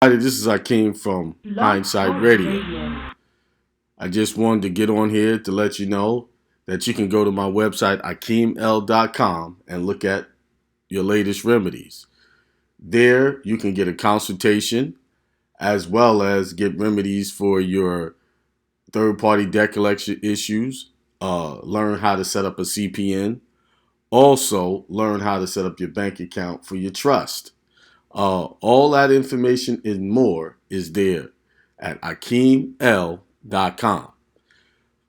Hi, this is Akiem from Blog Hindsight Talk Radio. Radio. I just wanted to get on here to let you know that you can go to my website, akeml.com, and look at your latest remedies. There, you can get a consultation as well as get remedies for your third party debt collection issues, learn how to set up a CPN, also, learn how to set up your bank account for your trust. All that information and more is there at akeml.com.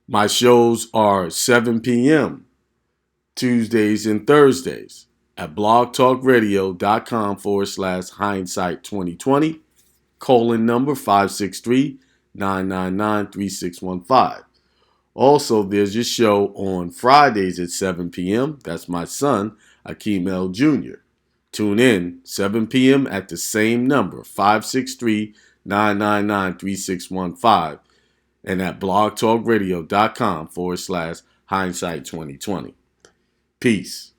My shows are 7 p.m. Tuesdays and Thursdays at blogtalkradio.com/hindsight 2020, colon number 563-999-3615. Also, there's your show on Fridays at 7 p.m. That's my son, Akeem L. Jr. Tune in 7 p.m. at the same number, 563-999-3615, and at blogtalkradio.com/hindsight 2020. Peace.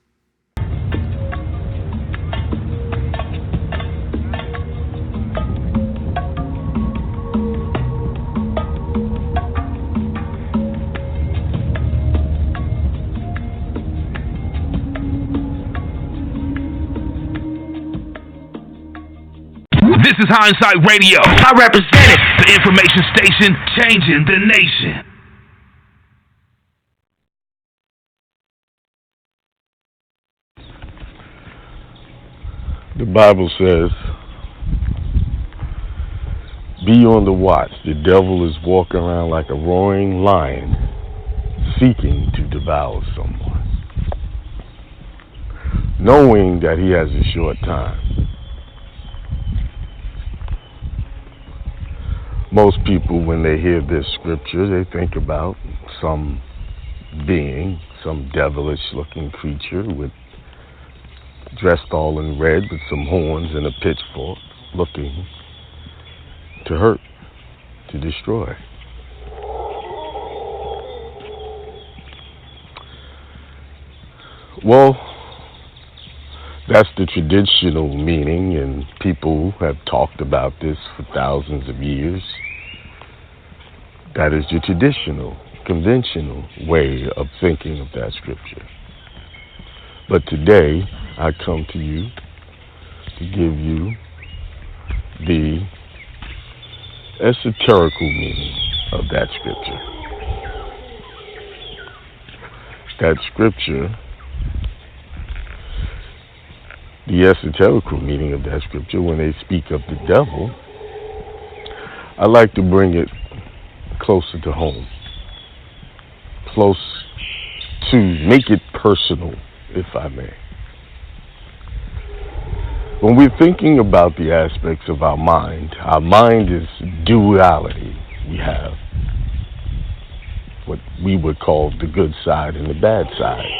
This is Hindsight Radio. I represent it. The information station changing the nation. The Bible says, be on the watch. The devil is walking around like a roaring lion, seeking to devour someone, knowing that he has a short time. Most people, when they hear this scripture, they think about some being, some devilish looking creature dressed all in red with some horns and a pitchfork, looking to hurt, to destroy. Well, that's the traditional meaning, and people have talked about this for thousands of years. That is the traditional, conventional way of thinking of that scripture. But today, I come to you to give you the esoterical meaning of that scripture. That scripture, the esoterical meaning of that scripture, when they speak of the devil, I like to bring it closer to home, close to, make it personal, if I may. When we're thinking about the aspects of our mind is duality. We have what we would call the good side and the bad side,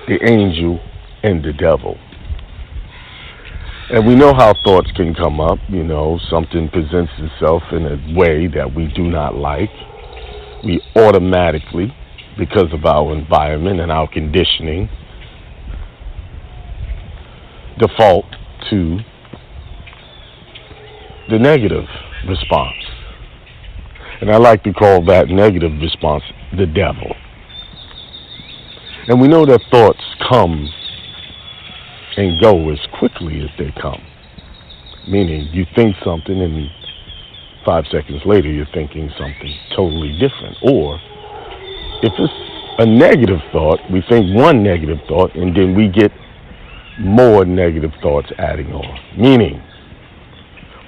the angel and the devil. And we know how thoughts can come up, something presents itself in a way that we do not like. We automatically, because of our environment and our conditioning, default to the negative response. And I like to call that negative response the devil. And we know that thoughts come and go as quickly as they come. Meaning you think something and 5 seconds later you're thinking something totally different. Or if it's a negative thought, we think one negative thought and then we get more negative thoughts adding on. Meaning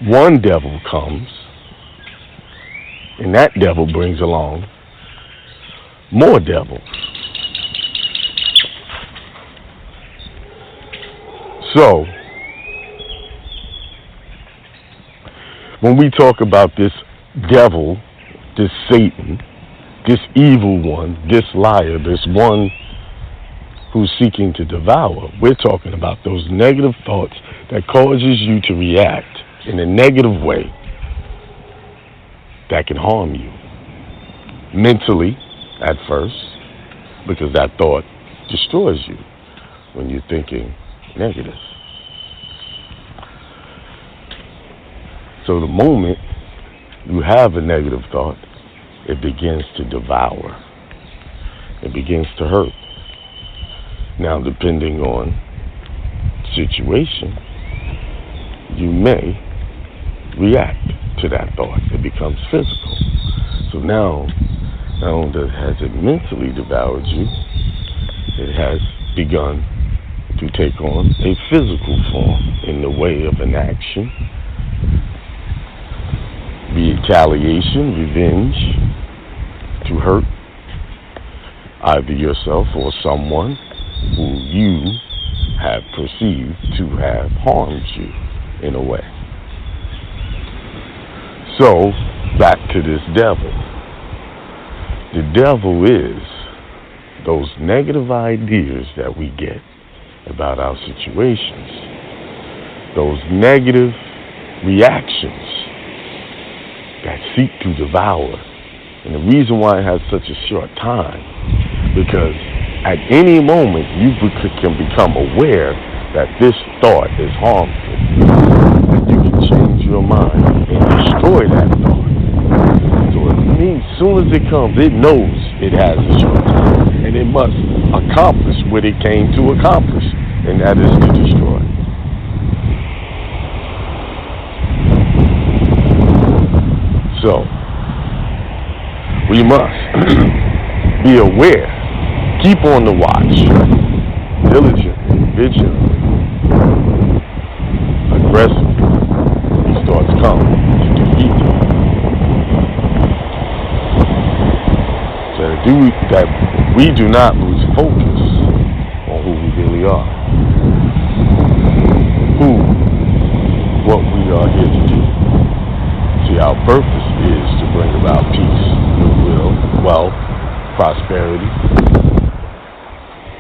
one devil comes and that devil brings along more devils. So, when we talk about this devil, this Satan, this evil one, this liar, this one who's seeking to devour, we're talking about those negative thoughts that causes you to react in a negative way that can harm you mentally at first, because that thought destroys you when you're thinking negative. So the moment you have a negative thought, it begins to devour. It begins to hurt. Now, depending on situation, you may react to that thought. It becomes physical. So now, not only has it mentally devoured you, it has begun to take on a physical form in the way of an action, retaliation, revenge, to hurt either yourself or someone who you have perceived to have harmed you in a way. So, back to this devil. The devil is those negative ideas that we get about our situations, those negative reactions that seek to devour. And the reason why it has such a short time, because at any moment you can become aware that this thought is harmful. And you can change your mind and destroy that thought. So as soon as it comes, it knows it has a short time. And it must accomplish what it came to accomplish. And that is to destroy. So, we must be aware, keep on the watch, diligently, vigilantly, aggressively. These thoughts come to defeat them. So that we do not lose focus on who we really are, what we are here to do. See, our purpose is to bring about peace, goodwill, wealth, prosperity,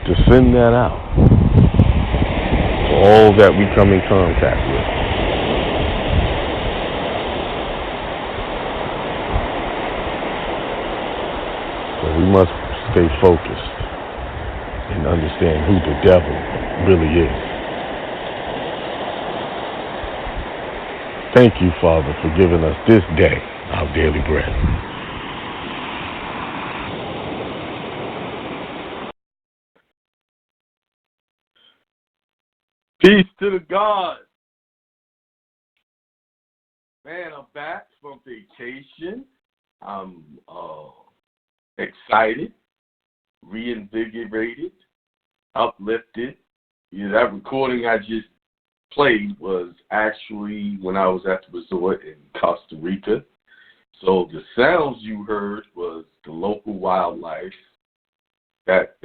to send that out to all that we come in contact with. So we must stay focused and understand who the devil really is. Thank you, Father, for giving us this day our daily bread. Peace to the gods. Man, I'm back from vacation. I'm excited, reinvigorated, uplifted. You know, that recording I just played was actually when I was at the resort in Costa Rica. So the sounds you heard was the local wildlife. That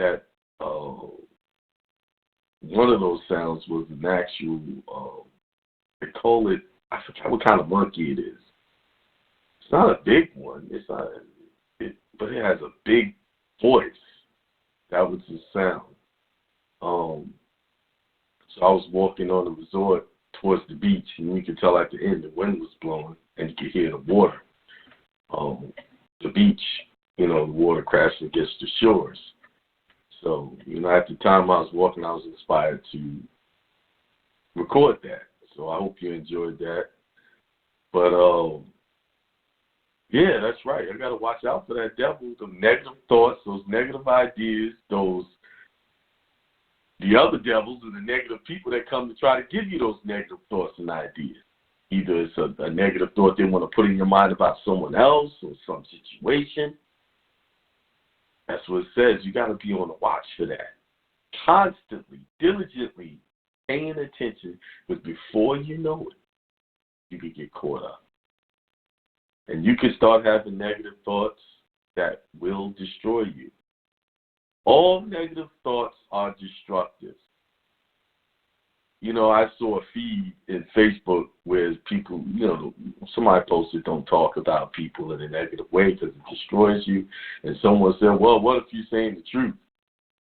one of those sounds was an actual, they call it, I forgot what kind of monkey it is. It's not a big one. It's not, but it has a big voice. That was the sound. So I was walking on the resort towards the beach, and you could tell at the end the wind was blowing, and you could hear the water. The beach, the water crashing against the shores. So, at the time I was walking, I was inspired to record that. So I hope you enjoyed that. But, yeah, that's right. I got to watch out for that devil, the negative thoughts, those negative ideas, the other devils and the negative people that come to try to give you those negative thoughts and ideas. Either it's a negative thought they want to put in your mind about someone else or some situation. That's what it says. You got to be on the watch for that. Constantly, diligently paying attention, because before you know it, you could get caught up. And you can start having negative thoughts that will destroy you. All negative thoughts are destructive. I saw a feed in Facebook where people, somebody posted, don't talk about people in a negative way because it destroys you. And someone said, well, what if you're saying the truth?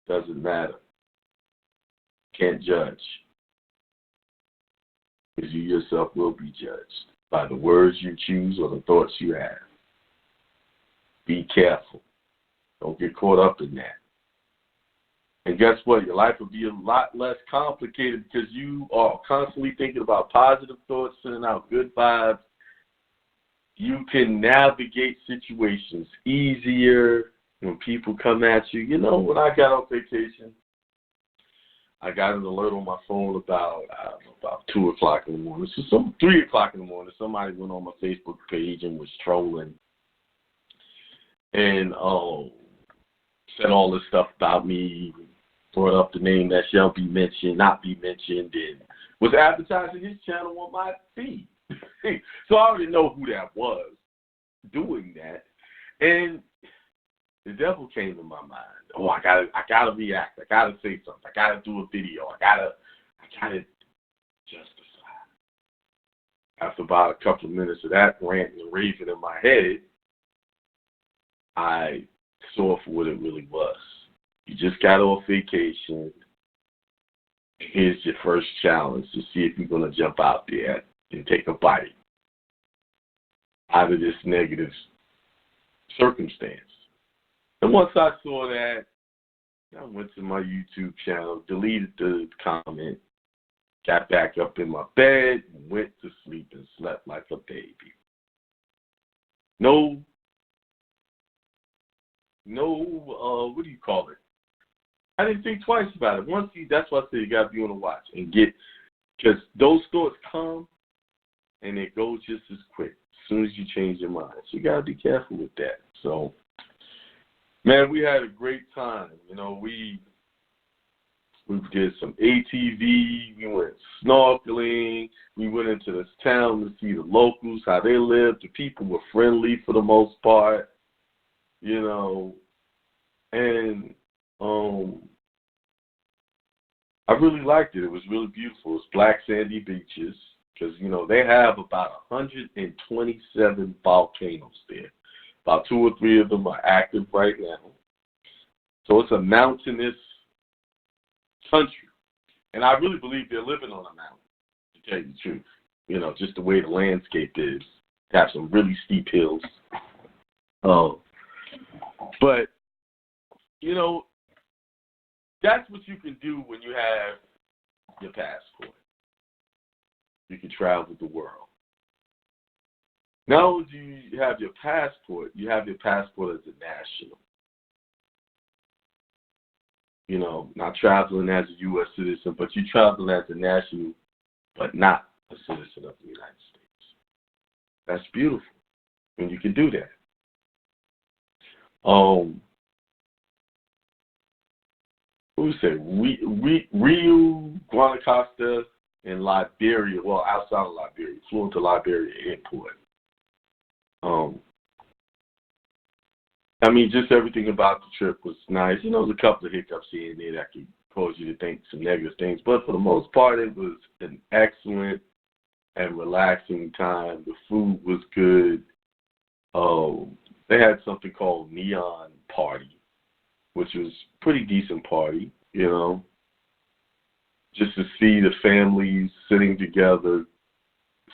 Doesn't matter. Can't judge. Because you yourself will be judged by the words you choose or the thoughts you have. Be careful. Don't get caught up in that. And guess what? Your life will be a lot less complicated because you are constantly thinking about positive thoughts, sending out good vibes, you can navigate situations easier when people come at you. You know, when I got on vacation, I got an alert on my phone about 2 o'clock in the morning. So 3 o'clock in the morning, somebody went on my Facebook page and was trolling and said all this stuff about me, brought up the name that shall be mentioned, not be mentioned, and was advertising his channel on my feed. So I already know who that was doing that. And the devil came in my mind. Oh, I gotta react. I gotta say something. I gotta do a video. I gotta justify. After about a couple of minutes of that ranting and raving in my head, I saw for what it really was. You just got off vacation. Here's your first challenge to see if you're gonna jump out there and take a bite out of this negative circumstance. And once I saw that, I went to my YouTube channel, deleted the comment, got back up in my bed, went to sleep, and slept like a baby. No, what do you call it? I didn't think twice about it. That's why I said you got to be on the watch and because those thoughts come and it goes just as quick as soon as you change your mind. So you got to be careful with that. So, man, we had a great time. You know, we did some ATV. We went snorkeling. We went into this town to see the locals, how they live. The people were friendly for the most part, you know. And I really liked it. It was really beautiful. It was black sandy beaches because, you know, they have about 127 volcanoes there. About 2 or 3 of them are active right now. So it's a mountainous country. And I really believe they're living on a mountain, to tell you the truth. You know, just the way the landscape is. They have some really steep hills. But, you know, that's what you can do when you have your passport. You can travel the world. Not only do you have your passport, you have your passport as a national. You know, not traveling as a U.S. citizen, but you traveling as a national, but not a citizen of the United States. That's beautiful when you can do that. Who said Rio, Guanacaste, and Liberia? Well, outside of Liberia, flew into Liberia airport. I mean, just everything about the trip was nice. You know, there's a couple of hiccups here and there that could cause you to think some negative things, but for the most part, it was an excellent and relaxing time. The food was good. They had something called Neon Party, which was a pretty decent party, you know, just to see the families sitting together,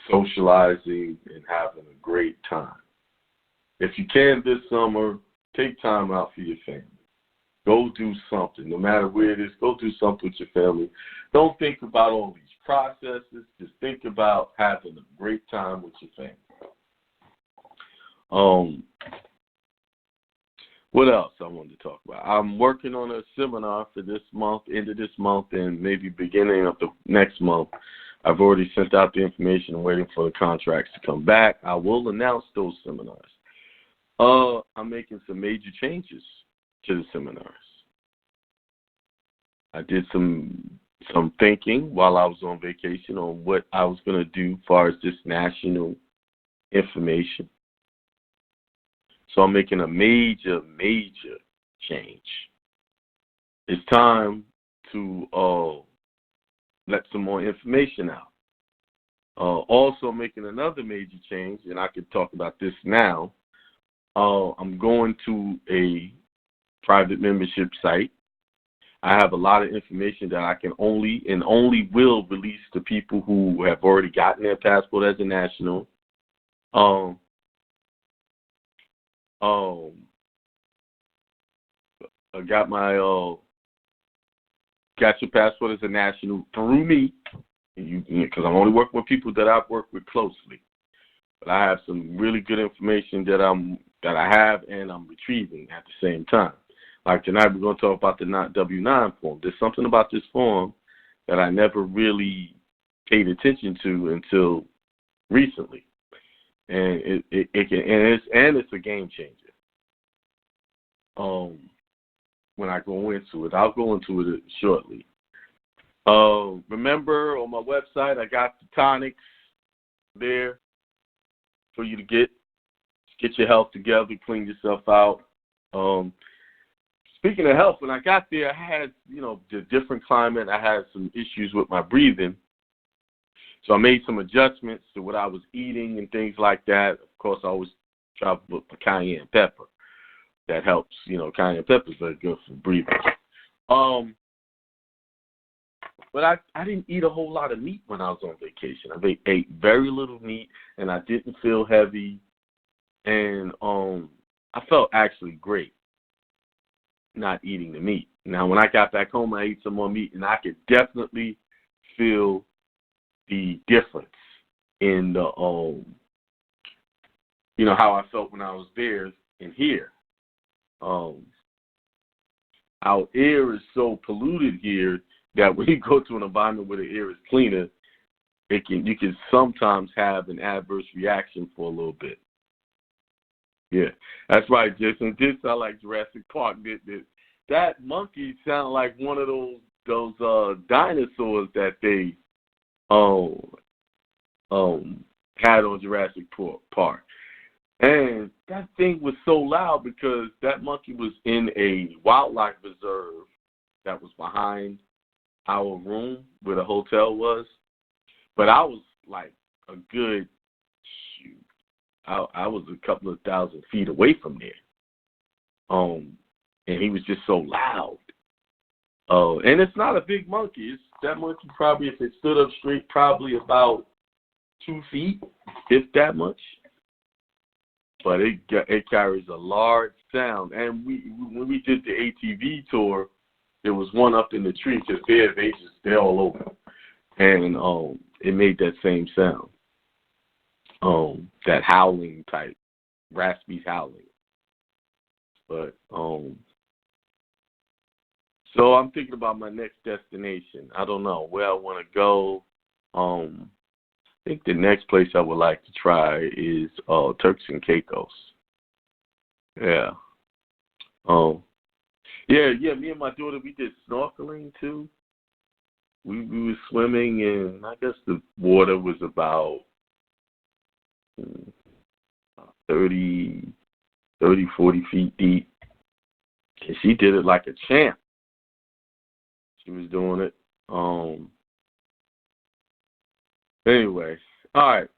socializing, and having a great time. If you can this summer, take time out for your family. Go do something. No matter where it is, go do something with your family. Don't think about all these processes. Just think about having a great time with your family. What else I wanted to talk about? I'm working on a seminar for this month, end of this month, and maybe beginning of the next month. I've already sent out the information. I'm waiting for the contracts to come back. I will announce those seminars. I'm making some major changes to the seminars. I did some thinking while I was on vacation on what I was going to do as far as this national information. So I'm making a major change. It's time to let some more information out. Also making another major change, and I could talk about this now. I'm going to a private membership site. I have a lot of information that I can only will release to people who have already gotten their passport as a national. I got my got your passport as a national through me, because I'm only working with people that I've worked with closely. but I have some really good information that I have and I'm retrieving at the same time. Like tonight, we're going to talk about the W-9 form. There's something about this form that I never really paid attention to until recently, and it's a game changer. When I go into it, I'll go into it shortly. Remember, on my website, I got the tonics there for you to get your health together, clean yourself out. Speaking of health, when I got there, I had, the different climate. I had some issues with my breathing. So I made some adjustments to what I was eating and things like that. Of course, I always try to put cayenne pepper. That helps. Cayenne pepper is very good for breathing. But I didn't eat a whole lot of meat when I was on vacation. I ate very little meat, and I didn't feel heavy. And I felt actually great not eating the meat. Now, when I got back home, I ate some more meat, and I could definitely feel the difference in the, how I felt when I was there and here. Our air is so polluted here that when you go to an environment where the air is cleaner, you can sometimes have an adverse reaction for a little bit. Yeah, that's right, Jason. It did sound like Jurassic Park. That monkey sounded like one of those dinosaurs that they had on Jurassic Park. And that thing was so loud because that monkey was in a wildlife reserve that was behind our room where the hotel was. But I was like a good, I was a couple of thousand feet away from there. And he was just so loud. And it's not a big monkey. That monkey probably, if it stood up straight, probably about 2 feet, if that much. But it carries a large sound. And when we did the ATV tour, there was one up in the tree because they're all over. And it made that same sound. That howling type, raspy howling. But so I'm thinking about my next destination. I don't know where I want to go. I think the next place I would like to try is Turks and Caicos. Yeah. Yeah. Me and my daughter, we did snorkeling too. We were swimming, and I guess the water was about 30, 40 feet deep. And she did it like a champ. She was doing it. Anyway, all right.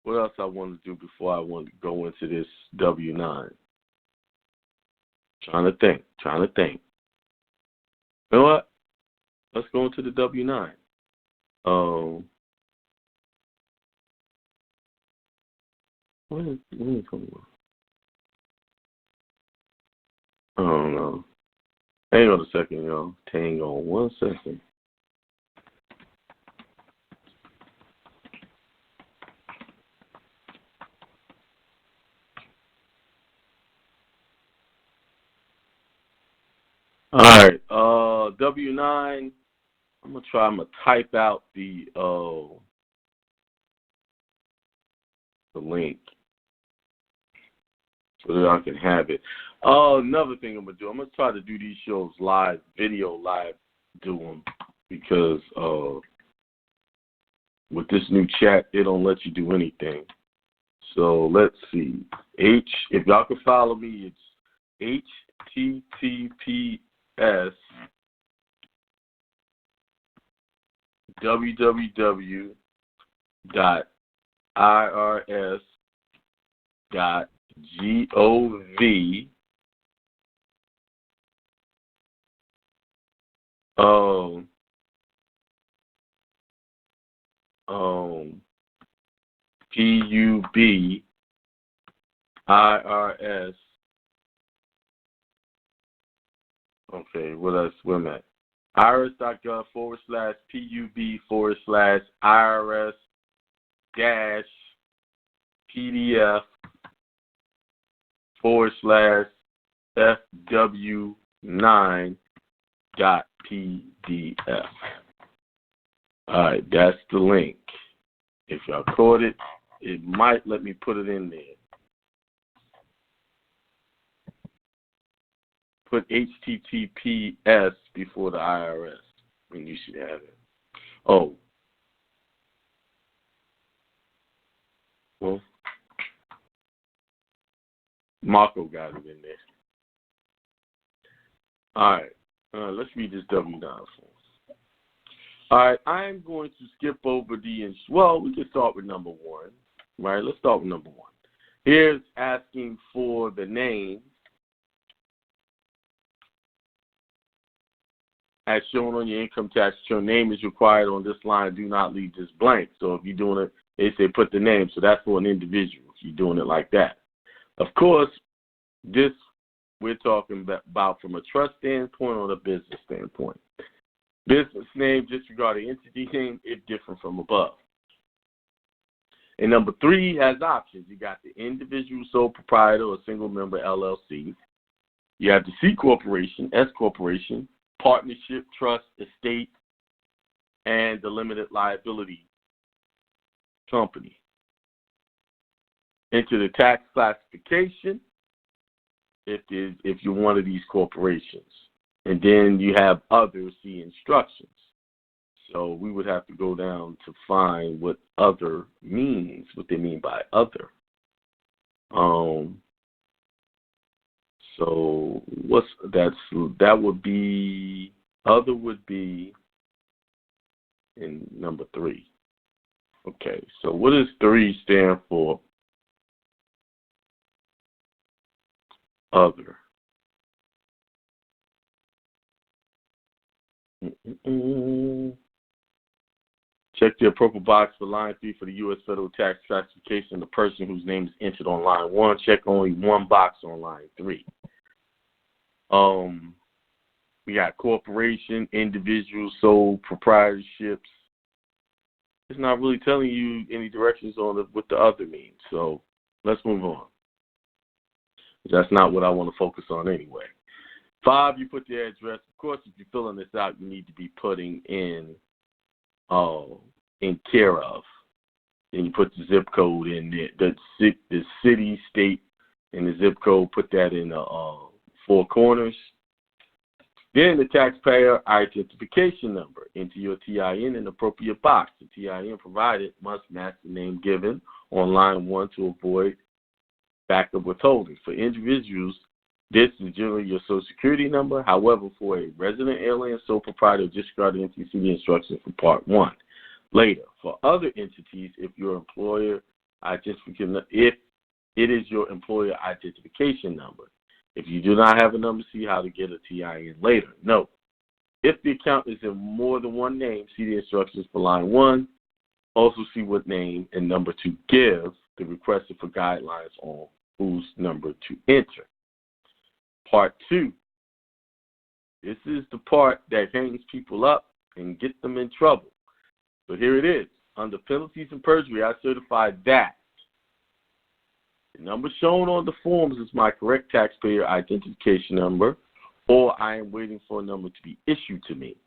What else I want to do before I want to go into this W-9? Trying to think. You know what? Let's go into the W-9. What is going on? I don't know. Hang on a second, y'all. Hang on 1 second. All right. W-9. I'm gonna type out the link so that I can have it. Another thing I'm gonna try to do these shows live, do them, because with this new chat, they don't let you do anything. So let's see. If y'all can follow me, it's HTTPS www.irs.gov PUB IRS. Okay, what else? Where am I? irs.gov/PUB/IRS PDF FW9.PDF. All right, that's the link. If y'all caught it, it might let me put it in there. Put HTTPS before the IRS, and you should have it. Oh. Well, Marco got it in there. All right. Let's read this W-9 form. All right. I'm going to skip over well, we can start with number one. Right? Let's start with number one. Here's asking for the name as shown on your income tax. Your name is required on this line. Do not leave this blank. So if you're doing it, they say put the name. So that's for an individual if you're doing it like that. Of course, this we're talking about from a trust standpoint or a business standpoint. Business name, disregard the entity name, it's different from above. And number three has options. You got the individual sole proprietor or single member LLC. You have the C corporation, S corporation, partnership, trust, estate, and the limited liability company. Into the tax classification if you're one of these corporations. And then you have other C instructions. So we would have to go down to find what other means, what they mean by other. So that would be, other would be in number three. Okay, so what does 3 stand for? Other. Check the appropriate box for line 3 for the U.S. federal tax classification of the person whose name is entered on line 1. Check only one box on line 3. We got corporation, individual, sole proprietorships. It's not really telling you any directions on what the other means. So let's move on. That's not what I want to focus on anyway. 5, you put the address. Of course, if you're filling this out, you need to be putting in care of. Then you put the zip code in there. The city, state, and the zip code, put that in the 4 corners. Then the taxpayer identification number. Enter your TIN in the appropriate box. The TIN provided must match the name given on line 1 to avoid backup withholding. For individuals, this is generally your Social Security number. However, for a resident alien, sole proprietor, disregard the NTCD instructions for Part 1. Later, for other entities, if your employer identification, if it is your employer identification number. If you do not have a number, see how to get a TIN later. Note, if the account is in more than one name, see the instructions for line 1. Also see what name and number to give the requester for guidelines on whose number to enter. Part 2. This is the part that hangs people up and gets them in trouble. So here it is. Under penalties and perjury, I certify that the number shown on the forms is my correct taxpayer identification number, or I am waiting for a number to be issued to me.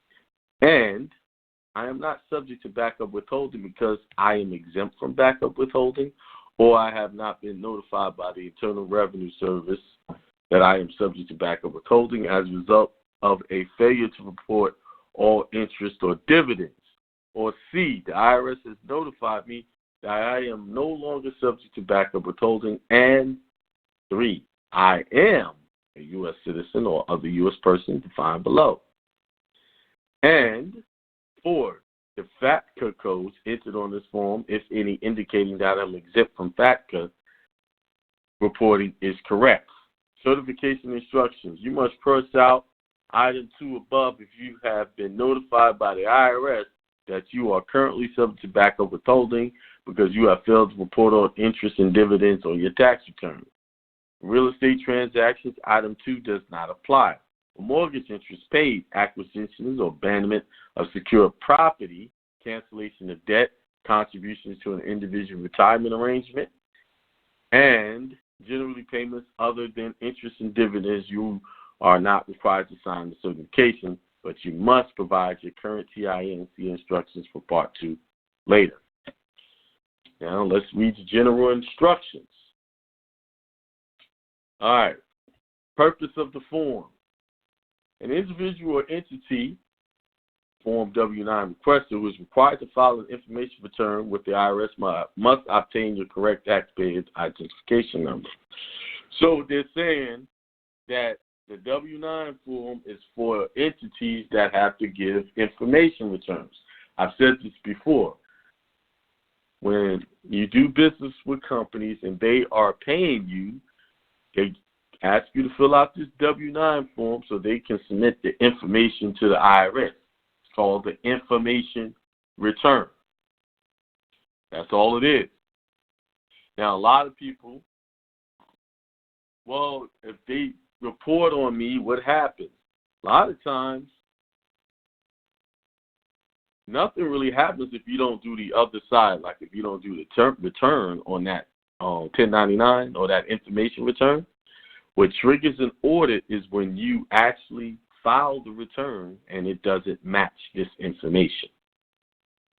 And I am not subject to backup withholding because I am exempt from backup withholding, or I have not been notified by the Internal Revenue Service that I am subject to backup withholding as a result of a failure to report all interest or dividends. Or C, the IRS has notified me that I am no longer subject to backup withholding. And 3, I am a U.S. citizen or other U.S. person defined below. And 4, the FATCA codes entered on this form, if any, indicating that I'm exempt from FATCA reporting is correct. Certification instructions. You must cross out item 2 above if you have been notified by the IRS that you are currently subject to backup withholding because you have failed to report on interest and dividends on your tax return. Real estate transactions, item 2 does not apply. For mortgage interest paid, acquisitions or abandonment of secured property, cancellation of debt, contributions to an individual retirement arrangement, and generally payments other than interest and dividends. You are not required to sign the certification, but you must provide your current TIN and see instructions for Part 2 later. Now, let's read the general instructions. All right. Purpose of the form. An individual or entity, Form W-9 requester, who is required to file an information return with the IRS must obtain your correct taxpayer identification number. So they're saying that the W-9 form is for entities that have to give information returns. I've said this before. When you do business with companies and they are paying you, they ask you to fill out this W-9 form so they can submit the information to the IRS. It's called the information return. That's all it is. Now, a lot of people, well, if they report on me, what happens? A lot of times, nothing really happens if you don't do the other side, like if you don't do the return on that 1099 or that information return. What triggers an audit is when you actually file the return and it doesn't match this information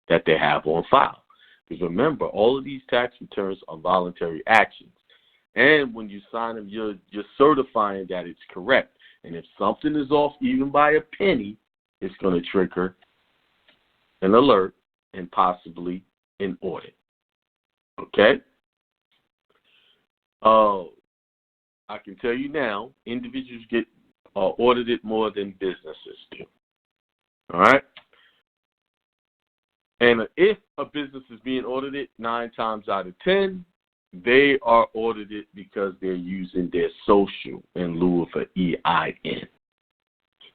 that they have on file. Because remember, all of these tax returns are voluntary actions. And when you sign them, you're certifying that it's correct. And if something is off even by a penny, it's going to trigger an alert and possibly an audit. Okay? I can tell you now, individuals get audited more than businesses do. All right? And if a business is being audited 9 times out of 10, they are audited because they're using their social in lieu of an EIN.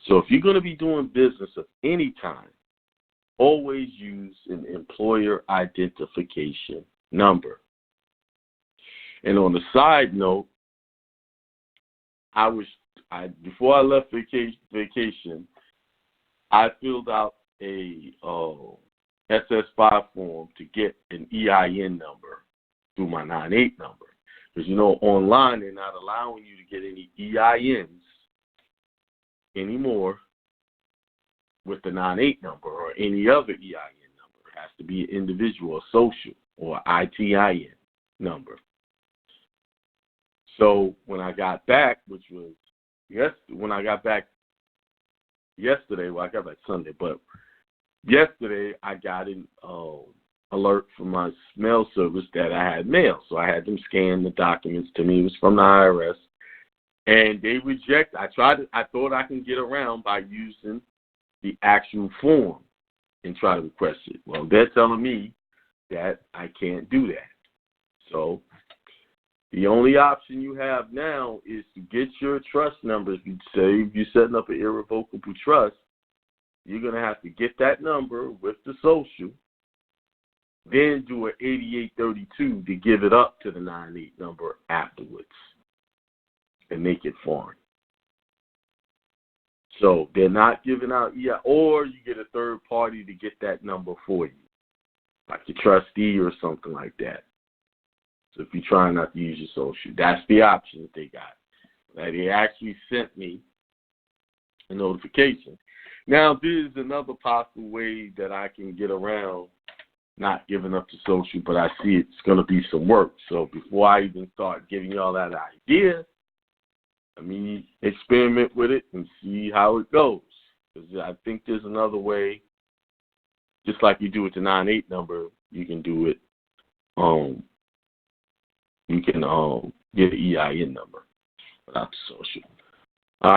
So if you're going to be doing business of any kind, always use an employer identification number. And on the side note, before I left vacation, I filled out a SS5 form to get an EIN number through my 98 number. Because, online they're not allowing you to get any EINs anymore with the 98 number or any other EIN number. It has to be an individual, a social, or ITIN number. So when I got back, which was when I got back yesterday, well, I got back Sunday, but yesterday I got an alert from my mail service that I had mail. So I had them scan the documents to me. It was from the IRS. And they reject. I thought I can get around by using the actual form and try to request it. Well, they're telling me that I can't do that. So the only option you have now is to get your trust number. If you're setting up an irrevocable trust, you're going to have to get that number with the social, then do an 8832 to give it up to the 98 number afterwards and make it foreign. So they're not giving out or you get a third party to get that number for you, like a trustee or something like that. So if you're trying not to use your social, that's the option that they got. They actually sent me a notification. Now, there's another possible way that I can get around not giving up the social, but I see it's going to be some work. So before I even start giving y'all that idea, let me experiment with it and see how it goes. Because I think there's another way, just like you do with the 98 number, you can do it. You can get an EIN number without the social. All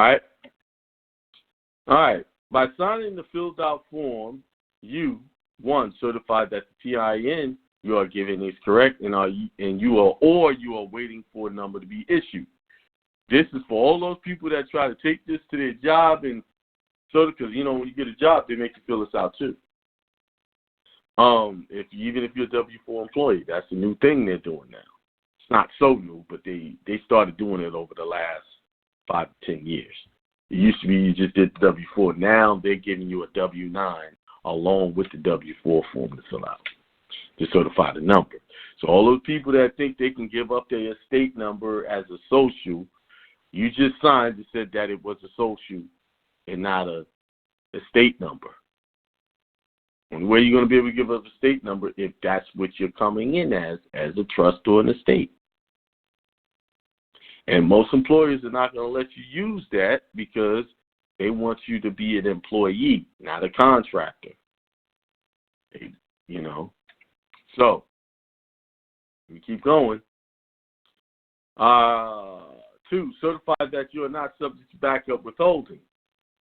right. By signing the filled out form, you, one, certify that the TIN you are giving is correct, and you are waiting for a number to be issued. This is for all those people that try to take this to their job, and so because when you get a job, they make you fill this out too. Even if you're a W-4 employee, that's a new thing they're doing now. It's not so new, but they started doing it over the last 5 to 10 years. It used to be you just did the W-4. Now they're giving you a W-9 along with the W-4 form to fill out. to certify the number. So all those people that think they can give up their estate number as a social, you just signed and said that it was a social and not a estate number. Only way you're going to be able to give up a estate number if that's what you're coming in as a trust or an estate. And most employers are not going to let you use that because they want you to be an employee, not a contractor. You know. So, we keep going. 2, certify that you are not subject to backup withholding.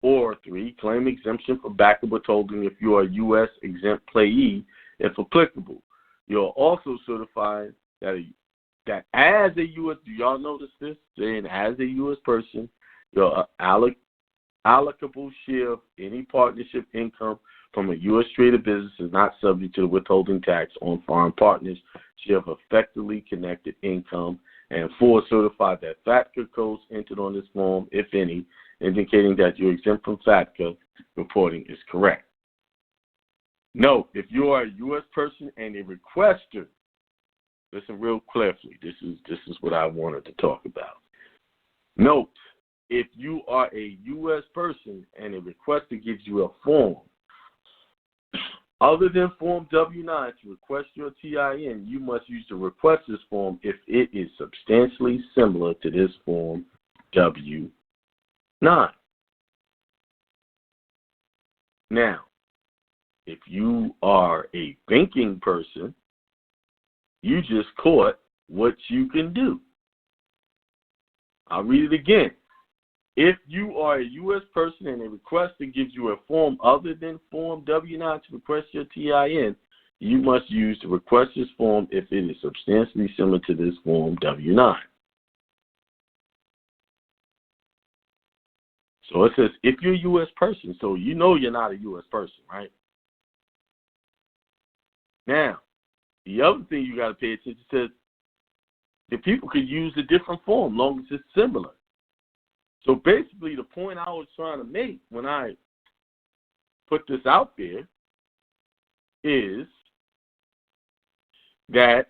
Or 3, claim exemption for backup withholding if you are a U.S. exempt payee, if applicable. You're also certifying that as a U.S. do y'all notice this? Saying as a U.S. person, your allocable share of any partnership income from a U.S. traded business is not subject to the withholding tax on foreign partners' share of effectively connected income. And 4, certify that FATCA codes entered on this form, if any, indicating that you're exempt from FATCA reporting is correct. Note, if you are a U.S. person and a requester, listen real carefully. This is what I wanted to talk about. Note, if you are a U.S. person and a requester gives you a form, other than Form W-9 to request your TIN, you must use the requester's form if it is substantially similar to this Form W-9. Now, if you are a thinking person, you just caught what you can do. I'll read it again. If you are a U.S. person and a requester gives you a form other than Form W-9 to request your TIN, you must use the requester's form if it is substantially similar to this Form W-9. So it says if you're a U.S. person, so you know you're not a U.S. person, right? Now, the other thing you got to pay attention to is the people could use a different form, long as it's similar. So basically, the point I was trying to make when I put this out there is that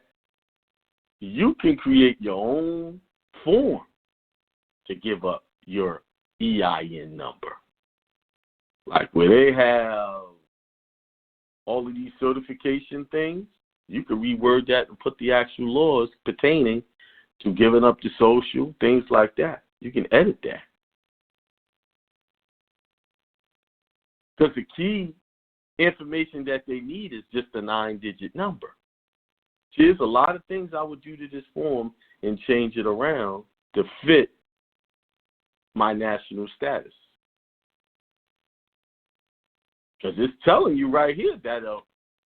you can create your own form to give up your EIN number. Like where they have all of these certification things, you can reword that and put the actual laws pertaining to giving up the social, things like that. You can edit that. Because the key information that they need is just a 9-digit number. See, there's a lot of things I would do to this form and change it around to fit my national status. Because it's telling you right here that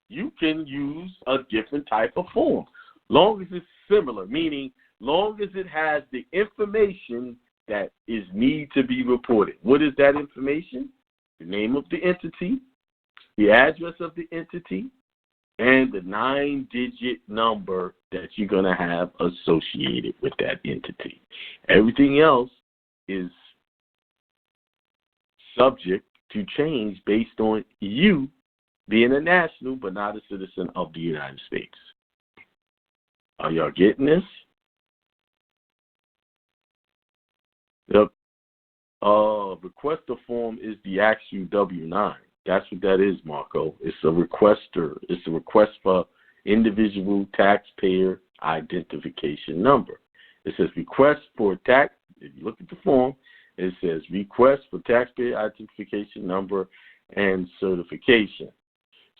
you can use a different type of form, long as it's similar, meaning long as it has the information that is need to be reported. What is that information? The name of the entity, the address of the entity, and the 9-digit number that you're going to have associated with that entity. Everything else is subject to change based on you being a national but not a citizen of the United States. Are y'all getting this? The requester form is the actual W-9. That's what that is, Marco. It's a requester. It's a request for individual taxpayer identification number. It says request for tax. If you look at the form, it says request for taxpayer identification number and certification.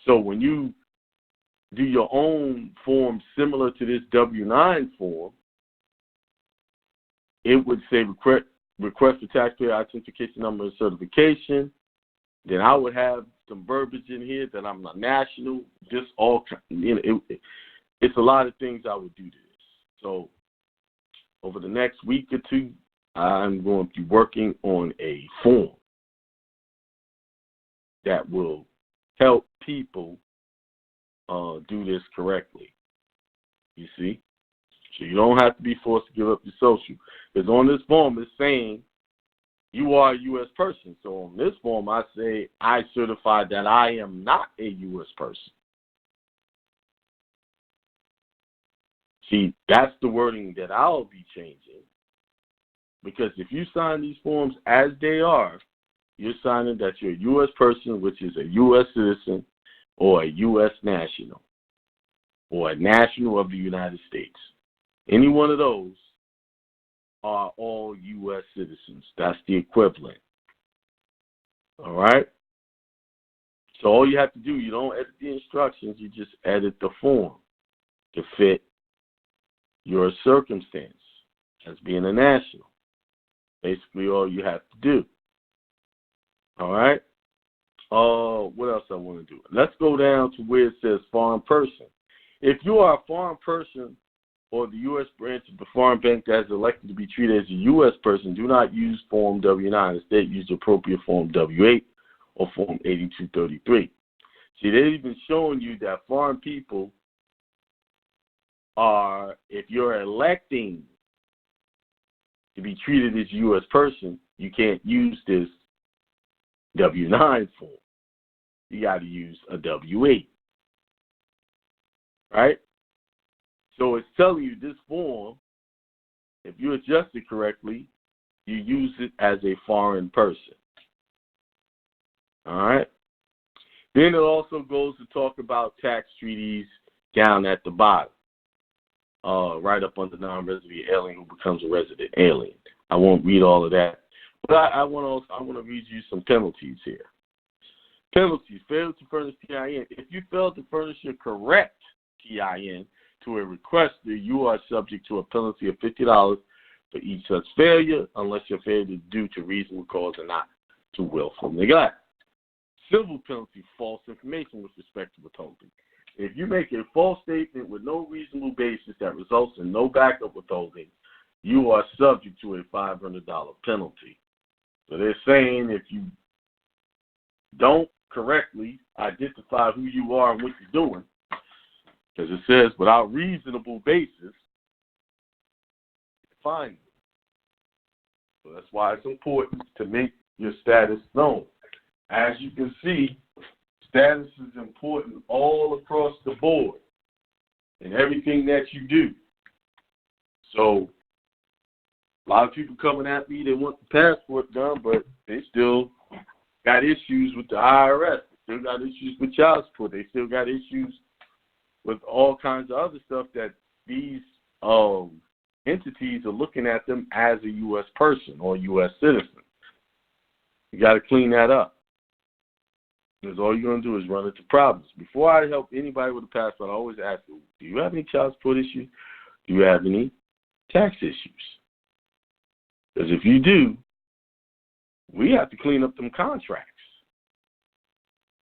So when you do your own form similar to this W-9 form, it would say request for taxpayer identification number and certification. Then I would have some verbiage in here that I'm a national. Just all, it's a lot of things I would do to this. So over the next week or two, I'm going to be working on a form that will help people do this correctly. You see? So you don't have to be forced to give up your social. Because on this form, it's saying you are a U.S. person. So on this form, I say I certify that I am not a U.S. person. See, that's the wording that I'll be changing. Because if you sign these forms as they are, you're signing that you're a U.S. person, which is a U.S. citizen or a U.S. national or a national of the United States. Any one of those are all U.S. citizens. That's the equivalent. All right? So all you have to do, you don't edit the instructions, you just edit the form to fit your circumstance as being a national. Basically all you have to do. All right? What else I want to do? Let's go down to where it says foreign person. If you are a foreign person or the U.S. branch of the foreign bank that is elected to be treated as a U.S. person, do not use Form W-9. Instead, use the appropriate Form W-8 or Form 8233. See, they've even showing you that foreign people are, if you're electing to be treated as a U.S. person, you can't use this W-9 form. You got to use a W-8. Right? So it's telling you this form, if you adjust it correctly, you use it as a foreign person. All right? Then it also goes to talk about tax treaties down at the bottom, right up under non-resident alien who becomes a resident alien. I won't read all of that, but I want to read you some penalties here. Penalties: fail to furnish TIN. If you fail to furnish your correct TIN to a requester, you are subject to a penalty of $50 for each such failure, unless your failure is due to reasonable cause and not to willful neglect. Civil penalty: false information with respect to withholding. If you make a false statement with no reasonable basis that results in no backup withholding, you are subject to a $500 penalty. So they're saying if you don't correctly identify who you are and what you're doing, because it says without reasonable basis, fine you. So that's why it's important to make your status known. As you can see, status is important all across the board in everything that you do. So a lot of people coming at me, they want the passport done, but they still got issues with the IRS. They still got issues with child support. They still got issues with all kinds of other stuff that these entities are looking at them as a U.S. person or U.S. citizen. You got to clean that up. Because all you're going to do is run into problems. Before I help anybody with a passport, I always ask them, do you have any child support issues? Do you have any tax issues? Because if you do, we have to clean up them contracts.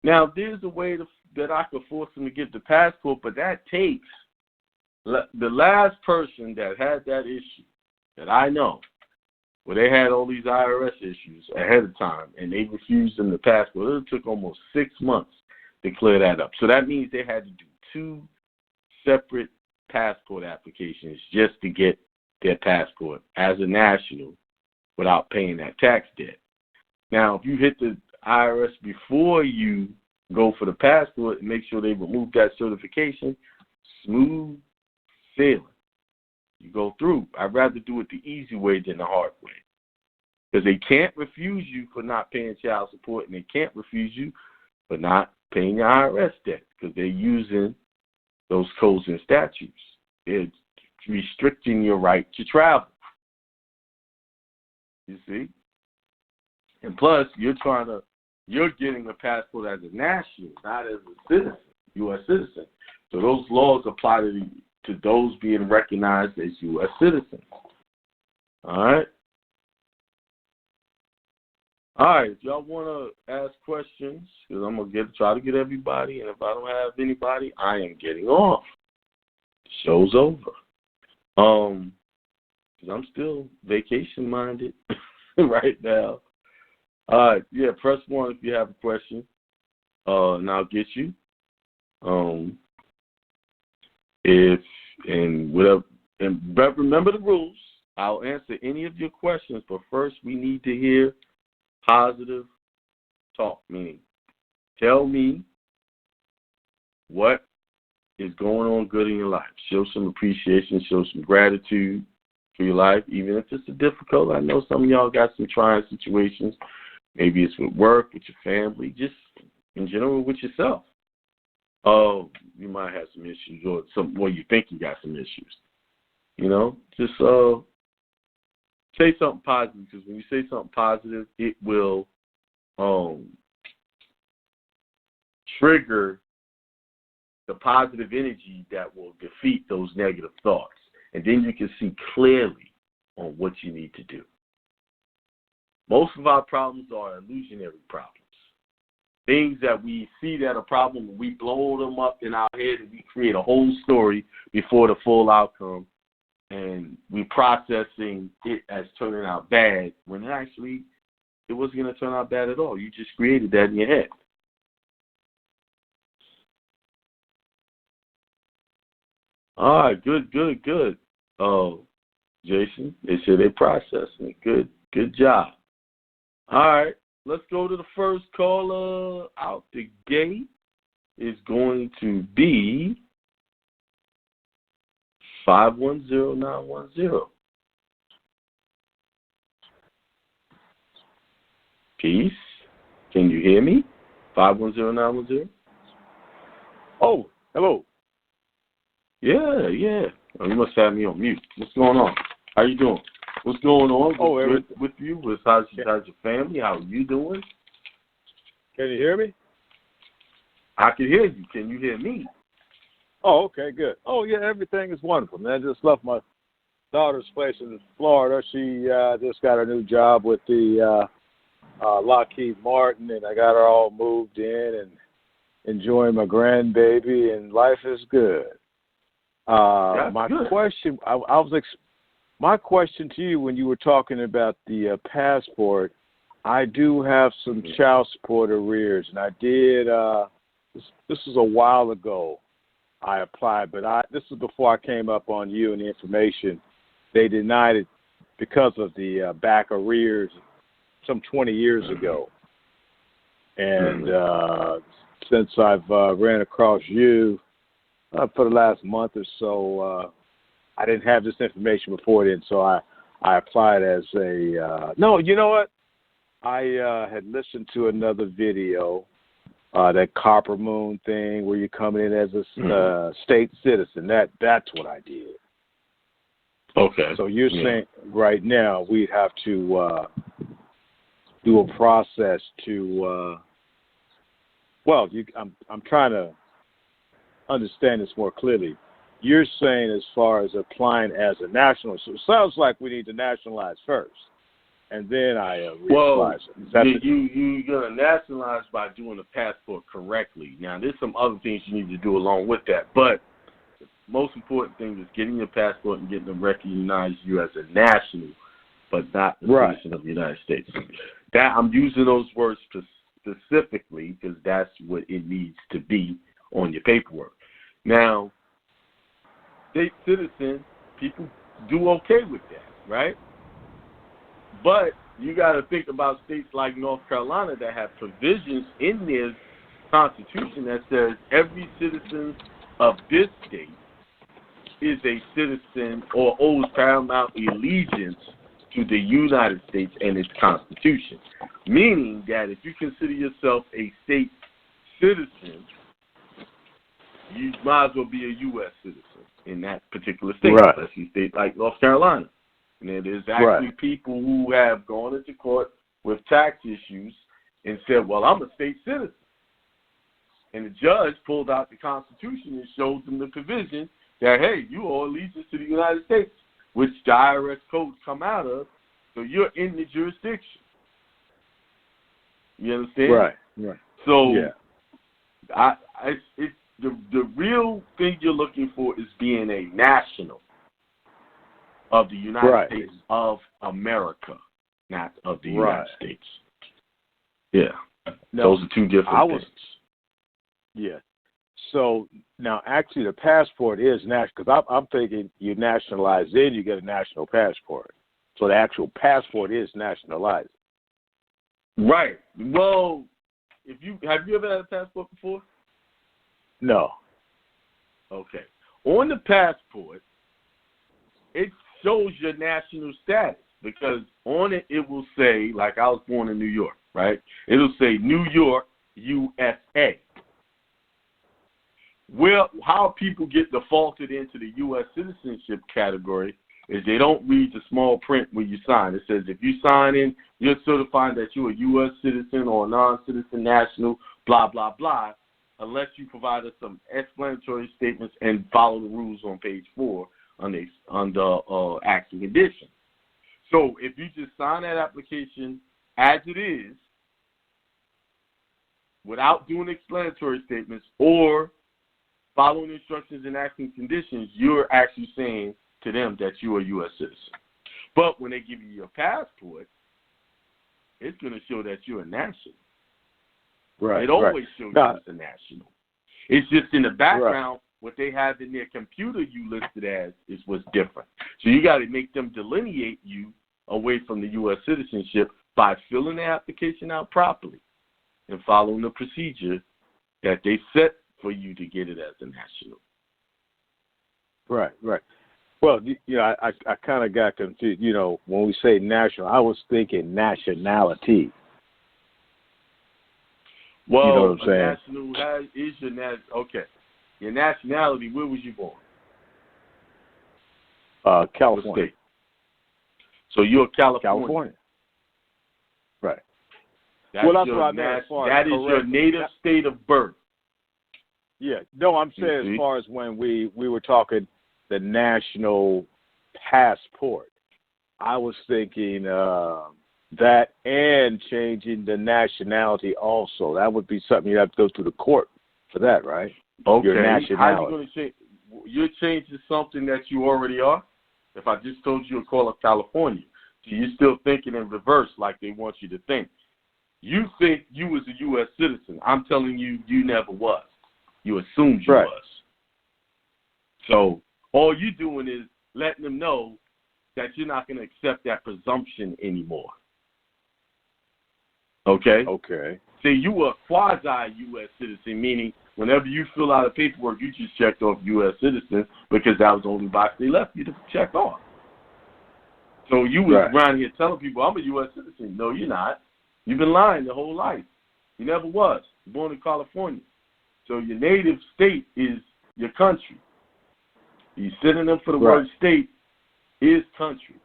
Now, there's a way that I could force them to get the passport, but that takes the last person that had that issue that I know, where they had all these IRS issues ahead of time, and they refused them the passport. It took almost 6 months to clear that up. So that means they had to do 2 separate passport applications just to get their passport as a national without paying that tax debt. Now, if you hit the IRS before you go for the passport and make sure they remove that certification, smooth sailing. You go through. I'd rather do it the easy way than the hard way. Because they can't refuse you for not paying child support, and they can't refuse you for not paying your IRS debt, because they're using those codes and statutes. It's restricting your right to travel. You see? And plus, you're getting a passport as a national, not as a citizen, U.S. citizen. So those laws apply to those being recognized as U.S. citizens. All right? All right, if y'all want to ask questions, because I'm going to try to get everybody, and if I don't have anybody, I am getting off. The show's over. Because I'm still vacation-minded right now. All right, yeah, press 1 if you have a question, and I'll get you. But remember the rules. I'll answer any of your questions, but first we need to hear positive talk, meaning tell me what is going on good in your life. Show some appreciation, show some gratitude for your life, even if it's difficult. I know some of y'all got some trying situations. Maybe it's with work, with your family, just in general with yourself. Oh, you might have some issues, or you think you got some issues. Just say something positive, because when you say something positive, it will trigger the positive energy that will defeat those negative thoughts. And then you can see clearly on what you need to do. Most of our problems are illusionary problems. Things that we see that are a problem, and we blow them up in our head, and we create a whole story before the full outcome, and we processing it as turning out bad, when actually it wasn't going to turn out bad at all. You just created that in your head. All right, good. Oh, Jason, they said they processing it. Good job. All right, let's go to the first caller out the gate. Is going to be 510910. Peace. Can you hear me? 510910. Oh, hello. Yeah. Oh, you must have me on mute. What's going on? How you doing? What's going on with you? How's your family? How are you doing? Can you hear me? I can hear you. Can you hear me? Oh, okay, good. Oh, yeah, everything is wonderful, man. I just left my daughter's place in Florida. She just got a new job with the Lockheed Martin, and I got her all moved in and enjoying my grandbaby, and life is good. My question to you, when you were talking about the passport, I do have some child support arrears, and I did. This was a while ago. I applied, but this is before I came up on you and the information. They denied it because of the back arrears some 20 years ago, and since I've ran across you. For the last month or so, I didn't have this information before then, so I applied as a no, you know what? I had listened to another video, that Copper Moon thing where you're coming in as a state citizen. That's what I did. Okay. So you're saying right now we'd have to do a process to I'm trying to understand this more clearly. You're saying as far as applying as a national, so it sounds like we need to nationalize first, and then I reapply. You're going to nationalize by doing the passport correctly. Now, there's some other things you need to do along with that, but the most important thing is getting your passport and getting them recognize you as a national, but not a citizen of the United States. That I'm using those words specifically because that's what it needs to be on your paperwork. Now, state citizen, people do okay with that, right? But you got to think about states like North Carolina that have provisions in their constitution that says every citizen of this state is a citizen or owes paramount allegiance to the United States and its constitution. Meaning that if you consider yourself a state citizen, you might as well be a U.S. citizen in that particular state, especially a state like North Carolina. And there's actually people who have gone into court with tax issues and said, well, I'm a state citizen. And the judge pulled out the Constitution and showed them the provision that, hey, you owe allegiance to the United States, which the IRS codes come out of, so you're in the jurisdiction. You understand? Right. So the real thing you're looking for is being a national of the United States of America, not of the United States. Yeah. Now, those are two different things. Yeah. So now, actually, the passport is national, because I'm thinking you nationalize, then you get a national passport. So the actual passport is nationalized. Right. Well, have you ever had a passport before? No. Okay. On the passport, it shows your national status because on it, it will say, like I was born in New York, right? It'll say New York, USA. Well, how people get defaulted into the U.S. citizenship category is they don't read the small print when you sign. It says if you sign in, you're certifying that you're a U.S. citizen or a non-citizen national, blah, blah, blah, unless you provide us some explanatory statements and follow the rules on page 4 on the acts and conditions. So if you just sign that application as it is, without doing explanatory statements or following instructions and acts and conditions, you're actually saying to them that you're a U.S. citizen. But when they give you your passport, it's going to show that you're a national. Right. It always shows you as a national. It's just in the background, what they have in their computer you listed as is what's different. So you got to make them delineate you away from the U.S. citizenship by filling the application out properly and following the procedure that they set for you to get it as a national. Right. Well, I kind of got confused. When we say national, I was thinking nationality. Well, you know what I'm saying? National is your okay. Your nationality, where was you born? California. State. So you're California. Right. That's what I meant. That is your native state of birth. Yeah. No, I'm saying as far as when we were talking the national passport, I was thinking that and changing the nationality also. That would be something you have to go through the court for that, right? Okay. Your nationality. How are you going to change? You're changing something that you already are? If I just told you to call up California, so you're still thinking in reverse like they want you to think. You think you was a U.S. citizen. I'm telling you, you never was. You assumed you was. So all you're doing is letting them know that you're not going to accept that presumption anymore. Okay? Okay. See, you were a quasi-U.S. citizen, meaning whenever you fill out a paperwork, you just checked off U.S. citizen because that was the only box they left you to check off. So you was around here telling people, I'm a U.S. citizen. No, you're not. You've been lying your whole life. You never was. You're born in California. So your native state is your country. The synonym for the word state is country.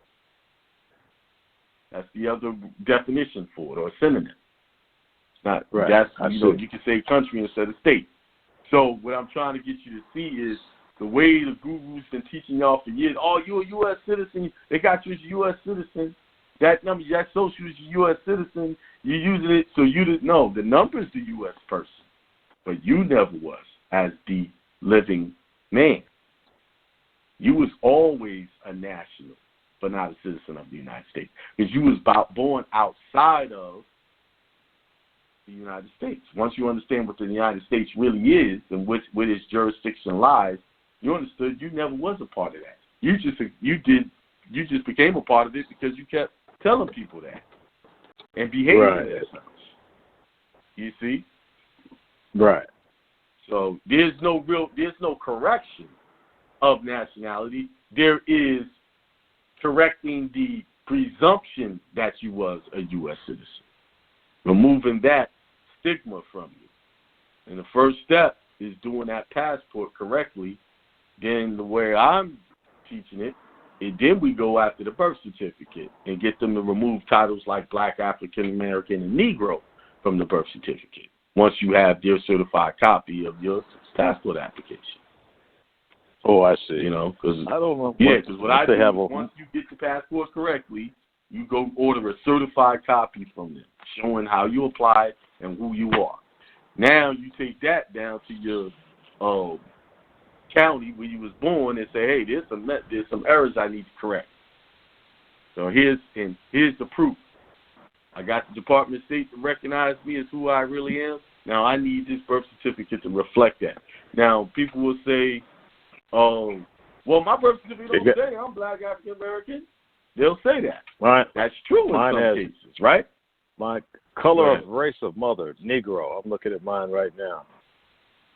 That's the other definition for it, or synonym. It's not that's you can say country instead of state. So what I'm trying to get you to see is the way the guru's been teaching y'all for years. Oh, you're a U.S. citizen. They got you as a U.S. citizen. That number, that social is a U.S. citizen. You're using it so you didn't know. The number is the U.S. person. But you never was as the living man. You was always a national, but not a citizen of the United States. Because you was born outside of the United States. Once you understand what the United States really is and where its jurisdiction lies, you understood you never was a part of that. You just became a part of it because you kept telling people that and behaving as such. You see? Right. So there's no correction of nationality. There is correcting the presumption that you was a U.S. citizen, removing that stigma from you. And the first step is doing that passport correctly. Then the way I'm teaching it, and then we go after the birth certificate and get them to remove titles like Black, African American, and Negro from the birth certificate once you have their certified copy of your passport application. Oh, I see. You know, because I don't know. Yeah, because what I do is once you get the passport correctly, you go order a certified copy from them, showing how you applied and who you are. Now you take that down to your county where you was born and say, hey, there's some errors I need to correct. So here's the proof. I got the Department of State to recognize me as who I really am. Now I need this birth certificate to reflect that. Now people will say, well, my birth certificate don't say I'm Black, African American. They'll say that. Right. That's true in some cases, right? My color of race of mother, Negro. I'm looking at mine right now.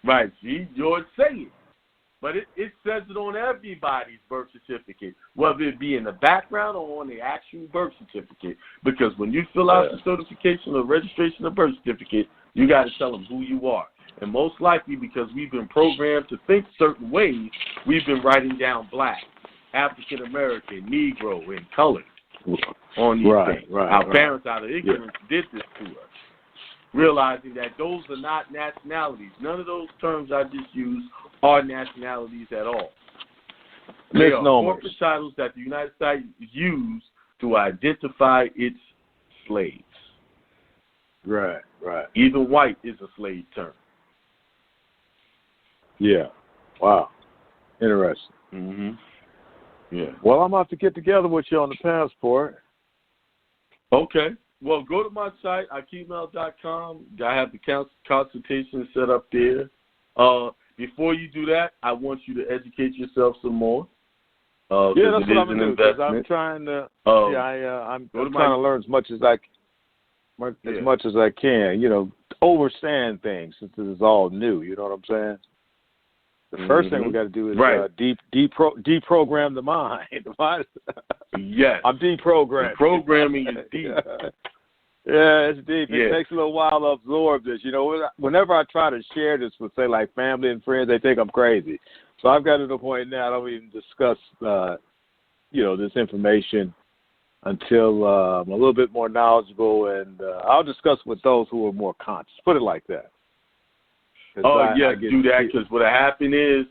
Right. See, yours say it. But it says it on everybody's birth certificate, whether it be in the background or on the actual birth certificate. Because when you fill out the certification or registration of birth certificate, you got to tell them who you are. And most likely, because we've been programmed to think certain ways, we've been writing down black, African American, Negro, and colored on these things. Our parents, out of ignorance, did this to us, realizing that those are not nationalities. None of those terms I just used are nationalities at all. They are corporate titles that the United States used to identify its slaves. Right. Even white is a slave term. Yeah. Wow. Interesting. Mm-hmm. Yeah. Well, I'm going to have to get together with you on the passport. Okay. Well, go to my site, Akiem.com. I have the consultation set up there. Before you do that, I want you to educate yourself some more. That's what I'm going to do. Because I'm trying to. I'm trying to learn as much as I can. Understand things since this is all new. You know what I'm saying? The first thing we got to do is deprogram the mind. Yes. I'm deprogrammed. Programming is deep. Yeah, it's deep. It takes a little while to absorb this. Whenever I try to share this with, say, like family and friends, they think I'm crazy. So I've got to the point now I don't even discuss, this information until I'm a little bit more knowledgeable, and I'll discuss with those who are more conscious. Put it like that. Do that, because what happened is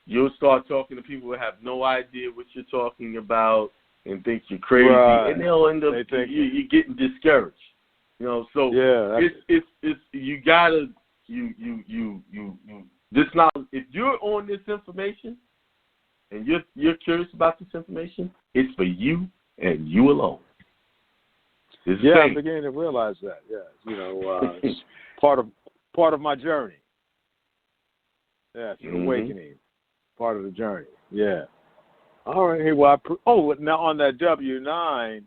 you'll start talking to people who have no idea what you're talking about and think you're crazy, and they'll end up you're getting discouraged. It's you gotta this now. If you're on this information and you're curious about this information, it's for you and you alone. I'm beginning to realize that. It's part of my journey. Yeah, it's an awakening. Part of the journey. Yeah. All right. Hey, well, now on that W-9,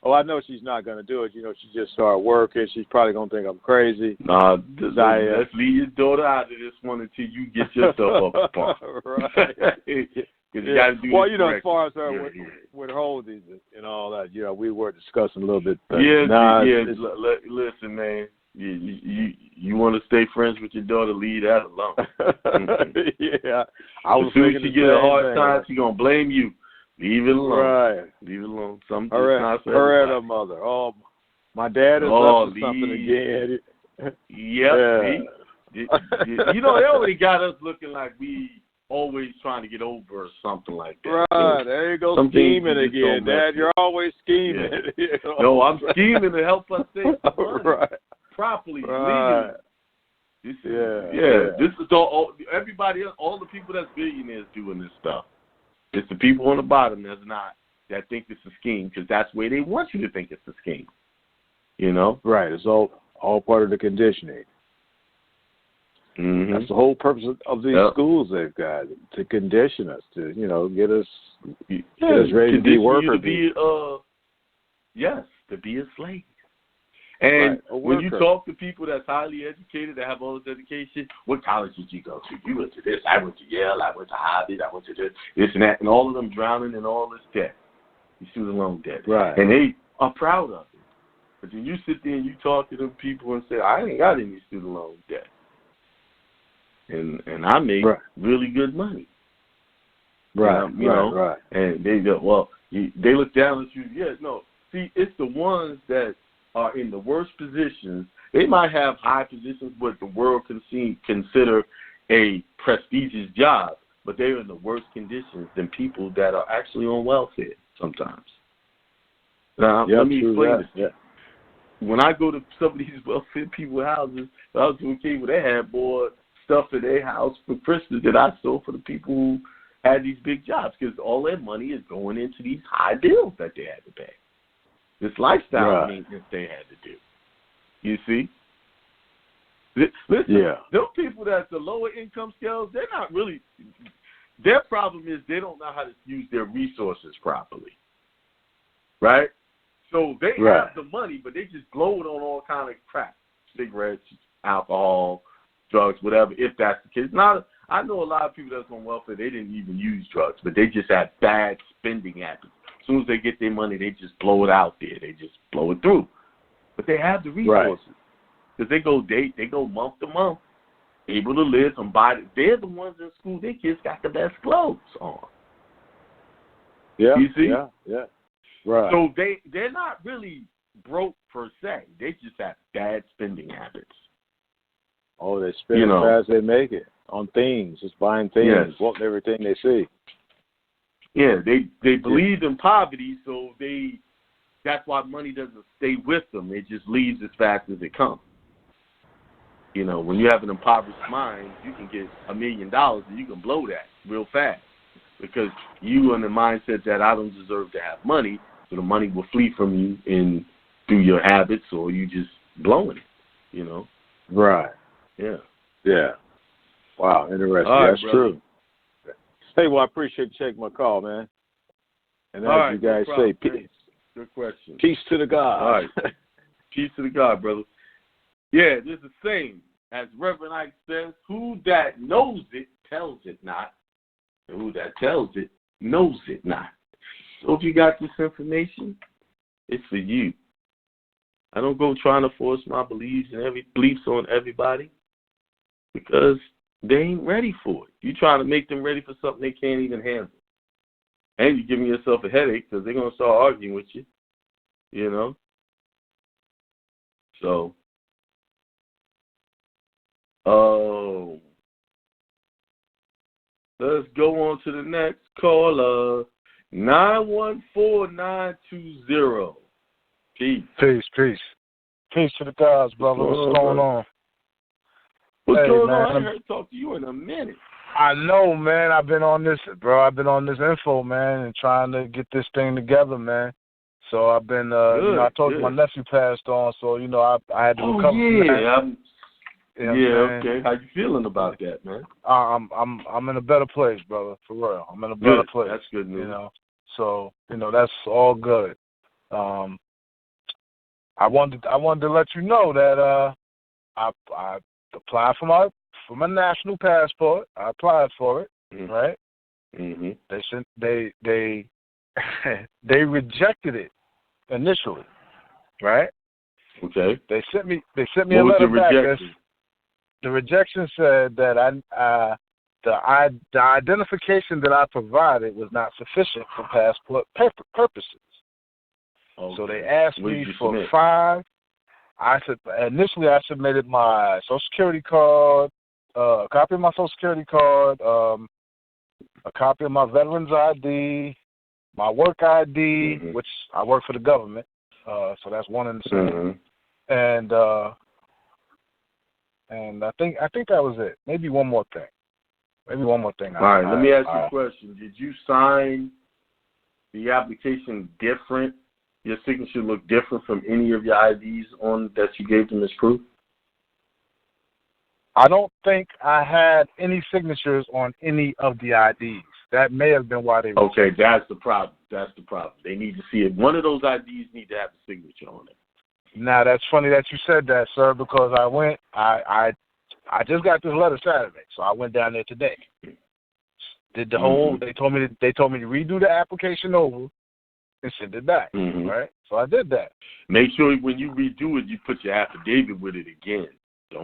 I know she's not going to do it. She just started working. She's probably going to think I'm crazy. Nah, let's leave your daughter out of this one until you get yourself up apart. Right. You got to do as far as her withholding and all that, we were discussing a little bit. Listen, man. You want to stay friends with your daughter, leave that alone. Yeah. I was as soon as she get a hard time, she's going to blame you. Leave it alone. Right. Leave it alone. Her and her mother. Oh, my dad is up to something again. Yep. They already got us looking like we always trying to get over or something like that. Right. There you go, scheming again. Dad, you're always scheming. Yeah. No, I'm scheming to help us save money properly, legally. This is all everybody else, all the people that's billionaires doing this stuff. It's the people on the bottom that think it's a scheme, because that's where they want you to think it's a scheme. Right. It's all part of the conditioning. Mm-hmm. That's the whole purpose of these schools they've got, to condition us, to get us ready to be workers. To be a slave. And when you talk to people that's highly educated, that have all this education, what college did you go to? You went to this. I went to Yale. I went to Harvard. I went to this and that, and all of them drowning in all this debt, student loan debt. Right. And they are proud of it. But then you sit there and you talk to them people and say, I ain't got any student loan debt. And I make really good money. Right. Right. And they go, they look down at you. Yeah, no. See, it's the ones that are in the worst positions. They might have high positions, what the world can consider a prestigious job, but they're in the worst conditions than people that are actually on welfare sometimes. Now, let me explain this. Yeah. When I go to some of these welfare people's houses, I was doing cable, they had more stuff in their house for Christmas that I saw for the people who had these big jobs, because all their money is going into these high bills that they had to pay. This lifestyle maintenance they had to do. You see? Listen, those people that's the lower income scales, they're not really, their problem is they don't know how to use their resources properly. Right? So they have the money, but they just blow it on all kind of crap. Cigarettes, alcohol, drugs, whatever, if that's the case. I know a lot of people that's on welfare, they didn't even use drugs, but they just had bad spending habits. As soon as they get their money, they just blow it out there. They just blow it through. But they have the resources. Because they go month to month, able to live and buy. They're the ones in school, their kids got the best clothes on. Yeah, you see? Yeah. Right. So they're not really broke per se. They just have bad spending habits. Oh, they spend as fast as they make it on things, just buying things, wanting everything they see. Yeah, they believe in poverty, so that's why money doesn't stay with them. It just leaves as fast as it comes. You know, when you have an impoverished mind, you can get $1 million and you can blow that real fast because you in the mindset that I don't deserve to have money, so the money will flee from you through your habits or you just blowing it, you know. Right. Yeah. Yeah. Wow, interesting. Right, that's true. Hey, well, I appreciate you taking my call, man. And as you guys say, peace. Good question. Peace to the God. All right. Peace to the God, brother. Yeah, this is the same. As Reverend Ike says, who that knows it tells it not, and who that tells it knows it not. So if you got this information, it's for you. I don't go trying to force my beliefs on everybody because they ain't ready for it. You trying to make them ready for something they can't even handle. And you're giving yourself a headache because they're going to start arguing with you, you know. So, let's go on to the next caller, 914920. Peace. Peace to the gods, brother. What's going on? What's going on? I ain't heard to talk to you in a minute. I know, man. I've been on this, bro. I've been on this info, man, and trying to get this thing together, man. So I've been, I told you my nephew passed on, so, I had to recover from that. Okay. How you feeling about that, man? I'm in a better place, brother, for real. I'm in a better place. That's good news. So, that's all good. I wanted to let you know that I applied for my national passport. I applied for it, right? Mm-hmm. They they rejected it initially, right? Okay. They sent me a letter back. The rejection said that the identification that I provided was not sufficient for passport purposes. Okay. So they asked me for 5. Initially I submitted my Social Security card, a copy of my Social Security card, a copy of my Veterans ID, my work ID, which I work for the government, so that's one and the same. And I think that was it. Maybe one more thing. All right, let me ask you a question. Did you sign the application different? Your signature look different from any of your IDs that you gave them as proof? I don't think I had any signatures on any of the IDs. That may have been why they were. Okay, that's the problem. They need to see it. One of those IDs need to have a signature on it. Now, that's funny that you said that, sir, because I just got this letter Saturday, so I went down there today. Did the whole, they told me to redo the application over and send it back, right? So I did that. Make sure when you redo it, you put your affidavit with it again.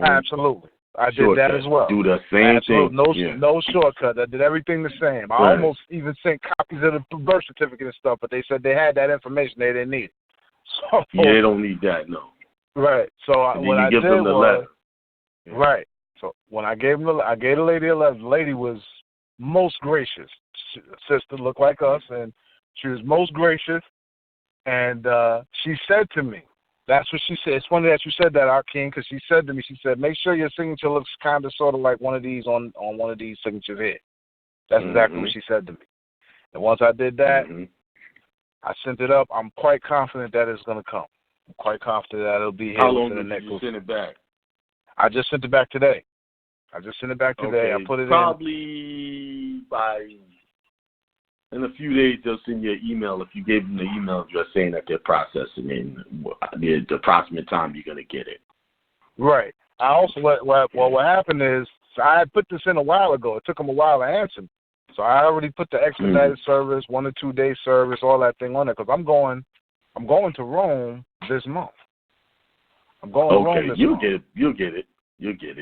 Absolutely. I did that as well. Do the same thing. No shortcut. I did everything the same. I almost even sent copies of the birth certificate and stuff, but they said they had that information. They didn't need it. So, they don't need that, no. Right. So what I did was, right. So when I gave the lady a letter. The lady was most gracious. Sister looked like us, and she was most gracious. And she said to me, that's what she said. It's funny that you said that, Akiem, because she said to me, make sure your signature looks kind of sort of like one of these on one of these signatures here. That's exactly what she said to me. And once I did that, I sent it up. I'm quite confident that it's going to come. I'm quite confident that it'll be here. How long did you send it back? I just sent it back today. Okay. I put it probably in a few days they'll send you an email if you gave them the email address saying that they're processing in the approximate time you're going to get it. Right. I also what happened is So I had put this in a while ago. It took them a while to answer me. So I already put the expedited service, 1 to 2 day service, all that thing on there because I'm going to Rome this month. I'm going to Rome this month. You'll get it.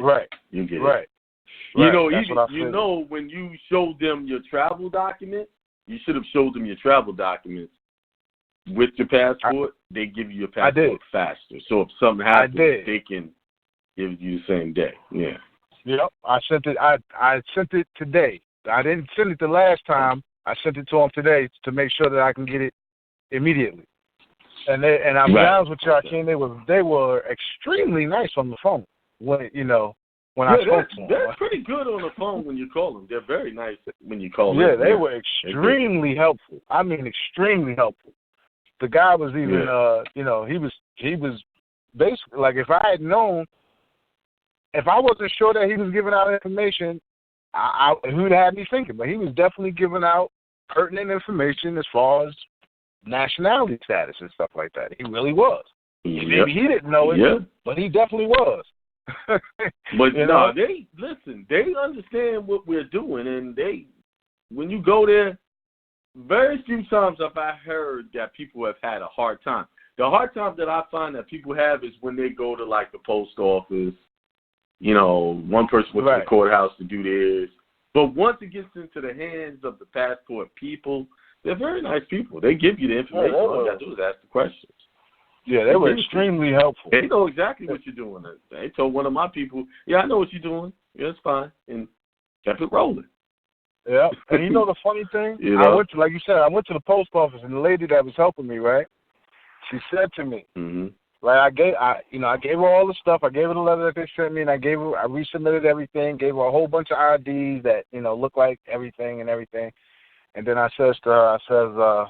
Right. You get it. Right. You know, when you showed them your travel documents, you should have showed them your travel documents with your passport. They give you your passport faster. So if something happens, they can give it you the same day. Yeah. Yep. I sent it. I sent it today. I didn't send it the last time. I sent it to them today to make sure that I can get it immediately. And I'll be honest with you, Akiem, they were extremely nice on the phone when I spoke to them. They're pretty good on the phone when you call them. They're very nice when you call them. Yeah, they were extremely helpful. I mean, extremely helpful. The guy was even, he was basically like if I wasn't sure that he was giving out information, he would have me thinking. But he was definitely giving out pertinent information as far as nationality status and stuff like that. He really was. Maybe he didn't know it, but he definitely was. But they understand what we're doing, and when you go there, very few times have I heard that people have had a hard time. The hard time that I find that people have is when they go to like the post office. One person went to the courthouse to do this. But once it gets into the hands of the passport people, they're very nice people. They give you the information. All you got to do is ask the questions. Yeah, they were extremely helpful. They know exactly what you're doing. They told one of my people, I know what you're doing. Yeah, it's fine. And kept it rolling. Yeah. And the funny thing? I went to, like you said, I went to the post office, and the lady that was helping me, right, she said to me, I gave her all the stuff. I gave her the letter that they sent me, and I resubmitted everything, gave her a whole bunch of IDs that, look like everything and everything. And then I says to her,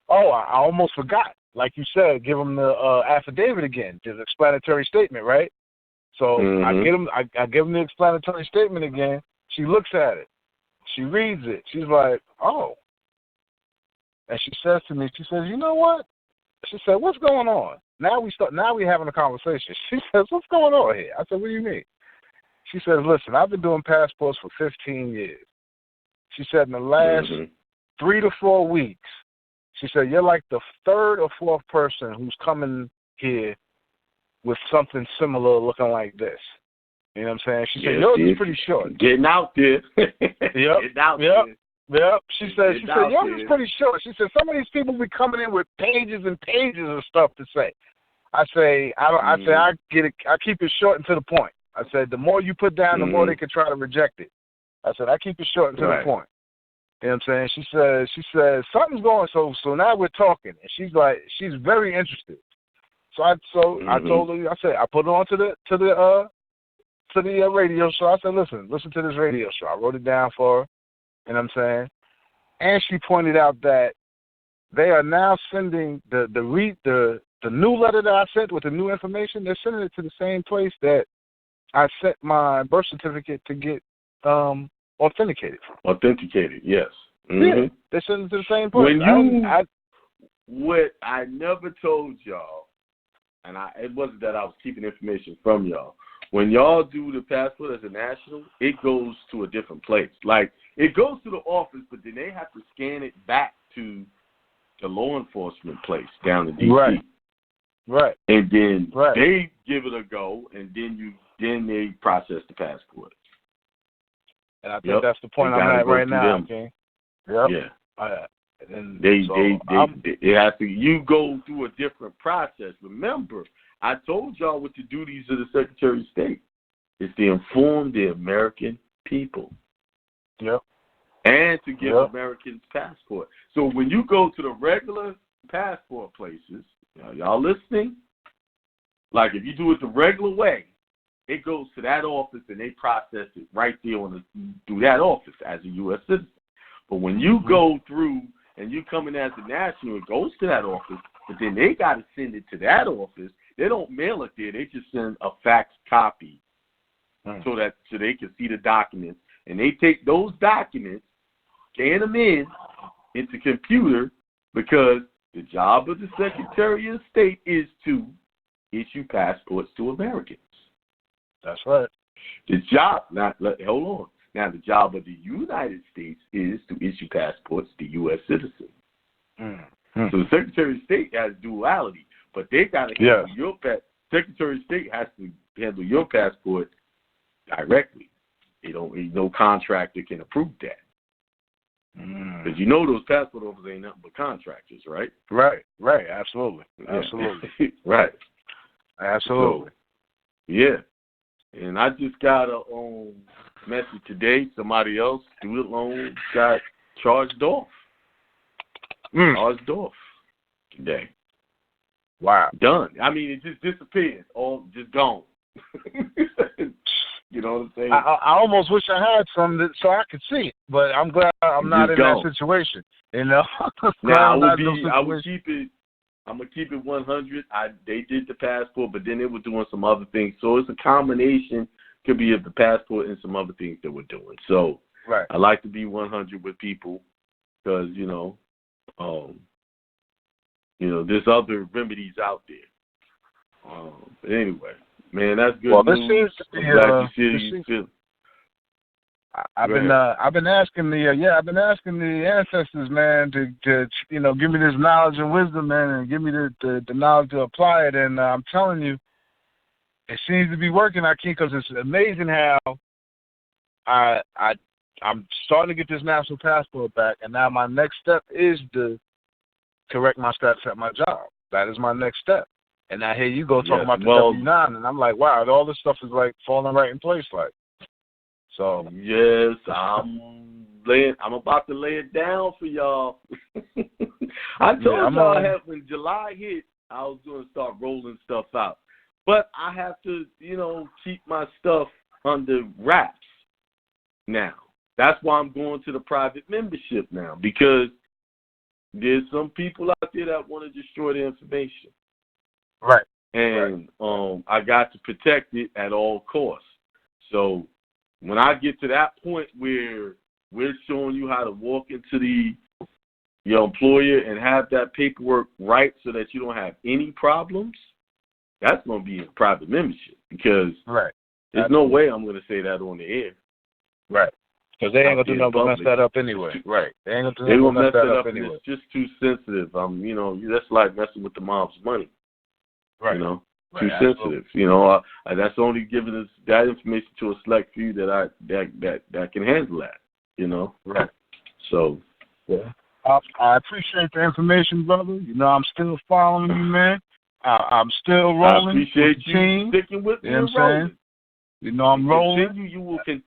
I almost forgot. Like you said, give them the affidavit again, the explanatory statement, right? So I give them the explanatory statement again. She looks at it. She reads it. She's like, oh. And she says to me, you know what? She said, what's going on? Now we having a conversation. She says, what's going on here? I said, what do you mean? She says, listen, I've been doing passports for 15 years. She said, in the last 3 to 4 weeks, she said, you're like the third or fourth person who's coming here with something similar looking like this. You know what I'm saying? She said, yours is pretty short. Getting out there. Getting out there. Yep. She said, yours is pretty short. She said, some of these people be coming in with pages and pages of stuff to say. I say, I get it. I keep it short and to the point. I said, the more you put down, the more they can try to reject it. I said, I keep it short and to the point. You know what I'm saying? She says, something's going, so now we're talking. And she's very interested. So I told her, I said, I put it on to the radio show. I said, listen to this radio show. I wrote it down for her. You know what I'm saying? And she pointed out that they are now sending the new letter that I sent with the new information. They're sending it to the same place that I sent my birth certificate to get authenticated from. Authenticated, yes. Yeah, they send it to the same place. What I never told y'all, and it wasn't that I was keeping information from y'all. When y'all do the passport as a national, it goes to a different place. Like, it goes to the office, but then they have to scan it back to the law enforcement place down in D.C. Right. And then they give it a go, and then they process the passport. And I think that's the point I'm at right now. Okay. Yep. Yeah. It has to. You go through a different process. Remember, I told y'all what the duties of the Secretary of State is to inform the American people. Yep. And to give Americans passport. So when you go to the regular passport places, y'all listening? Like if you do it the regular way, it goes to that office and they process it right there through that office as a U.S. citizen. But when you go through and you come in as a national, it goes to that office, but then they got to send it to that office. They don't mail it there. They just send a fax copy so they can see the documents. And they take those documents, scan them into computer, because the job of the Secretary of State is to issue passports to Americans. That's right. The job, hold on. Now, the job of the United States is to issue passports to U.S. citizens. So the Secretary of State has duality, but they got to handle your Secretary of State has to handle your passport directly. No contractor can approve that. Because you know those passport officers ain't nothing but contractors, right? Right, absolutely. Right. Absolutely. So, yeah. And I just got a message today. Somebody else, student loan, got charged off. Charged off today. Wow. Done. I mean, it just disappeared. All just gone. You know what I'm saying? I almost wish I had some so I could see it, but I'm glad I'm not in that situation. You know. Now I'm gonna keep it 100. They did the passport, but then they were doing some other things. So it's a combination, could be of the passport and some other things that we're doing. So I like to be 100 with people because there's other remedies out there. But anyway, man, that's good. Well, news. This seems to be. I've been asking the ancestors, man, to give me this knowledge and wisdom, man, and give me the knowledge to apply it. And I'm telling you, it seems to be working, Akiem, because it's amazing how I'm starting to get this national passport back, and now my next step is to correct my stats at my job. That is my next step. And now here you go talking about the W-9, and I'm like, wow, all this stuff is like falling right in place, like. So yes, I'm about to lay it down for y'all. I told y'all when July hit, I was going to start rolling stuff out, but I have to, keep my stuff under wraps now. That's why I'm going to the private membership now, because there's some people out there that want to destroy the information. Right. And I got to protect it at all costs. So when I get to that point where we're showing you how to walk into your employer and have that paperwork right so that you don't have any problems, that's going to be in private membership, because there's no way I'm going to say that on the air. Right. Because they ain't going to do nothing but mess that up anyway. Right. They ain't going to do nothing but mess that up anyway. It's just too sensitive. That's like messing with the mom's money. Right. Too sensitive. That's only giving us that information to a select few that can handle that. Right. So, I appreciate the information, brother. I'm still following you, man. I'm still rolling. I appreciate with the you team. sticking with me. You know what I'm saying? I'm rolling. You will continue.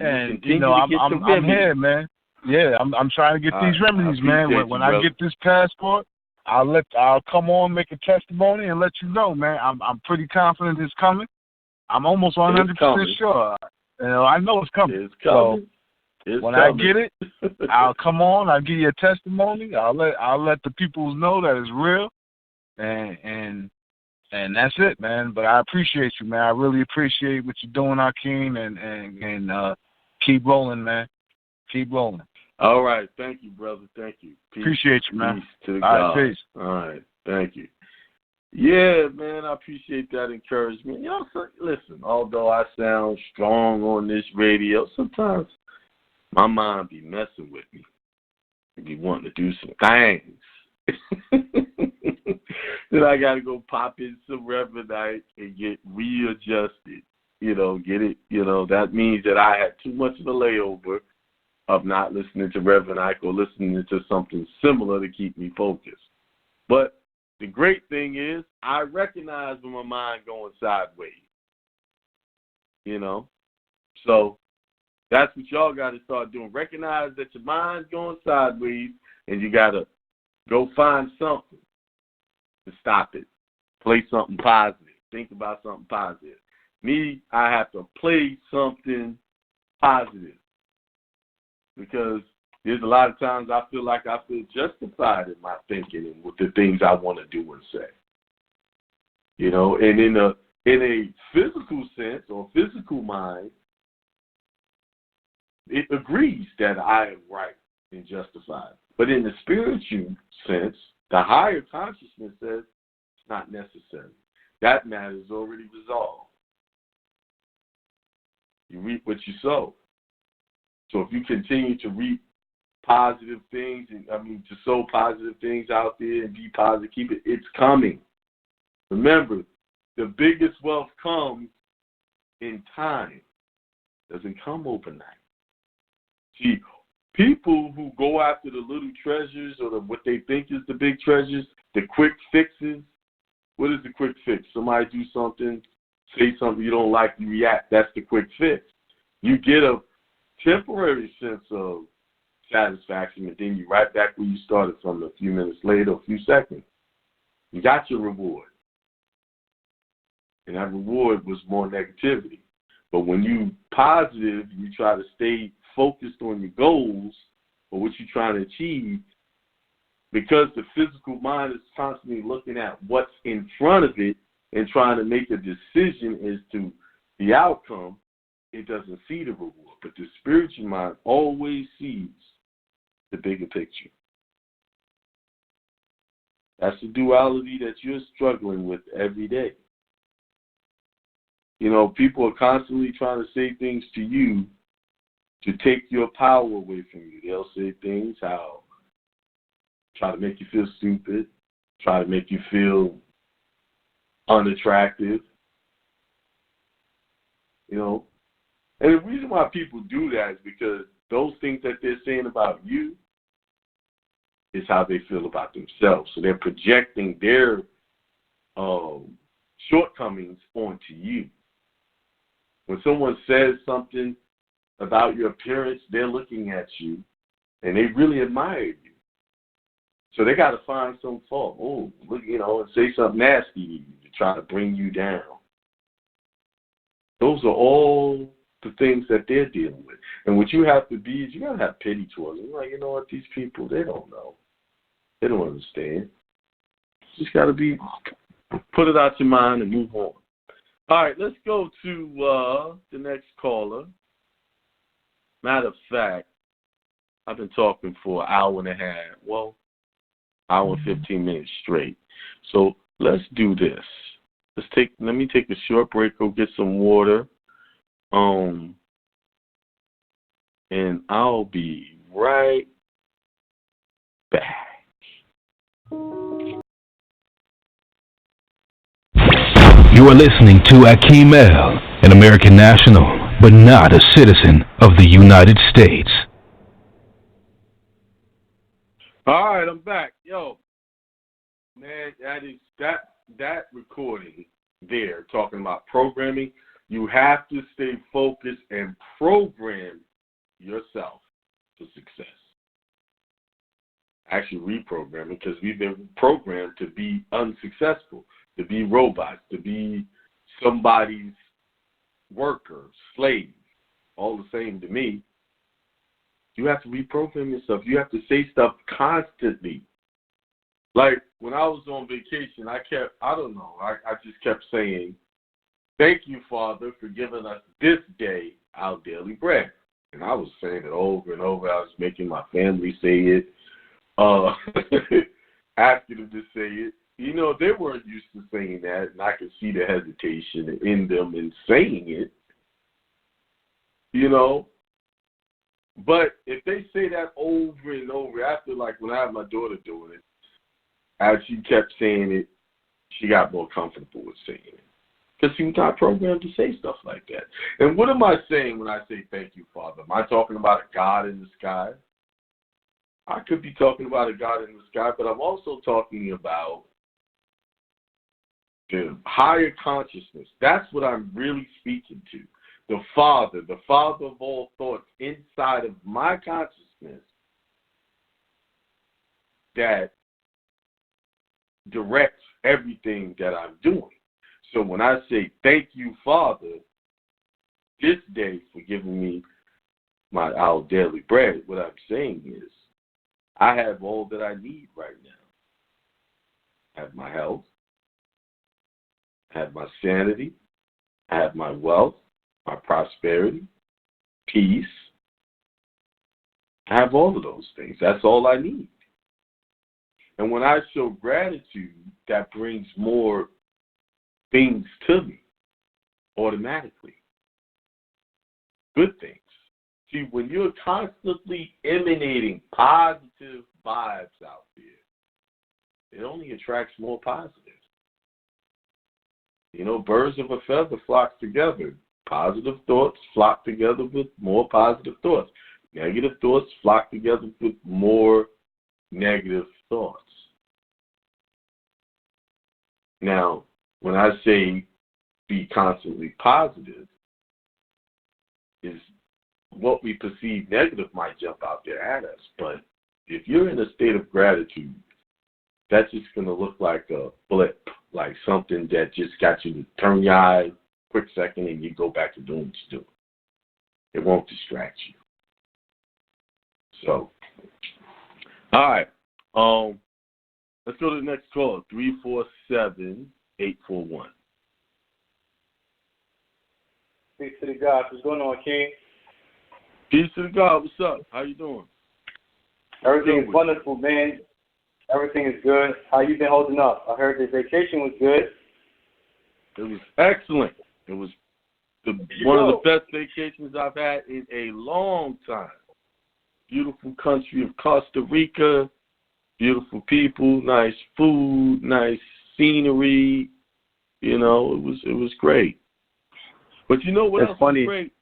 I'm here, man. Yeah, I'm trying to get these remedies, man. When I get this passport, I'll come on, make a testimony, and let you know, man. I'm pretty confident it's coming. I'm almost 100% sure. I know it's coming. It's coming. When I get it, I'll come on. I'll give you a testimony. I'll let the people know that it's real, and that's it, man. But I appreciate you, man. I really appreciate what you're doing, Akiem, and keep rolling, man. Keep rolling. All right. Thank you, brother. Thank you. Peace. Appreciate you, man. Peace to the All God. right, peace. All right. Thank you. Yeah, man, I appreciate that encouragement. Listen, although I sound strong on this radio, sometimes my mind be messing with me. It be wanting to do some things. Then I got to go pop in some Reverendite and get readjusted. Get it. That means that I had too much of a layover of not listening to Reverend Ike or listening to something similar to keep me focused. But the great thing is I recognize when my mind going sideways. So that's what y'all got to start doing. Recognize that your mind's going sideways, and you got to go find something to stop it. Play something positive. Think about something positive. Me, I have to play something positive, because there's a lot of times I feel like I feel justified in my thinking and with the things I want to do and say. And in a physical sense or physical mind, it agrees that I am right and justified. But in the spiritual sense, the higher consciousness says it's not necessary. That matter is already resolved. You reap what you sow. So if you continue to reap positive things, to sow positive things out there and be positive, it's coming. Remember, the biggest wealth comes in time. It doesn't come overnight. See, people who go after the little treasures or what they think is the big treasures, the quick fixes, what is the quick fix? Somebody do something, say something you don't like, you react. That's the quick fix. You get a temporary sense of satisfaction, and then you're right back where you started from a few minutes later, a few seconds. You got your reward. And that reward was more negativity. But when you positive, you try to stay focused on your goals or what you're trying to achieve, because the physical mind is constantly looking at what's in front of it and trying to make a decision as to the outcome, it doesn't see the reward. But the spiritual mind always sees the bigger picture. That's the duality that you're struggling with every day. You know, people are constantly trying to say things to you to take your power away from you. They'll say things how try to make you feel stupid, try to make you feel unattractive, you know. And the reason why people do that is because those things that they're saying about you is how they feel about themselves. So they're projecting their shortcomings onto you. When someone says something about your appearance, they're looking at you, and they really admire you. So they got to find some fault. Oh, look, you know, and say something nasty to you to try to bring you down. Those are all the things that they're dealing with. And what you have to be is you got to have pity towards them. Like, you know what, these people, they don't know. They don't understand. You just got to be, put it out your mind and move on. All right, let's go to the next caller. Matter of fact, I've been talking for an hour and a half. Well, hour and 15 minutes straight. So let's do this. Let me take a short break, go get some water. And I'll be right back. You are listening to Akiem, an American national, but not a citizen of the United States. All right, I'm back. Yo, man, that recording there, talking about programming, you have to stay focused and program yourself for success. Actually reprogramming, because we've been programmed to be unsuccessful, to be robots, to be somebody's worker, slave, all the same to me. You have to reprogram yourself. You have to say stuff constantly. Like when I was on vacation, I just kept saying, thank you, Father, for giving us this day our daily bread. And I was saying it over and over. I was making my family say it, asking them to say it. You know, they weren't used to saying that, and I could see the hesitation in them in saying it, you know. But if they say that over and over, after, like, when I had my daughter doing it, as she kept saying it, she got more comfortable with saying it. Because she was not programmed to say stuff like that. And what am I saying when I say thank you, Father? Am I talking about a God in the sky? I could be talking about a God in the sky, but I'm also talking about the higher consciousness. That's what I'm really speaking to. The Father of all thoughts inside of my consciousness that directs everything that I'm doing. So when I say, thank you, Father, this day for giving me our daily bread, what I'm saying is I have all that I need right now. I have my health. I have my sanity. I have my wealth, my prosperity, peace. I have all of those things. That's all I need. And when I show gratitude, that brings more things to me automatically. good things. See, when you're constantly emanating positive vibes out there, it only attracts more positives. You know, birds of a feather flock together. Positive thoughts flock together with more positive thoughts. Negative thoughts flock together with more negative thoughts. Now, when I say be constantly positive, is what we perceive negative might jump out there at us. But if you're in a state of gratitude, that's just going to look like a blip, like something that just got you to turn your eye quick second and you go back to doing what you're doing. It won't distract you. So, all right. Let's go to the next call, 347-841. Peace to the God. What's going on, King? Peace to the God. What's up? How you doing? Everything is wonderful, man. Everything is good. How you been holding up? I heard the vacation was good. It was excellent. It was one of the best vacations I've had in a long time. Beautiful country of Costa Rica, beautiful people, nice food, nice scenery. You know, it was great. But you know what else was great?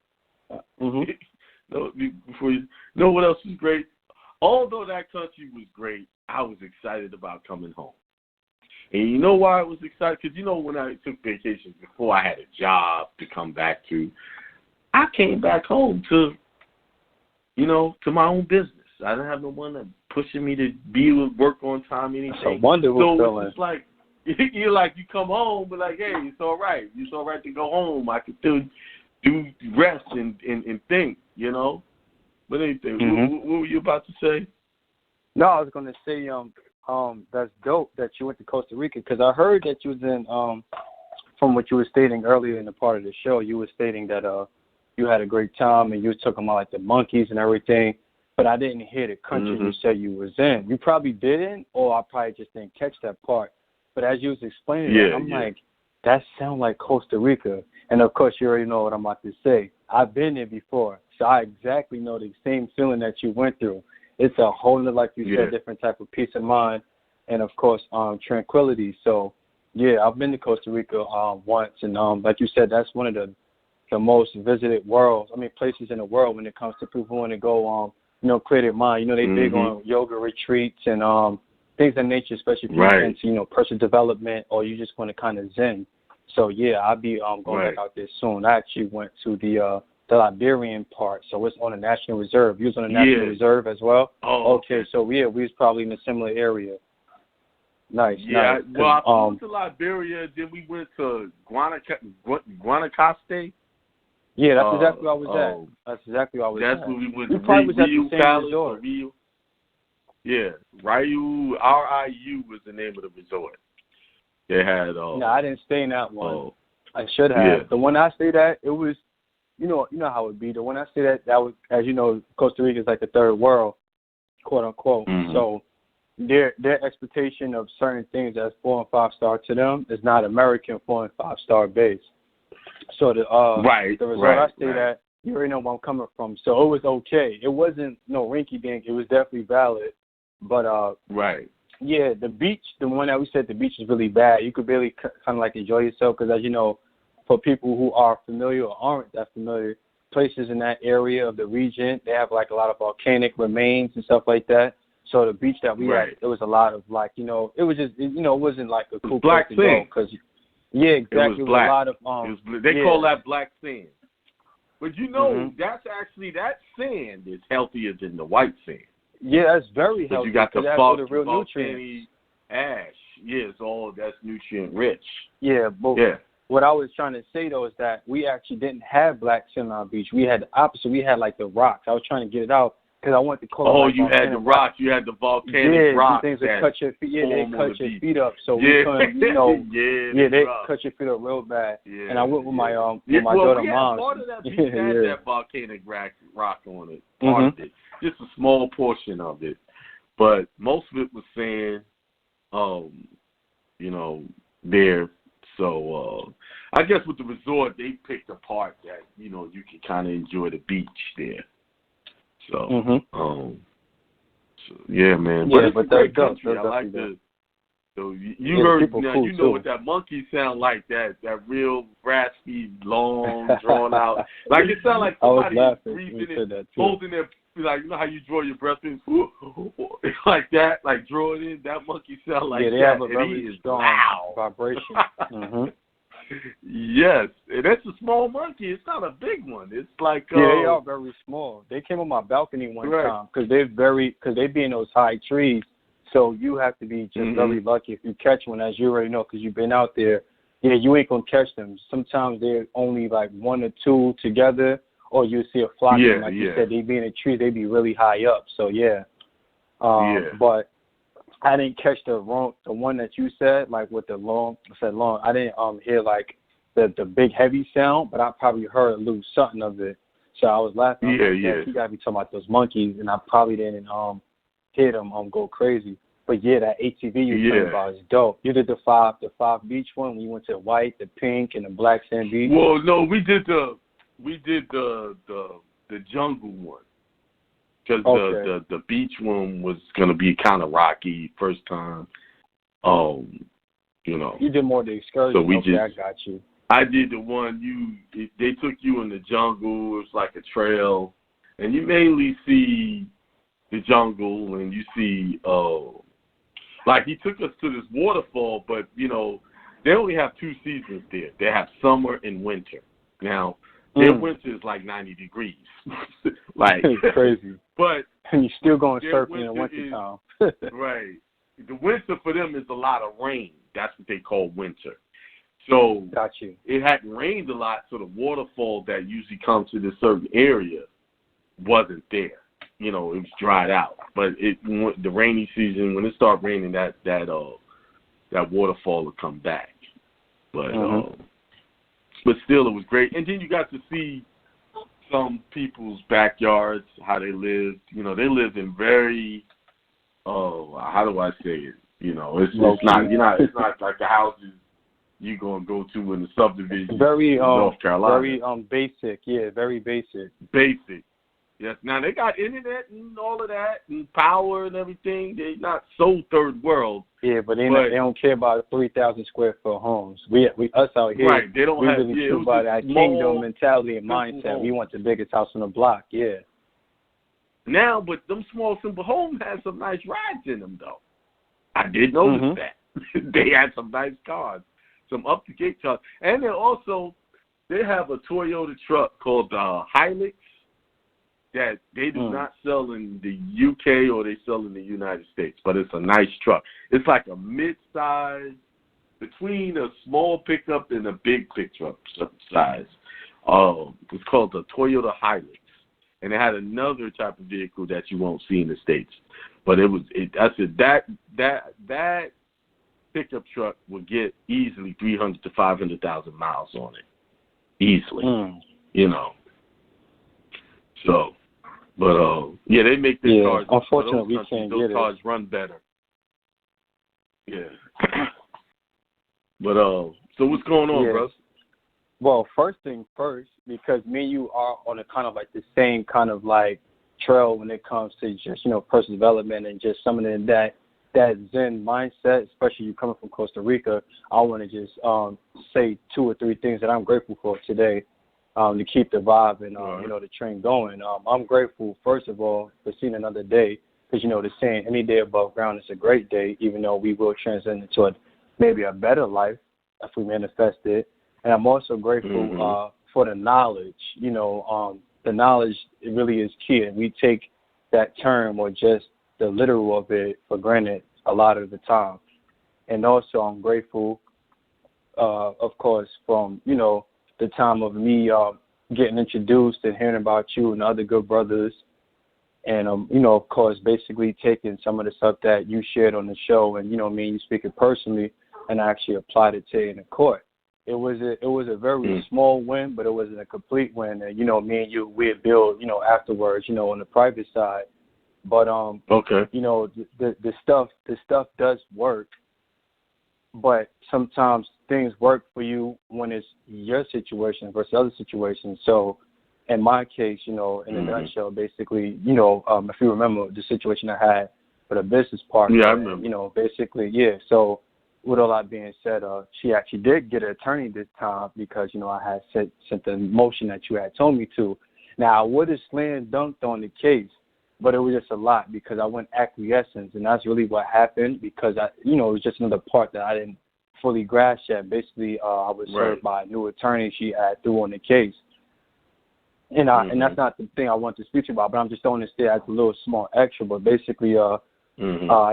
Before you know what else was great? Although that country was great, I was excited about coming home. And you know why I was excited? Because, you know, when I took vacations before, I had a job to come back to. I came back home to my own business. I didn't have no one pushing me to be with work on time, anything. That's a wonderful feeling. It's like, you're like, you come home, but like, hey, it's all right. It's all right to go home. I can still do rest and think, you know. But anything, what were you about to say? No, I was going to say that's dope that you went to Costa Rica, because I heard that you was in, from what you were stating earlier in the part of the show, you were stating that you had a great time and you was talking about like the monkeys and everything, but I didn't hear the country you said you was in. You probably didn't, or I probably just didn't catch that part. But as you was explaining it, I'm like, that sounds like Costa Rica. And, of course, you already know what I'm about to say. I've been there before, so I exactly know the same feeling that you went through. It's a whole other, like you said, different type of peace of mind and, of course, tranquility. So, yeah, I've been to Costa Rica once, and like you said, that's one of the most visited places in the world when it comes to people who want to go, clear their mind. You know, they big on yoga retreats and things of nature, especially if you're into, personal development or you just want to kind of zen. So, yeah, I'll be going back out there soon. I actually went to the Liberian part, so it's on a national reserve. You was on a national reserve as well? Oh, okay. So, we was probably in a similar area. Nice. Yeah, nice. Well, I flew to Liberia, then we went to Guanacaste. Yeah, that's exactly where I was at. That's exactly where I was at. That's where we went to probably was Rio at the same resort. Rio. Yeah, Ryu, R-I-U was the name of the resort. They had. No, I didn't stay in that one. I should have. Yeah. The one I stayed at, it was, you know how it would be. The one I stayed at, that was, as you know, Costa Rica is like the third world, quote unquote. So their expectation of certain things that's 4 and 5 star to them is not American 4 and 5 star based. So the resort I stayed at, you already know where I'm coming from. So it was okay. It wasn't no rinky dink. It was definitely valid. But yeah, the beach, the one that we said the beach is really bad. You could barely kind of like enjoy yourself because, as you know, for people who are familiar or aren't that familiar, places in that area of the region, they have like a lot of volcanic remains and stuff like that. So the beach that we had, there was a lot of like, it was just, it wasn't like a cool place to go. Cause, yeah, exactly. It was black. A lot of, they call that black sand. But that's actually, that sand is healthier than the white sand. Yeah, that's very healthy. You got the real nutrients. Ash. Yeah, that's nutrient rich. Yeah, but what I was trying to say, though, is that we actually didn't have black sand on our beach. We had the opposite. We had, like, the rocks. I was trying to get it out because I wanted to call it. You had the rocks. You had the volcanic rocks. Things that cut your feet. Yeah, they cut your feet up. So we couldn't, they cut your feet up real bad. Yeah, and I went with my daughter, Mom. Part of that beach had that volcanic rock on it. Part of it. Just a small portion of it. But most of it was sand, their So I guess with the resort, they picked a part that, you can kind of enjoy the beach there. So, yeah, man. Yeah, but it's a great country. I like the. So you heard now, cool you know too. what that monkey sound like, that real raspy, long, drawn out. Like it sound like somebody breathing and holding their, like, you know how you draw your breath in? Like that, like draw it in. That monkey sound like that. Yeah, they have a very strong vibration. Yes, and that's a small monkey. It's not a big one. It's like yeah, they are very small. They came on my balcony one time because they be in those high trees. So you have to be just very lucky if you catch one, as you already know, because you've been out there. Yeah, you ain't gonna catch them. Sometimes they're only like one or two together, or you see a flock. Yeah, like you said, they be in a tree. They be really high up. So but I didn't catch the one that you said, like with the long. I didn't hear like the big heavy sound, but I probably heard a little something of it. So I was laughing. You gotta be talking about those monkeys, and I probably didn't hear them go crazy. But yeah, that ATV you talking about is dope. You did the five beach one when you went to the white, the pink, and the black sand beach. Well, no, we did the jungle one. Because the beach one was going to be kind of rocky first time. You did more of the excursion. So I got you. I did the one they took you in the jungle. It was like a trail. And you mainly see the jungle and you see, like he took us to this waterfall, but, they only have 2 seasons there. They have summer and winter. Now, their winter is like 90 degrees. Like it's crazy. But and you're still going surfing in the winter time. Right. The winter for them is a lot of rain. That's what they call winter. So got you. It hadn't rained a lot, so the waterfall that usually comes to this certain area wasn't there. It was dried out. But the rainy season, when it started raining, that waterfall would come back. But still, it was great. And then you got to see some people's backyards, how they lived. They lived in very, how do I say it? It's not like the houses you're gonna go to in the subdivision in North Carolina. Very basic, very basic. Basic. Yes. Now they got internet and all of that and power and everything. They're not so third world. Yeah, but they don't care about 3,000 square foot homes. We us out here. Right. They don't have. Really true by that kingdom mentality and mindset. Homes. We want the biggest house on the block. Yeah. Now, but them small simple homes had some nice rides in them though. I did notice that. They had some nice cars, some up to date cars, and they have a Toyota truck called the Hilux. That they do not sell in the UK or they sell in the United States, but it's a nice truck. It's like a mid-size, between a small pickup and a big pickup size. It's called the Toyota Hilux, and it had another type of vehicle that you won't see in the States. But that pickup truck would get easily 300 to 500,000 miles on it, easily. So. But they make their cars. Unfortunately, we can't get it. Those cars run better. Yeah. But so what's going on, bro? Well, first thing first, because me and you are on a kind of like the same kind of like trail when it comes to just personal development and just some of that Zen mindset, especially you coming from Costa Rica. I want to just say 2 or 3 things that I'm grateful for today. To keep the vibe and the train going. I'm grateful, first of all, for seeing another day, because the saying, any day above ground is a great day, even though we will transcend into maybe a better life if we manifest it. And I'm also grateful for the knowledge. The knowledge, it really is key, and we take that term or just the literal of it for granted a lot of the time. And also I'm grateful, of course, from, the time of me getting introduced and hearing about you and other good brothers. And, of course, basically taking some of the stuff that you shared on the show and, me and you speaking personally and I actually applied it to in the court. It was a very small win, but it wasn't a complete win. And, me and you, we had built, afterwards, on the private side. But, the stuff does work. But sometimes things work for you when it's your situation versus other situations. So in my case, in a nutshell, basically, if you remember the situation I had with a business partner. Yeah, I remember. Basically, yeah. So with all that being said, she actually did get an attorney this time because, I had sent the motion that you had told me to. Now, I would have slam dunked on the case, but it was just a lot because I went acquiescence, and that's really what happened because, it was just another part that I didn't fully grasp yet. Basically, I was served by a new attorney she had through on the case. And and that's not the thing I want to speak to you about, but I'm just throwing this there as a little small extra. But basically, I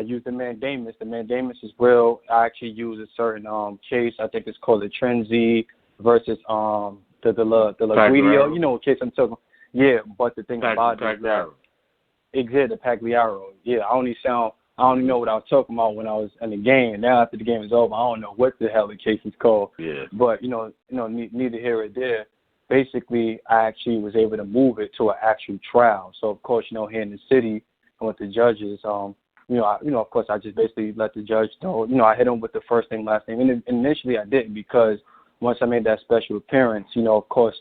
used the mandamus. The mandamus is real. I actually use a certain case. I think it's called the Trenzi versus the LaGuidio, case I'm talking. Yeah, but the thing about it is that the Pagliaro. Yeah, I only know what I was talking about when I was in the game. Now after the game is over, I don't know what the hell the case is called. Yeah. But neither here or there. Basically, I actually was able to move it to an actual trial. So of course, here in the city and with the judges, of course, I just basically let the judge know. I hit him with the first name, last name, and initially I didn't because once I made that special appearance, of course,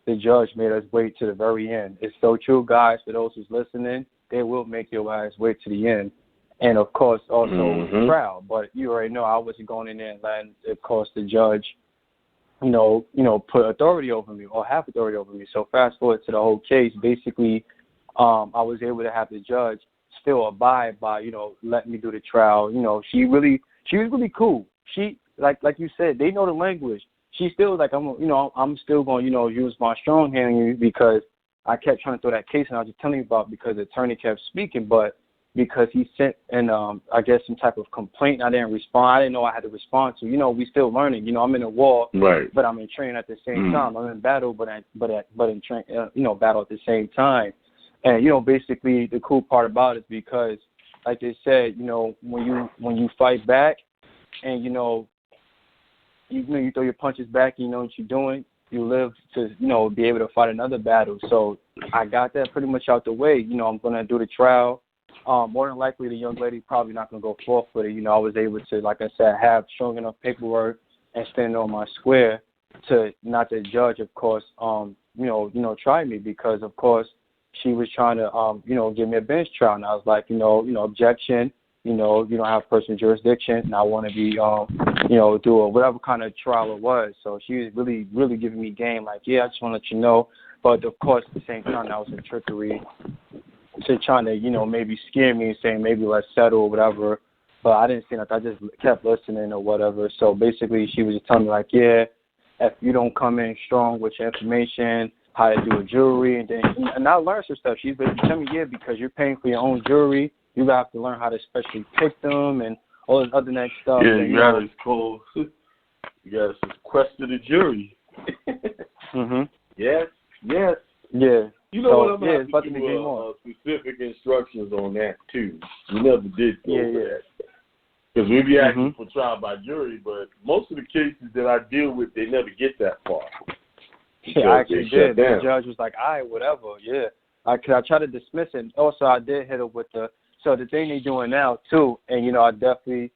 the judge made us wait to the very end. It's so true, guys. For those who's listening, they will make your ass wait to the end. And, of course, also with the trial. But you already know I wasn't going in there and letting, of course, the judge, put authority over me or have authority over me. So fast forward to the whole case. Basically, I was able to have the judge still abide by, letting me do the trial. She was really cool. She, like you said, they know the language. She still like, I'm still going, use my strong hand because I kept trying to throw that case and I was just telling you about because the attorney kept speaking, but because he sent in, I guess, some type of complaint, I didn't respond. I didn't know I had to respond to. We still learning. I'm in a war, but I'm in training at the same time. I'm in battle, but in battle at the same time. And basically the cool part about it is because, like they said, when you fight back, and you throw your punches back, you know what you're doing. You live to be able to fight another battle. So I got that pretty much out the way. I'm gonna do the trial. More than likely, the young lady probably not going to go forth with it. I was able to, like I said, have strong enough paperwork and stand on my square to not the judge, of course, try me because, of course, she was trying to, give me a bench trial. And I was like, objection, you don't have personal jurisdiction. And I want to be, do whatever kind of trial it was. So she was really, really giving me game like, yeah, I just want to let you know. But, of course, at the same time, that was a trickery to trying to, maybe scare me and saying maybe let's settle or whatever. But I didn't see nothing. I just kept listening or whatever. So basically she was just telling me like, yeah, if you don't come in strong with your information, how to do a jury, and I learned some stuff. She's basically telling me, yeah, because you're paying for your own jury, you have to learn how to especially pick them and all this other next stuff. Yeah, and, you got to question the jury. Yes. Yeah. You know what? I'm it's about to be more specific instructions on that too. We never did go for that because we be asking for trial by jury, but most of the cases that I deal with, they never get that far. Yeah, I actually did. The judge was like, "All right, whatever." Yeah, I tried to dismiss it. Also, I did hit it with the the thing they're doing now too, and I gotta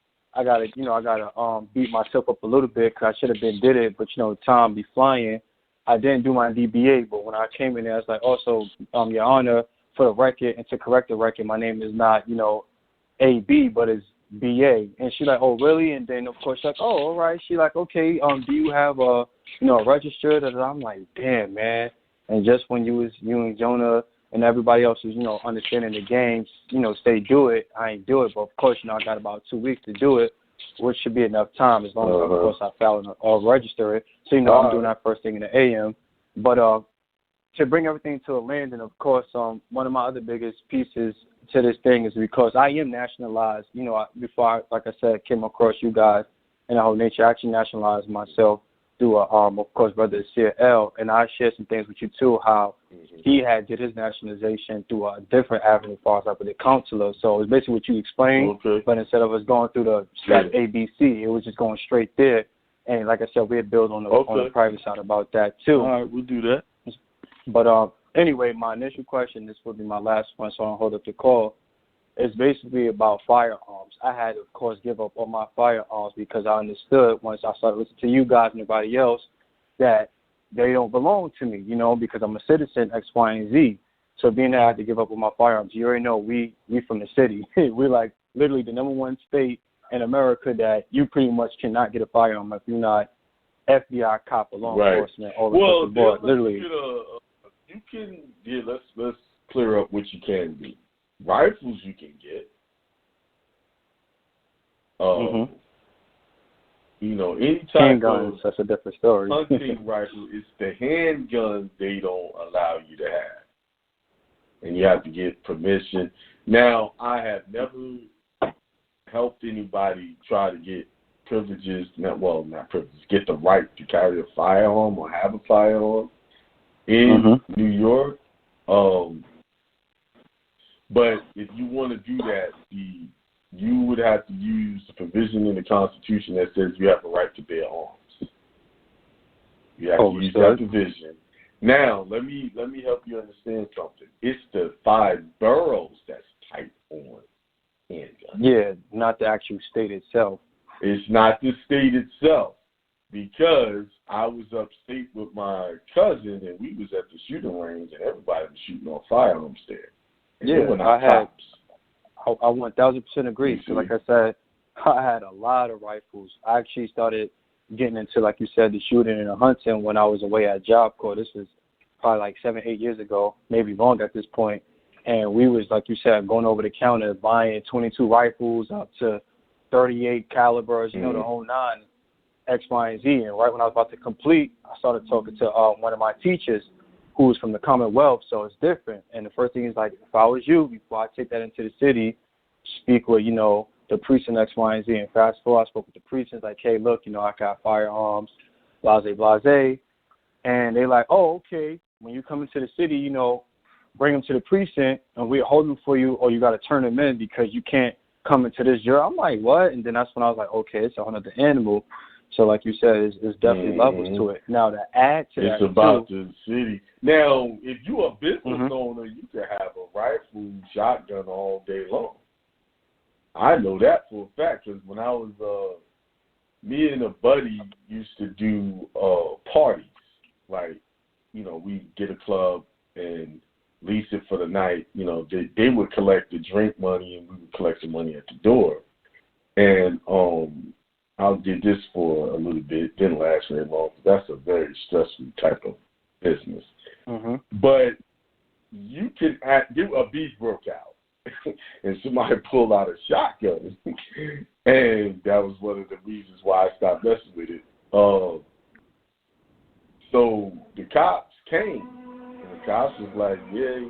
beat myself up a little bit because I should have been did it, but time be flying. I didn't do my DBA, but when I came in there, I was like, also, Your Honor, for the record and to correct the record, my name is not, AB, but it's BA. And she's like, oh, really? And then, of course, she's like, oh, all right. She's like, okay, do you have a registered? And I'm like, damn, man. And just when you and Jonah and everybody else was, understanding the game, say do it, I ain't do it. But, of course, I got about 2 weeks to do it, which should be enough time as long as, of course, I file or register it. So, I'm doing that first thing in the AM. But to bring everything to a landing, of course, one of my other biggest pieces to this thing is because I am nationalized. Before I, like I said, came across you guys and the whole nature, I actually nationalized myself through, of course, Brother Seer L. And I shared some things with you, too, how he had did his nationalization through a different avenue as far as like with the counselor. So it was basically what you explained, but instead of us going through the step ABC, it was just going straight there. And like I said, we'd build on the private side about that, too. All right, we'll do that. But anyway, my initial question, this will be my last one, so I don't hold up the call, It's basically about firearms. I had to, of course, give up on my firearms because I understood once I started listening to you guys and everybody else that they don't belong to me, because I'm a citizen, X, Y, and Z. So being that I had to give up on my firearms, you already know we from the city. We're like literally the number one state in America that you pretty much cannot get a firearm if you're not FBI cop or law enforcement all across the board. Literally. Let's clear up what you can do. Rifles you can get. Any type handguns, of that's a different story. hunting rifle, it's the handguns they don't allow you to have. And you have to get permission. Now, I have never helped anybody try to get privileges, not privileges, get the right to carry a firearm or have a firearm in New York. But if you want to do that, you would have to use the provision in the Constitution that says you have a right to bear arms. You have to use that provision. Now, let me help you understand something. It's the 5 boroughs that's tight on handguns. Yeah, not the actual state itself. It's not the state itself, because I was upstate with my cousin and we was at the shooting range and everybody was shooting on firearms there. And I 1000% agree. So like I said, I had a lot of rifles. I actually started getting into, like you said, the shooting and the hunting when I was away at Job Corps. This was probably like 7-8 years ago, maybe longer at this point. And we was, like you said, going over the counter, buying 22 rifles up to 38 calibers, the whole 9, X, Y, and Z. And right when I was about to complete, I started talking to one of my teachers who was from the Commonwealth, so it's different. And the first thing is, like, if I was you, before I take that into the city, speak with, the precinct X, Y, and Z. And fast forward, I spoke with the precincts, like, hey, look, I got firearms, blase, blase. And they like, oh, okay, when you come into the city, bring them to the precinct, and we'll hold them for you, or you got to turn them in because you can't come into this jail. I'm like, what? And then that's when I was like, okay, it's a whole other animal. So like you said, it's definitely levels to it. Now, to add to that, it's about the city. Now, if you're a business owner, you can have a rifle, shotgun all day long. I know that for a fact, because when I was, me and a buddy used to do parties. Like, we get a club and lease it for the night. They would collect the drink money and we would collect the money at the door. And I did this for a little bit. Didn't last very long. That's a very stressful type of business. But you can do a beef broke out, and somebody pulled out a shotgun, and that was one of the reasons why I stopped messing with it. So the cops came, and the cops was like, "Yeah,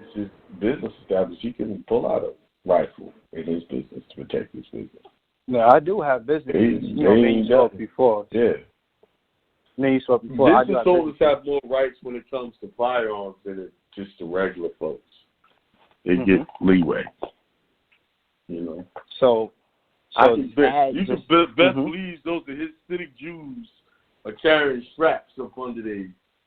it's his business established. He can pull out a rifle in his business to protect his business." No, I do have businesses. You spoke before. Yeah. You spoke before. Business owners have more rights when it comes to firearms than just the regular folks. They get leeway. So I can bet. You can best believe those Hasidic Jews are carrying straps up under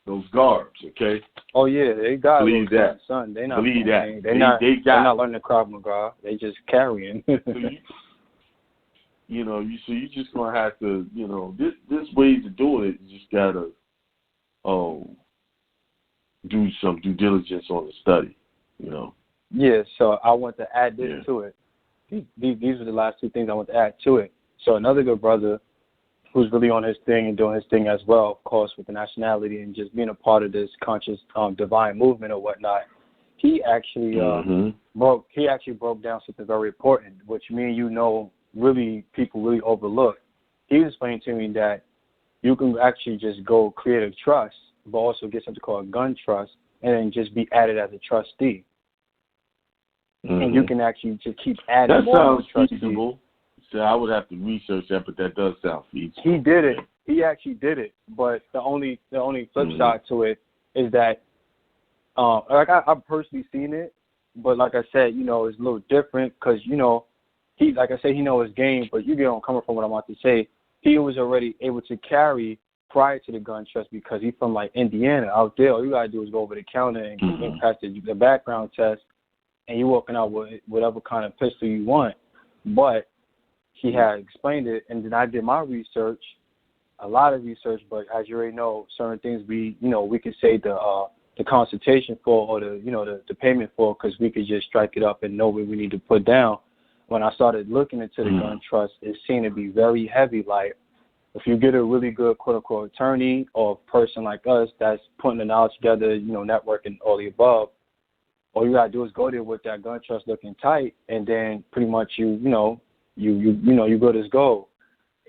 those garbs. Okay. Oh yeah, they got believe that. Son, they not believe that. They're not learning the Krav Maga. They just carrying. So you just gonna have to, this ways to do it. You just gotta do some due diligence on the study. Yeah. So I want to add this to it. These are the last 2 things I want to add to it. So another good brother who's really on his thing and doing his thing as well, of course, with the nationality and just being a part of this conscious divine movement or whatnot. He actually broke down something very important, which me and really people really overlook. He was explaining to me that you can actually just go create a trust, but also get something called a gun trust, and then just be added as a trustee. And you can actually just keep adding that more sounds feasible. So I would have to research that, but that does sound feasible. He did it. He actually did it. But the only flip side to it is that, I've personally seen it, but like I said, it's a little different because he, like I said, he knows his game, but you get on coming from what I'm about to say. He was already able to carry prior to the gun trust because he's from like Indiana out there. All you gotta do is go over the counter and pass the background test, and you're walking out with whatever kind of pistol you want. But he had explained it, and then I did my research, a lot of research. But as you already know, certain things we could say the consultation for, or the payment for, because we could just strike it up and know what we need to put down. When I started looking into the gun trust, it seemed to be very heavy. Like, if you get a really good quote-unquote attorney or a person like us that's putting the knowledge together, networking, all the above, all you gotta do is go there with that gun trust looking tight, and then pretty much you good as gold.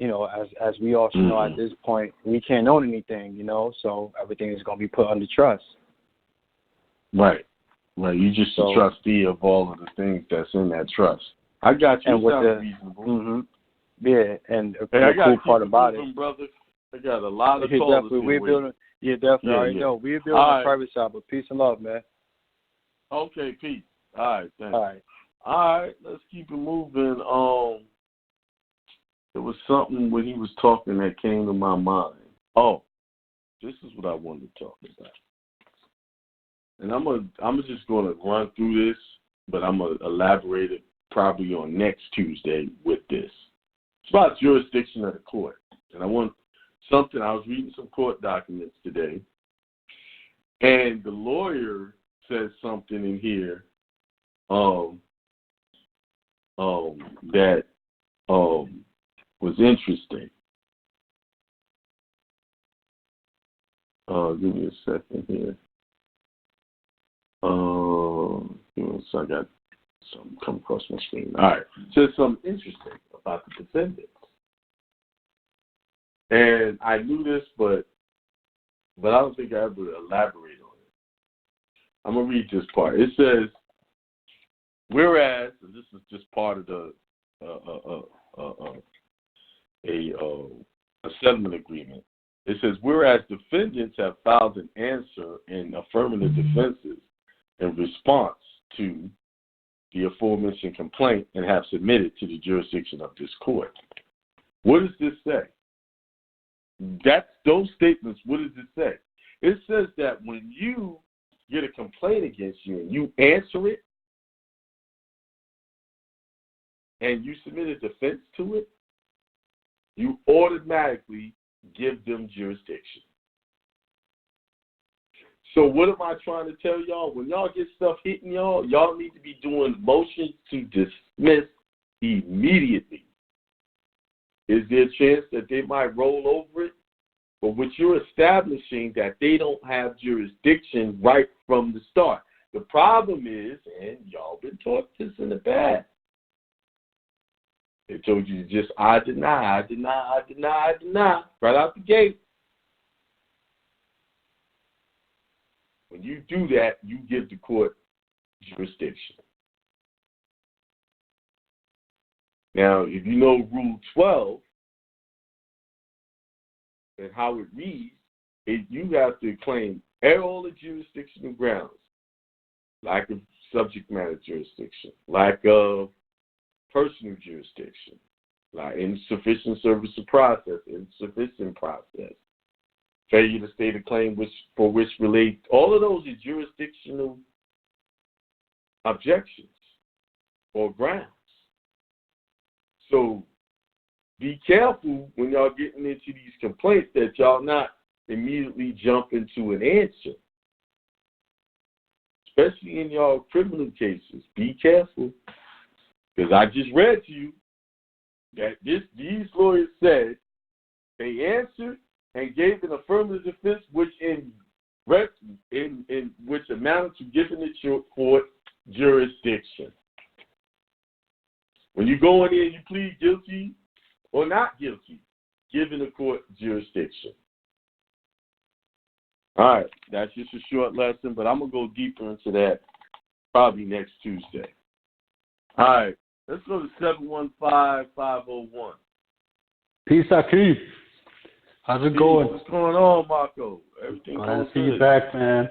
As we also know at this point, we can't own anything, so everything is gonna be put under trust. Right. You just a trustee of all of the things that's in that trust. I got you. And with reasonable. Yeah, and the cool part about it, brother. I got a lot of definitely. We're building. Yeah, definitely. I already know. We're building the private side, but peace and love, man. Okay, peace. All right, thanks. All right. Let's keep it moving. There was something when he was talking that came to my mind. Oh, this is what I wanted to talk about. And I'm just gonna run through this, but I'm gonna elaborate it probably on next Tuesday with this. It's about jurisdiction of the court. And I was reading some court documents today, and the lawyer said something in here that was interesting. Give me a second here. So I got something come across my screen. All right. So there's something interesting about the defendants. And I knew this, but I don't think I ever elaborate on it. I'm going to read this part. It says, whereas, and this is just part of the a settlement agreement. It says, whereas defendants have filed an answer in affirmative defenses in response to the aforementioned complaint and have submitted to the jurisdiction of this court. What does this say? Those statements, what does it say? It says that when you get a complaint against you and you answer it and you submit a defense to it, you automatically give them jurisdiction. So what am I trying to tell y'all? When y'all get stuff hitting y'all need to be doing motions to dismiss immediately. Is there a chance that they might roll over it? But what you're establishing that they don't have jurisdiction right from the start. The problem is, and y'all been taught this in the past, they told you to just I deny, right out the gate. When you do that, you give the court jurisdiction. Now, if you know Rule 12 and how it reads, you have to claim all the jurisdictional grounds, lack of subject matter jurisdiction, lack of personal jurisdiction, like insufficient service of process, insufficient process, failure to state a claim for which relate. All of those are jurisdictional objections or grounds. So be careful when y'all getting into these complaints that y'all not immediately jump into an answer. Especially in y'all criminal cases. Be careful. Because I just read to you that these lawyers said they answered and gave an affirmative defense which which amounted to giving the court jurisdiction. When you go in there and you plead guilty or not guilty, giving the court jurisdiction. All right, that's just a short lesson, but I'm going to go deeper into that probably next Tuesday. All right, let's go to 715-501. Peace, Akiem. How's it going? What's going on, Marco? Everything glad going to see good. you back, man.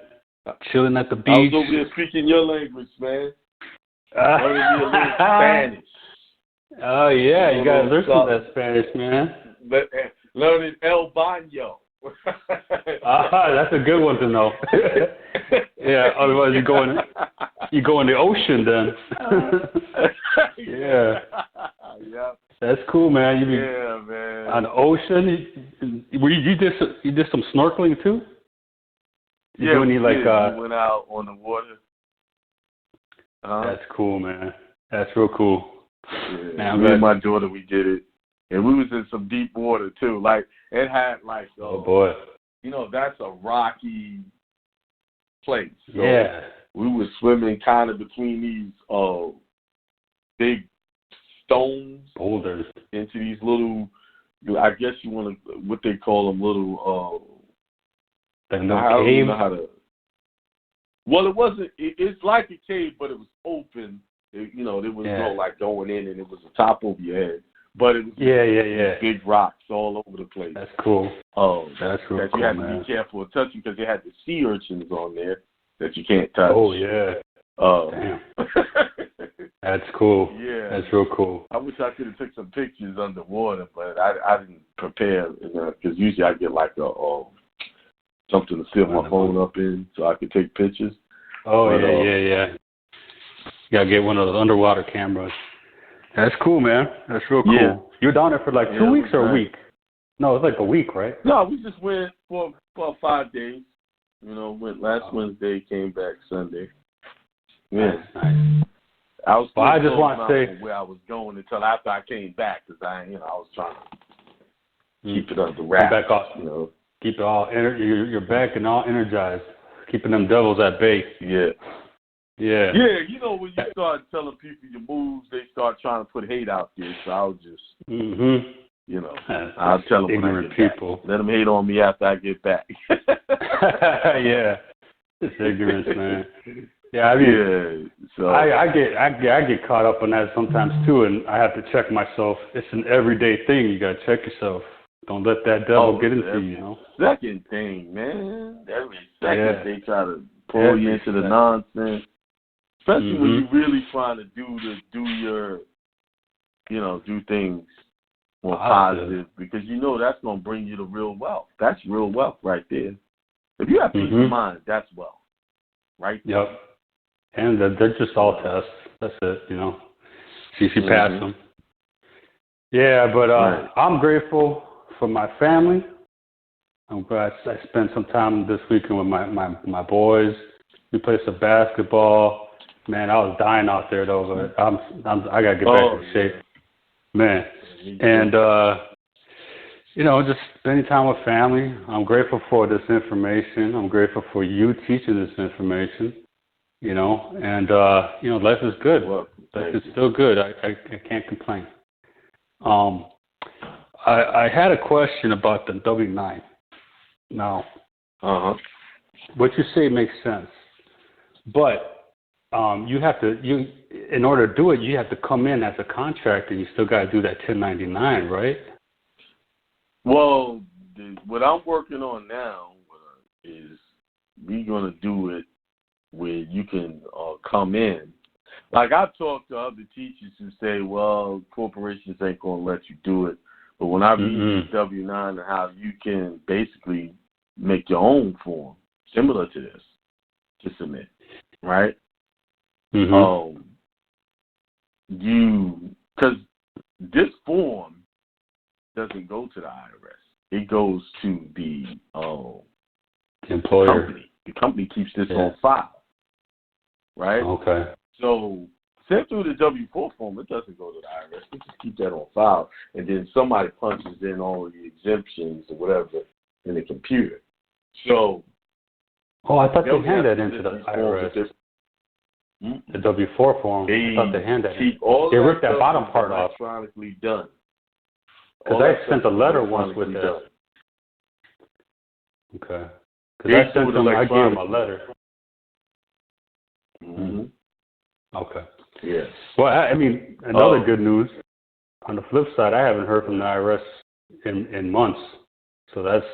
Chilling at the beach. I was over there speaking your language, man. Learning a little Spanish. Oh, yeah, you got to learn some of that Spanish, man. Learning El Baño. That's a good one to know. Yeah, otherwise you go in the ocean then. Yeah. Yeah. That's cool, man. Man. On the ocean. You did some snorkeling too? You do any we went out on the water. That's cool, man. That's real cool. Yeah, me and my daughter, we did it, and we was in some deep water too. Like it had like, oh boy, that's a rocky place. So yeah, we were swimming kind of between these big stones, boulders, into these little. I guess you want to what they call them, little. Like no cave. Well, it wasn't. It's like a cave, but it was open. There was no like going in, and it was the top over your head. But it was big rocks all over the place. That's cool. That's real that cool, you had man. to be careful of touching because they had the sea urchins on there that you can't touch. Oh yeah. Damn. That's cool. Yeah. That's real cool. I wish I could have took some pictures underwater, but I didn't prepare because usually I get like a something to fill my phone up in so I could take pictures. Oh, but, yeah. You got to get one of those underwater cameras. That's cool, man. That's real cool. Yeah. You were down there for like 2 weeks or a week? No, it was like a week, right? No, we just went for 5 days. Went last Wednesday, came back Sunday. Yeah. Nice. I just want to say where I was going until after I came back because I was trying to keep it under wraps. Back off. Keep it all you're back and all energized, keeping them devils at bay. Yeah. Yeah. Yeah, when you start telling people your moves, they start trying to put hate out there. So I'll just, I'll tell them ignorant people. Back. Let them hate on me after I get back. Yeah, it's ignorance, man. Yeah, I mean, so I get caught up on that sometimes too, and I have to check myself. It's an everyday thing. You got to check yourself. Don't let that devil get into you, Second thing, man. Every second they try to pull you into the nonsense. Especially when you're really trying to do things more positive because that's going to bring you the real wealth. That's real wealth right there. If you have peace of mind, that's wealth. Right there. Yep. And they're just all tests. That's it, See if you pass them. Yeah, but I'm grateful for my family. I'm glad I spent some time this weekend with my boys. We played some basketball. Man, I was dying out there though, but I gotta get back in shape, man. And just spending time with family. I'm grateful for this information. I'm grateful for you teaching this information. And life is good. Life is still good. I can't complain. I had a question about the W-9. Now, what you say makes sense, but you have to in order to do it, you have to come in as a contractor. You still got to do that 1099, right? Well, what I'm working on now is we're gonna do it where you can come in. Like I've talked to other teachers who say, well, corporations ain't gonna let you do it. But when I read W-9 and how you can basically make your own form similar to this to submit, right? Because this form doesn't go to the IRS. It goes to the employer. Company. The company keeps this on file, right? Okay. So sent through the W-4 form, it doesn't go to the IRS. We just keep that on file, and then somebody punches in all of the exemptions or whatever in the computer. So, I thought they hand that into the IRS. The W-4 form. I thought they hand that. They ripped that bottom part off. Electronically done. Because I sent a letter once with that. Okay. Because I gave them a letter. Okay. Yeah. Well, I mean, another good news. On the flip side, I haven't heard from the IRS in months, so that's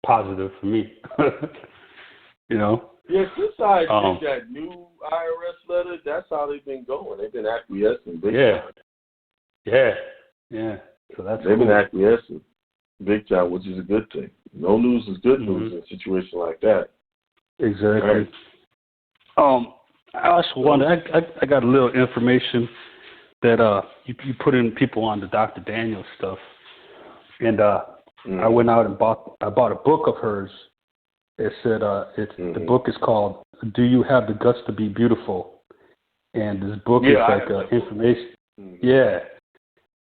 positive for me. Yeah, since I did that new IRS letter, that's how they've been going. They've been acquiescing big time. Yeah. So they've been acquiescing big time, which is a good thing. No news is good news in a situation like that. Exactly. Right. I also wonder. I got a little information that you put in people on the Dr. Daniels stuff, and I went out and bought a book of hers. It said the book is called "Do You Have the Guts to Be Beautiful?" And this book is like information. Yeah.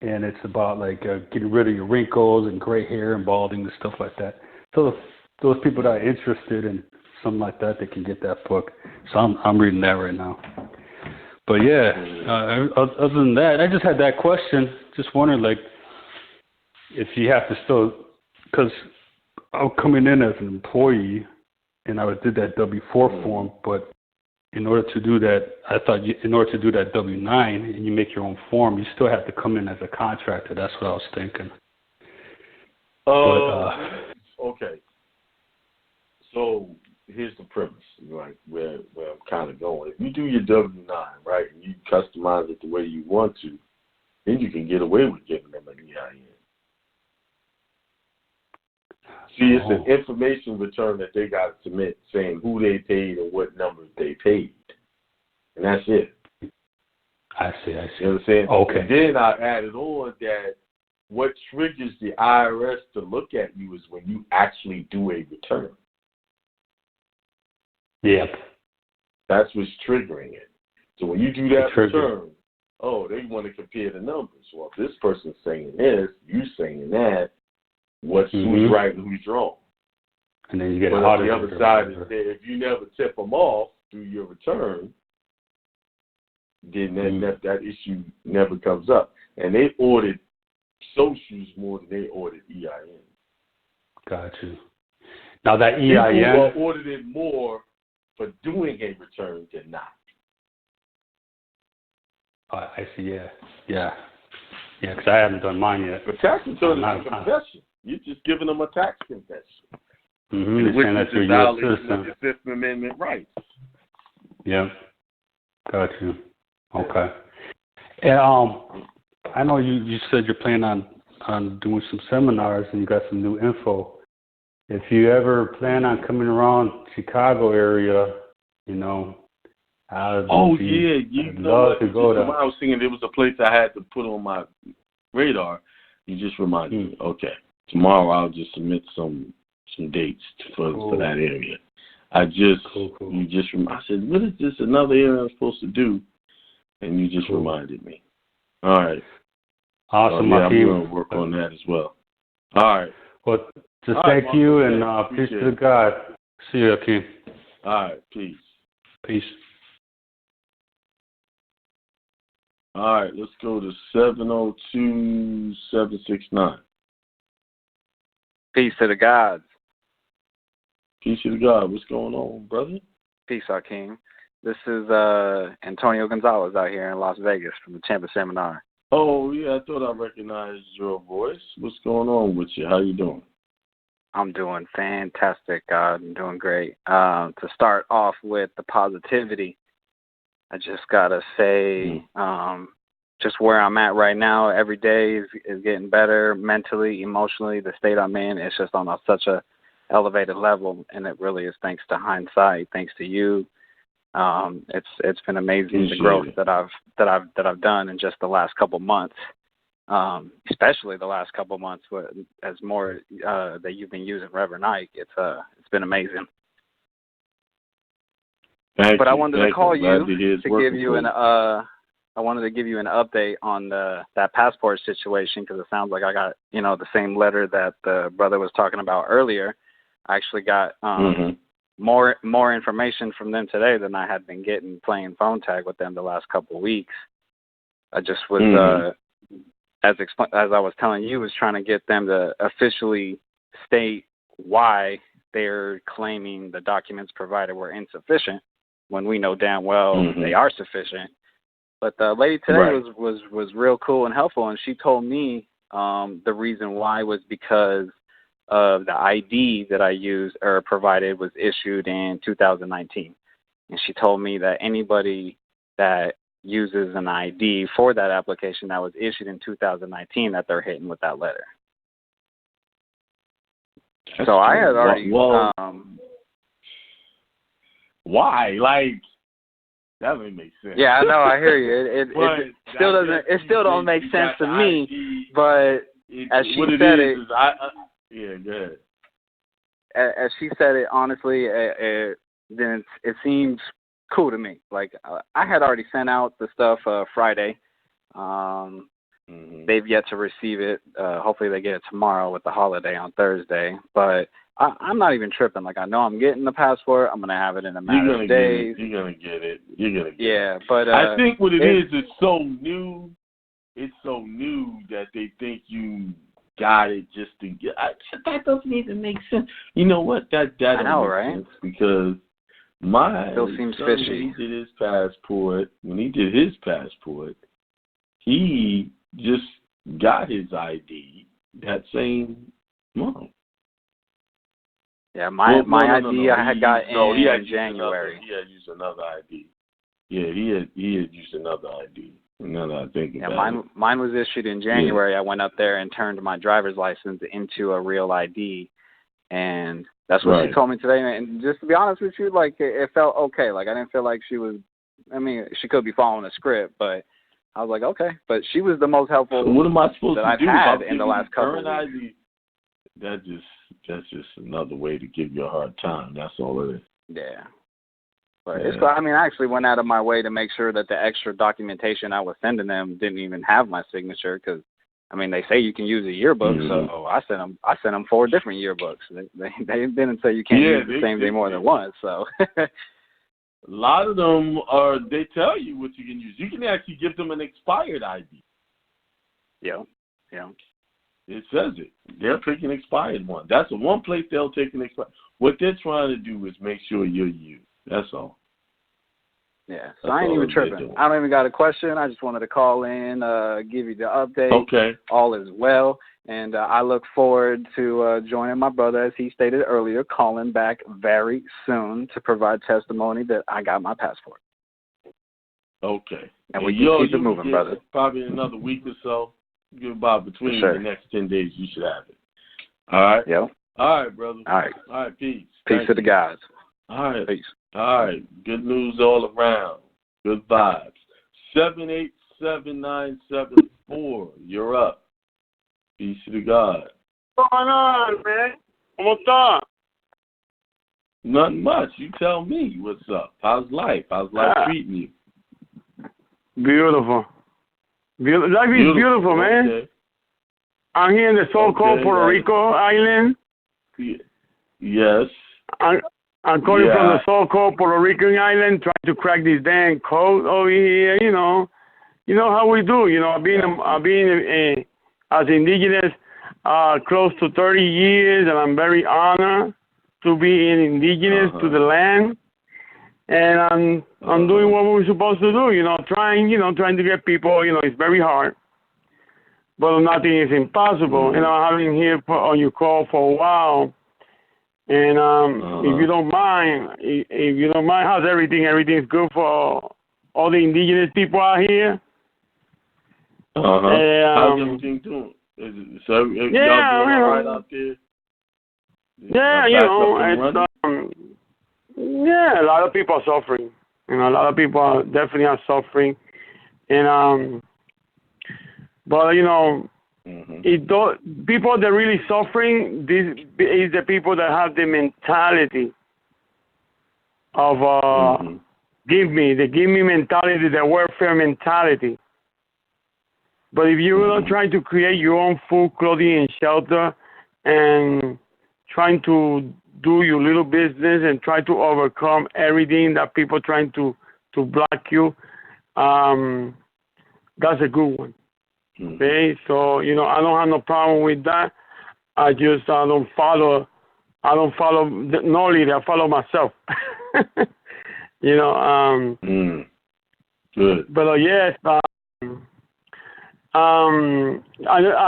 And it's about like getting rid of your wrinkles and gray hair and balding and stuff like that. So those people that are interested in something like that, they can get that book. So I'm reading that right now. But yeah, other than that, I just had that question. Just wondering, like, if you have to still, because I'm coming in as an employee, and I did that W-4 form, but in order to do that, I thought in order to do that W-9 and you make your own form, you still have to come in as a contractor. That's what I was thinking. Okay. So here's the premise, like where I'm kind of going. If you do your W-9, right, and you customize it the way you want to, then you can get away with giving them an EIN. See, it's an information return that they got to submit saying who they paid and what numbers they paid. And that's it. I see. You know what I'm saying? Okay. And then I added on that what triggers the IRS to look at you is when you actually do a return. Yep. That's what's triggering it. So when you do that return, they want to compare the numbers. Well, if this person's saying this, you saying that, who's right and who's wrong? And then you get the other side is that if you never tip them off through your return, then that issue never comes up. And they audit socials more than they audit EIN. Got you. Now that EIN... People are audited more for doing a return than not. I see, yeah. Yeah, because I haven't done mine yet. The tax return is a confession. You're just giving them a tax confession. Mm-hmm. Saying that you're a U.S. citizen. Your Fifth Amendment rights. Yeah. Got you. Okay. And, I know you said you're planning on doing some seminars and you got some new info. If you ever plan on coming around Chicago area, I'd love to go there. I was thinking there was a place I had to put on my radar. You just reminded me. Okay. Tomorrow I'll just submit some dates for that area. I just you just I said, what is this another area I'm supposed to do? And you just reminded me. All right. Awesome, I'm going to work on that as well. All right. Well, just thank you and peace to God. See you, Akiem. All right. Peace. Peace. All right. Let's go to 702-769. Peace to the gods. Peace to the God. What's going on, brother? Peace, Akiem. This is Antonio Gonzalez out here in Las Vegas from the Chamber Seminar. Oh, yeah, I thought I recognized your voice. What's going on with you? How you doing? I'm doing fantastic, God. I'm doing great. To start off with the positivity, I just got to say just where I'm at right now, every day is getting better mentally, emotionally. The state I'm in is just on such a elevated level, and it really is thanks to Hindsight, thanks to you. It's been amazing the growth that I've done in just the last couple months, especially the last couple months. As more that you've been using Reverend Ike, it's been amazing. But I wanted to call you to give you I wanted to give you an update on that passport situation because it sounds like I got the same letter that the brother was talking about earlier. I actually got more information from them today than I had been getting playing phone tag with them the last couple of weeks. I just was, as I was telling you, was trying to get them to officially state why they're claiming the documents provided were insufficient when we know damn well they are sufficient. But the lady today was real cool and helpful, and she told me the reason why was because of the ID that I used or provided was issued in 2019. And she told me that anybody that uses an ID for that application that was issued in 2019, that they're hitting with that letter. So I had already, Why? Like, that doesn't make sense. Yeah, I know. I hear you. It still doesn't. It still don't make sense to me. ID, but as she said it, yeah, go ahead. As she said it, honestly, then it seems cool to me. Like I had already sent out the stuff Friday. They've yet to receive it. Hopefully they get it tomorrow with the holiday on Thursday. But I'm not even tripping. Like I know I'm getting the passport. I'm gonna have it in a matter of days. You're gonna get it. You're gonna get it. Yeah, but I think what it is, it's so new. It's so new that they think you got it just to get. That doesn't even make sense. You know what? That I know, make right? sense because my still seems fishy. When he did his passport, he just got his ID that same month. Yeah, my ID I had got in January. He had used another ID. Yeah, he had used another ID. Now that I think about it. Mine was issued in January. Yeah. I went up there and turned my driver's license into a real ID, and that's what she told me today. And just to be honest with you, like it felt okay. Like I didn't feel like she was. I mean, she could be following a script, but I was like, okay. But she was the most helpful. So what am I supposed that to I've do had in the last couple of weeks. That's just another way to give you a hard time. That's all it is. Yeah. But it's cool. I mean, I actually went out of my way to make sure that the extra documentation I was sending them didn't even have my signature because, I mean, they say you can use a yearbook, so I sent them 4 different yearbooks. They didn't say you can't use the same thing more than once. So a lot of them they tell you what you can use. You can actually give them an expired ID. Yeah. It says it. They'll take an expired one. That's the one place they'll take an expired. What they're trying to do is make sure you're you. That's all. Yeah, so I ain't even tripping. I don't even got a question. I just wanted to call in, give you the update. Okay. All is well, and I look forward to joining my brother, as he stated earlier, calling back very soon to provide testimony that I got my passport. Okay. And we can keep it moving, brother. Probably in another week or so. About between the next 10 days, you should have it. All right? Yep. All right, brother. All right. All right, peace. Peace to the guys. All right. Peace. All right. Good news all around. Good vibes. 787-974. You're up. Peace to the God. What's going on, man? ¿Cómo está? Nothing much. You tell me what's up. How's life? How's life treating you? Beautiful. Life is beautiful, man. Okay. I'm here in the so-called Puerto Rico island. Yes. I'm calling from the so-called Puerto Rican island, trying to crack this damn code over here. You know how we do. I've been as indigenous close to 30 years, and I'm very honored to be an indigenous to the land. And I'm doing what we're supposed to do, trying to get people, it's very hard. But nothing is impossible. I've been here on your call for a while. And if you don't mind, how's everything? Everything's good for all the indigenous people out here? How's everything doing? Y'all doing all right out there? Yeah, a lot of people are suffering. A lot of people definitely are suffering. And but people that are really suffering, this is the people that have the mentality of give me mentality, the welfare mentality. But if you're not trying to create your own food, clothing, and shelter, and trying to do your little business and try to overcome everything that people trying to block you, that's a good one. Okay, so I don't have no problem with that. I don't follow no leader. I follow myself. Good. But yes, I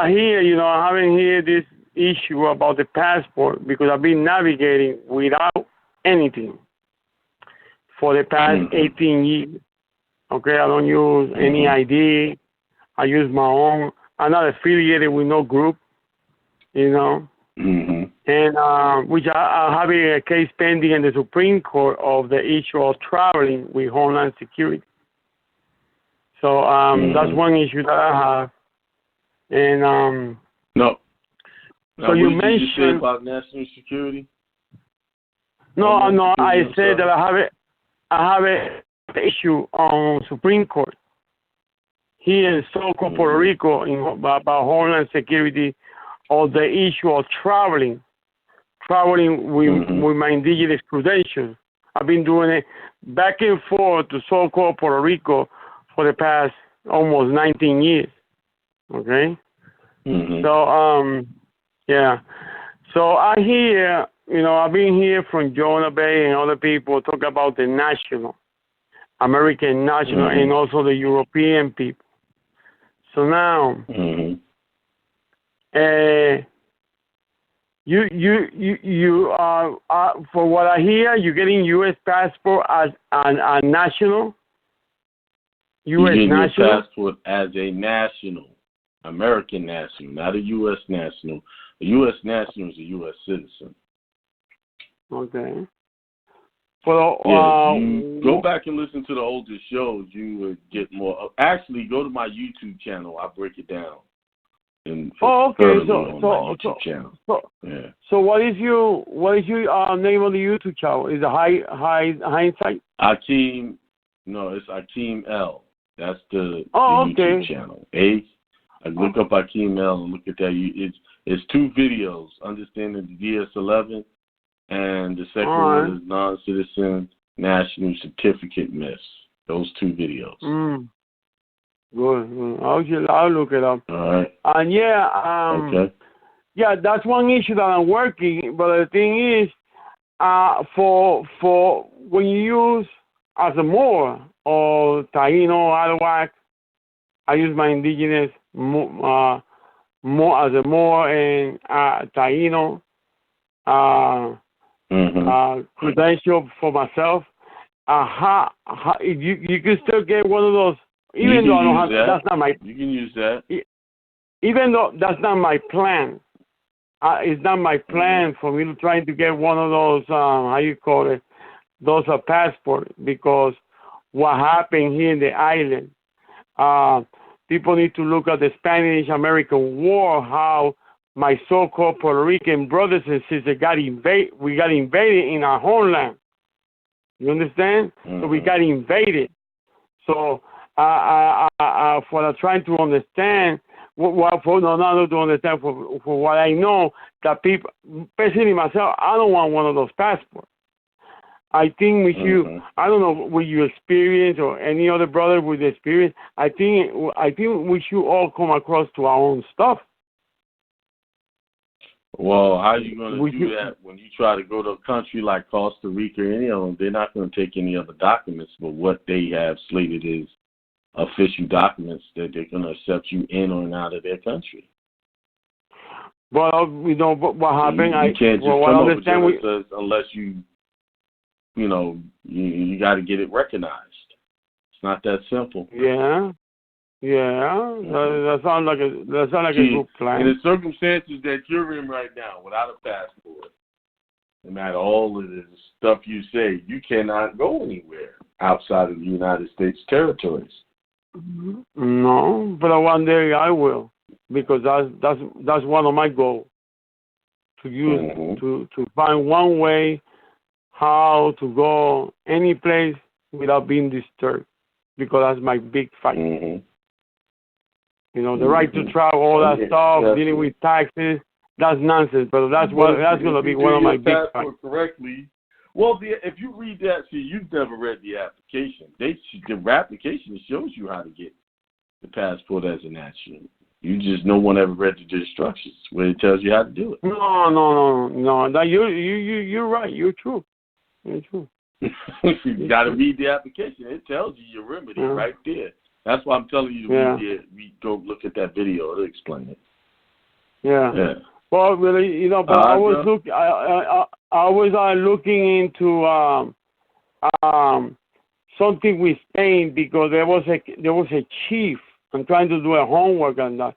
hear I haven't heard this issue about the passport because I've been navigating without anything for the past 18 years. Okay, I don't use any ID. I use my own. I'm not affiliated with no group, and which I have a case pending in the Supreme Court of the issue of traveling with Homeland Security. So that's one issue that I have. And no. So you mentioned you say about national security? No, I said that I have a issue on Supreme Court here in so-called Puerto Rico about Homeland Security, or the issue of traveling with my indigenous credentials. I've been doing it back and forth to so-called Puerto Rico for the past almost 19 years. Okay? So, yeah. So I hear, I've been here from Jonah Bay and other people talk about the American national, and also the European people. So now, you for what I hear, you're getting U.S. passport as a national. U.S. national. Your passport as a national, American national, not a U.S. national. A U.S. national is a U.S. citizen. Okay. Well, you go back and listen to the older shows. You would get more. Actually, go to my YouTube channel. I break it down. Okay. So channel. So what is your name on the YouTube channel? Is it Hindsight? Akiem. No, it's Akiem L. That's the YouTube channel. I look up Akiem L and look at that. It's two videos: understanding the DS-11, and the second one is non-citizen national certificate miss. Those two videos. Good. I'll look it up. All right. And that's one issue that I'm working. But the thing is, for when you use as a Moor or Taino, Arawak, I use my indigenous Moor as a Moor and Taino credential for myself. You can still get one of those. Even though I don't have, that's not my. You can use that. Even though that's not my plan, it's not my plan for me to try to get one of those. How you call it? Those are passports, because what happened here in the island, people need to look at the Spanish-American War. How my so-called Puerto Rican brothers and sisters got invaded. We got invaded in our homeland. You understand? So we got invaded. So. For trying to understand, for what I know, that people, especially myself, I don't want one of those passports. I think with you, I don't know with your experience or any other brother with experience, I think we should all come across to our own stuff. Well, how are you going to do that when you try to go to a country like Costa Rica or any of them? They're not going to take any other documents, but what they have slated is official documents that they're going to accept you in or out of their country. Well, what happened? You can't just come up with it unless you got to get it recognized. It's not that simple. Yeah. That sounds like a good plan. In the circumstances that you're in right now, without a passport, no matter all of the stuff you say, you cannot go anywhere outside of the United States territories. No, but one day I will, because that's one of my goals, to use to find one way how to go any place without being disturbed, because that's my big fight. The right to travel, all that stuff, dealing with taxes, that's nonsense. But that's going to be one of my big fights. Correctly. Well, if you read that, you've never read the application. The application shows you how to get the passport as a national. No one ever read the instructions where it tells you how to do it. No. That you're right. You're true. You got to read the application. It tells you your remedy right there. That's why I'm telling you to go look at that video. It'll explain it. Yeah. Well, really, but I was looking into something with Spain, because there was a chief. I'm trying to do a homework on that.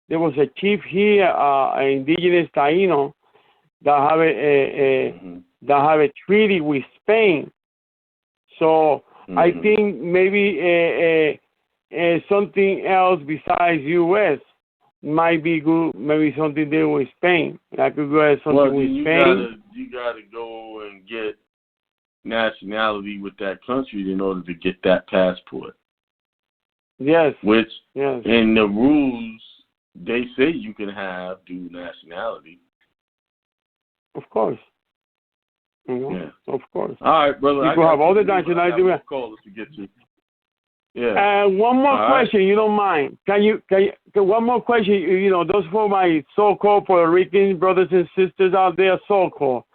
There was a chief here, an indigenous Taino, that have a treaty with Spain. So I think maybe something else besides U.S. might be good. Maybe something there with Spain. I could go ahead something with Spain. You gotta go and get nationality with that country in order to get that passport. Yes. Which in the rules they say you can have dual nationality. Of course. Yeah. Of course. All right, brother. You can have all the nationality. Call us to get you. Yeah. One more question, you don't mind? Can one more question? You know, those for my so-called Puerto Rican brothers and sisters out there, so-called.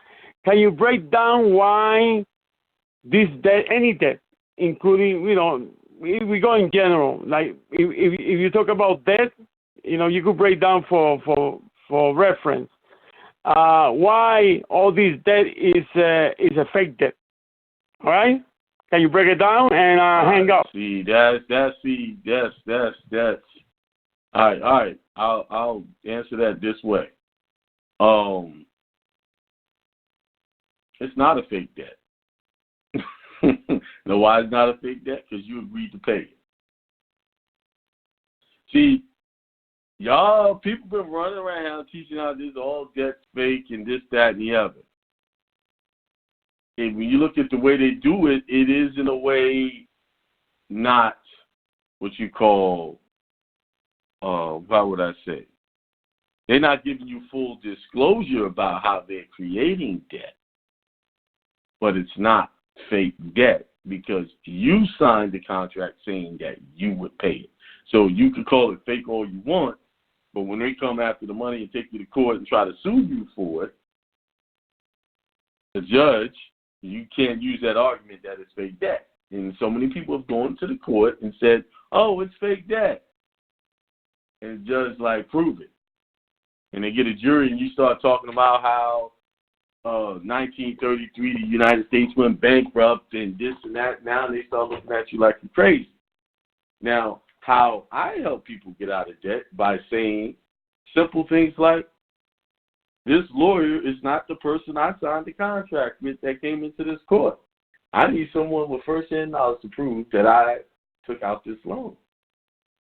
Can you break down why this debt, any debt, including, you know, if we go in general, like if you talk about debt, you know, you could break down for reference. Why all this debt is a fake debt? All right. Can you break it down and hang up? That's. All right. I'll answer that this way. It's not a fake debt. Know why it's not a fake debt? Because you agreed to pay it. See, y'all, people been running around teaching how this all debt's fake and this, that, and the other. And when you look at the way they do it, it is in a way not what you call, how would I say? They're not giving you full disclosure about how they're creating debt. But it's not fake debt because you signed the contract saying that you would pay it. So you can call it fake all you want, but when they come after the money and take you to court and try to sue you for it, the judge, you can't use that argument that it's fake debt. And so many people have gone to the court and said, oh, it's fake debt. And the judge, like, prove it. And they get a jury and you start talking about how 1933 the United States went bankrupt and this and that. Now they start looking at you like you're crazy. Now, how I help people get out of debt by saying simple things like, this lawyer is not the person I signed the contract with that came into this court. I need someone with first-hand knowledge to prove that I took out this loan.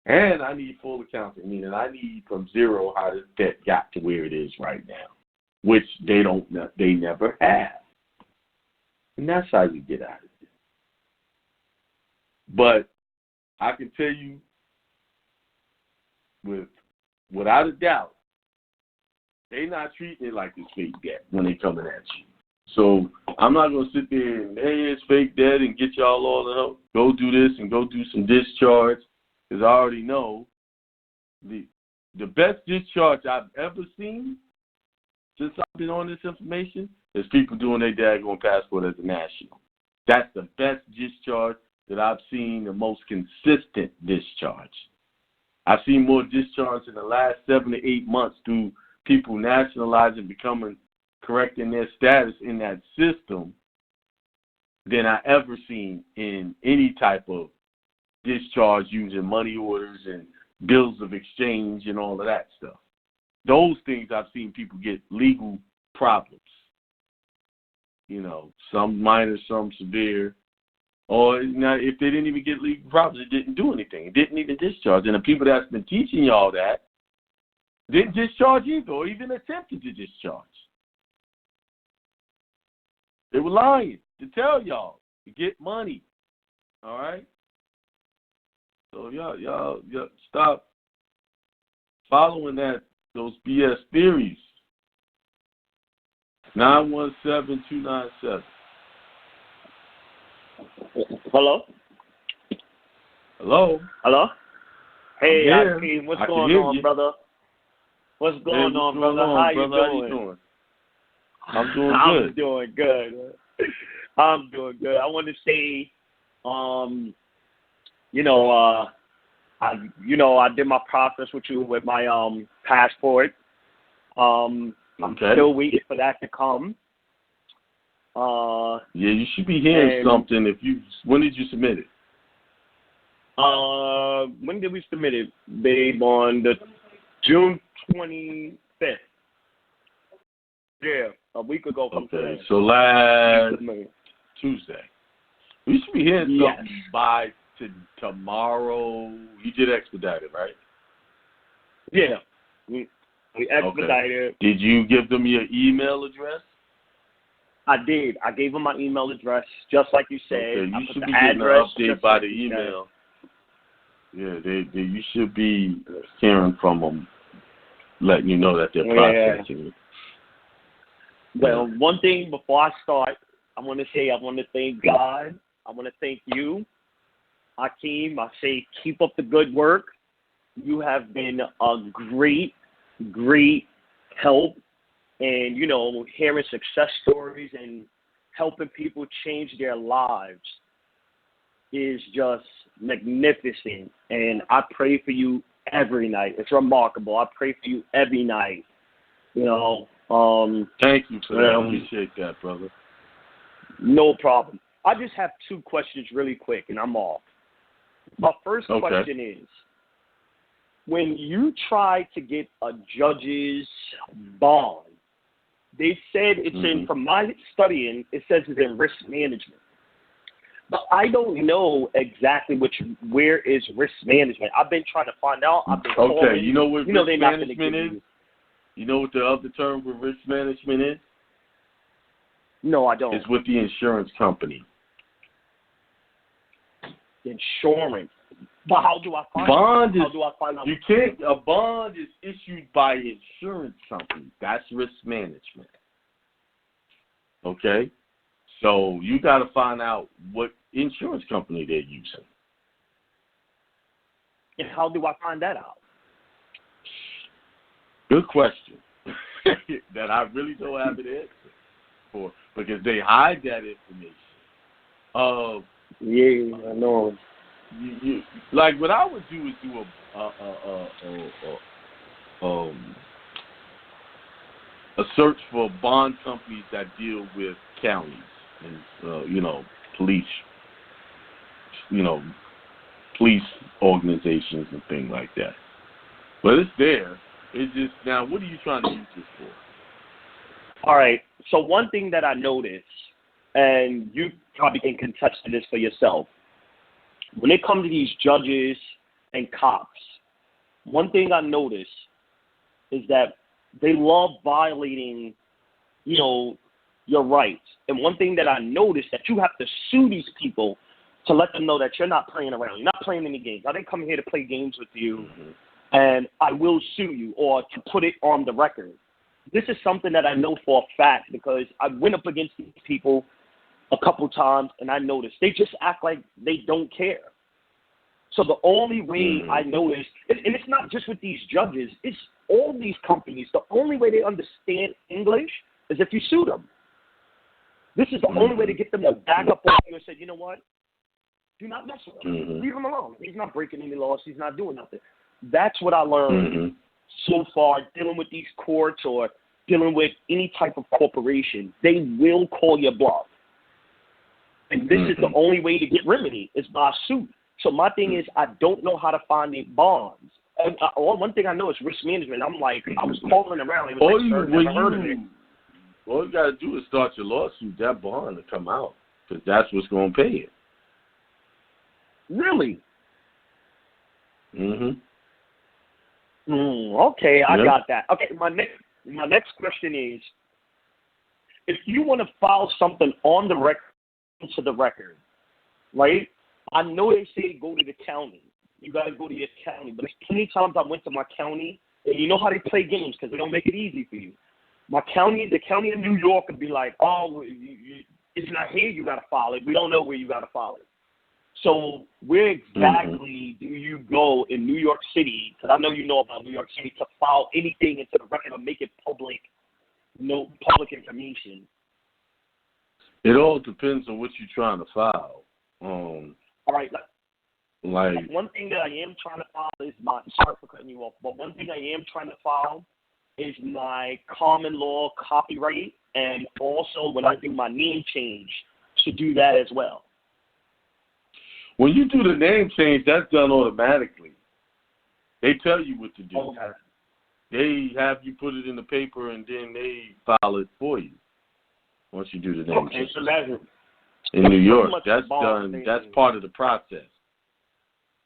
And I need full accounting, meaning I need from zero how this debt got to where it is right now, which they never have. And that's how you get out of it. But I can tell you without a doubt, they're not treating it like it's fake debt when they're coming at you. So I'm not going to sit there and, hey, it's fake debt and get y'all all to help. Go do this and go do some discharge, because I already know the best discharge I've ever seen since I've been on this information is people doing their daggone passport as a national. That's the best discharge that I've seen, the most consistent discharge. I've seen more discharge in the last 7 to 8 months through people nationalizing, correcting their status in that system than I ever seen in any type of discharge using money orders and bills of exchange and all of that stuff. Those things I've seen people get legal problems. You know, some minor, some severe. Or if they didn't even get legal problems, it didn't do anything. It didn't even discharge. And the people that's been teaching y'all that didn't discharge either or even attempted to discharge. They were lying to tell y'all to get money. All right? So y'all stop following those BS theories. 917-297. Hello? Hello? Hey, Akiem, what's going on, brother? What's going on, brother? How you doing? I'm doing good. I'm doing good. I want to say, I did my process with you with my passport. Okay. Still waiting for that to come. Yeah, you should be hearing something. When did you submit it? When did we submit it, babe? On the June 25th. Yeah, a week ago from today. Okay, so last Tuesday. We should be hearing something by tomorrow. You did expedite it, right? Yeah. We expedited. Okay. Did you give them your email address? I did. I gave them my email address, just like you said. Okay, you should be getting an update by the email. Yeah, you should be hearing from them, letting you know that they're processing it. Well, one thing before I start, I want to thank God. I want to thank you, Akiem. I say keep up the good work. You have been a great, great help. And, hearing success stories and helping people change their lives is just magnificent. And I pray for you every night. It's remarkable. I pray for you every night. Thank you for that. I appreciate that, brother. No problem. I just have 2 questions really quick, and I'm off. My first question is, when you try to get a judge's bond, they said it's in, from my studying, it says it's in risk management. But I don't know exactly where is risk management. I've been trying to find out. I've been calling. You know what risk management is? You know what the other term for risk management is? No, I don't. It's with the insurance company. Insurance. But how do I find out? How do I find out? You can't. A bond is issued by an insurance company. That's risk management. Okay? So you got to find out what insurance company they're using. And how do I find that out? Good question. That I really don't have an answer for, because they hide that information. Yeah, I know. You like what I would do is do a search for bond companies that deal with counties and police, police organizations and things like that. But it's there. It's just, now what are you trying to use this for? All right. So one thing that I noticed, and you probably can contest to this for yourself, when it comes to these judges and cops, one thing I noticed is that they love violating, your rights. And one thing that I noticed, that you have to sue these people to let them know that you're not playing around. You're not playing any games. I didn't come here to play games with you, and I will sue you, or to put it on the record. This is something that I know for a fact, because I went up against these people a couple times, and I noticed they just act like they don't care. So the only way I noticed, and it's not just with these judges, it's all these companies, the only way they understand English is if you sue them. This is the only way to get them to back up on you and say, you know what? Do not mess with him. Leave him alone. He's not breaking any laws. He's not doing nothing. That's what I learned so far, dealing with these courts or dealing with any type of corporation. They will call your bluff. And this is the only way to get remedy, is by suit. So my thing is, I don't know how to find the bonds. And one thing I know is risk management. I'm like, I was calling around. It was all you got to do is start your lawsuit, that bond to come out, because that's what's going to pay it. Really? Okay, I got that. Okay, my next question is, if you want to file something on the record, to the record, right? I know they say go to the county. You got to go to your county. But plenty of times I went to my county, and you know how they play games because they don't make it easy for you. The county of New York would be like, oh, it's not here, you got to file it. We don't know where you got to file it. So where exactly do you go in New York City, because I know you know about New York City, to file anything into the record or make it public information? It all depends on what you're trying to file. All right. Like one thing that I am trying to file is sorry for cutting you off, but one thing I am trying to file is my common law copyright, and also when I do my name change, to do that as well. When you do the name change, that's done automatically. They tell you what to do. Okay. They have you put it in the paper, and then they file it for you once you do the name change. So that's in New York, that's done. That's part of the process.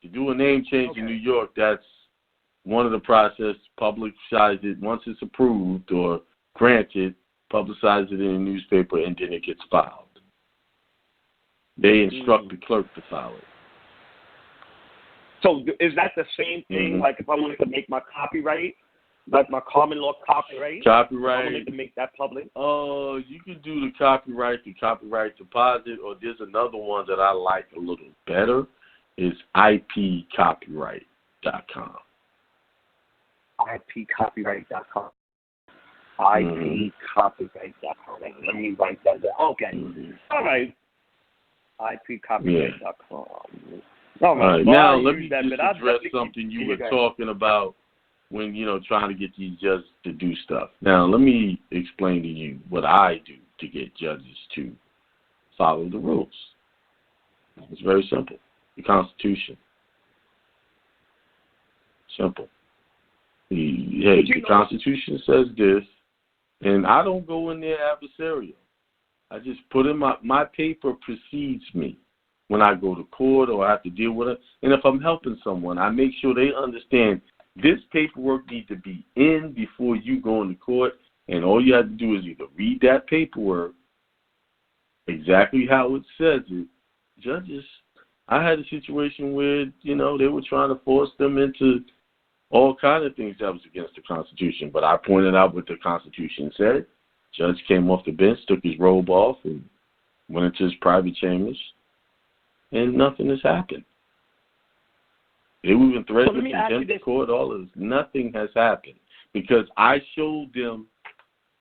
To do a name change in New York, that's one of the process. Publicize it once it's approved or granted. Publicize it in a newspaper, and then it gets filed. They instruct the clerk to file it. So is that the same thing? Like if I wanted to make my copyright, like my common law copyright? Copyright. I wanted to make that public. You can do the copyright deposit, or there's another one that I like a little better. Is ipcopyright.com. ipcopyright.com. ipcopyright.com. Let me write that down. Okay. All right. ipcopyright.com. All right. Now let me just address something you were talking about when, trying to get these judges to do stuff. Now, let me explain to you what I do to get judges to follow the rules. It's very simple. The Constitution. Simple. The Constitution says this, and I don't go in there adversarial. I just put in my paper precedes me when I go to court or I have to deal with it. And if I'm helping someone, I make sure they understand this paperwork needs to be in before you go into court, and all you have to do is either read that paperwork exactly how it says it. Judges, I had a situation where, they were trying to force them into all kinds of things that was against the Constitution, but I pointed out what the Constitution said. Judge came off the bench, took his robe off, and went into his private chambers, and nothing has happened. They were even threatened with contempt of court, all of this. Nothing has happened because I showed them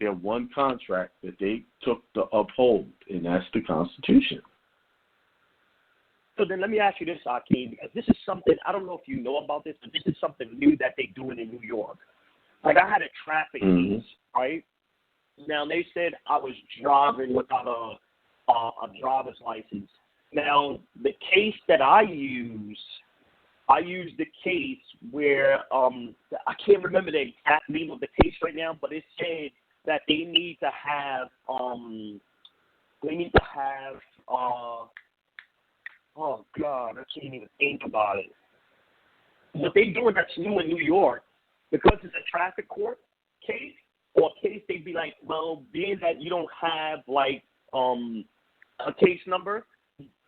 their one contract that they took to uphold, and that's the Constitution. So then let me ask you this, Akiem, because this is something, I don't know if you know about this, but this is something new that they're doing in New York. Like I had a traffic case, right? Now they said I was driving without a driver's license. Now the case that I used the case where I can't remember the exact name of the case right now, but it said that they need to have oh God, I can't even think about it. What they're doing that's new in New York, because it's a traffic court case or a case, they'd be like, well, being that you don't have like a case number,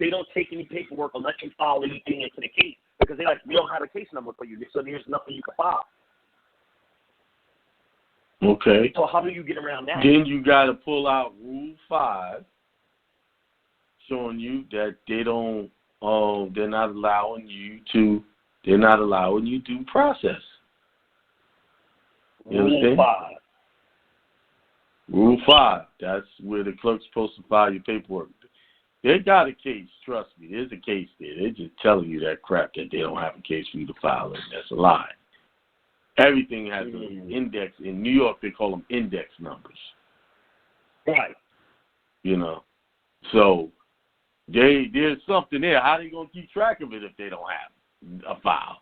they don't take any paperwork or let you file anything into the case because they're like, we don't have a case number for you, so there's nothing you can file. Okay. So how do you get around that? Then you got to pull out Rule 5, showing you that they're not allowing you due process. You understand? Rule 5. That's where the clerk's supposed to file your paperwork. They got a case, trust me. There's a case there. They're just telling you that crap that they don't have a case for you to file it. That's a lie. Everything has an index. In New York, they call them index numbers. Right. So there's something there. How are they going to keep track of it if they don't have a file?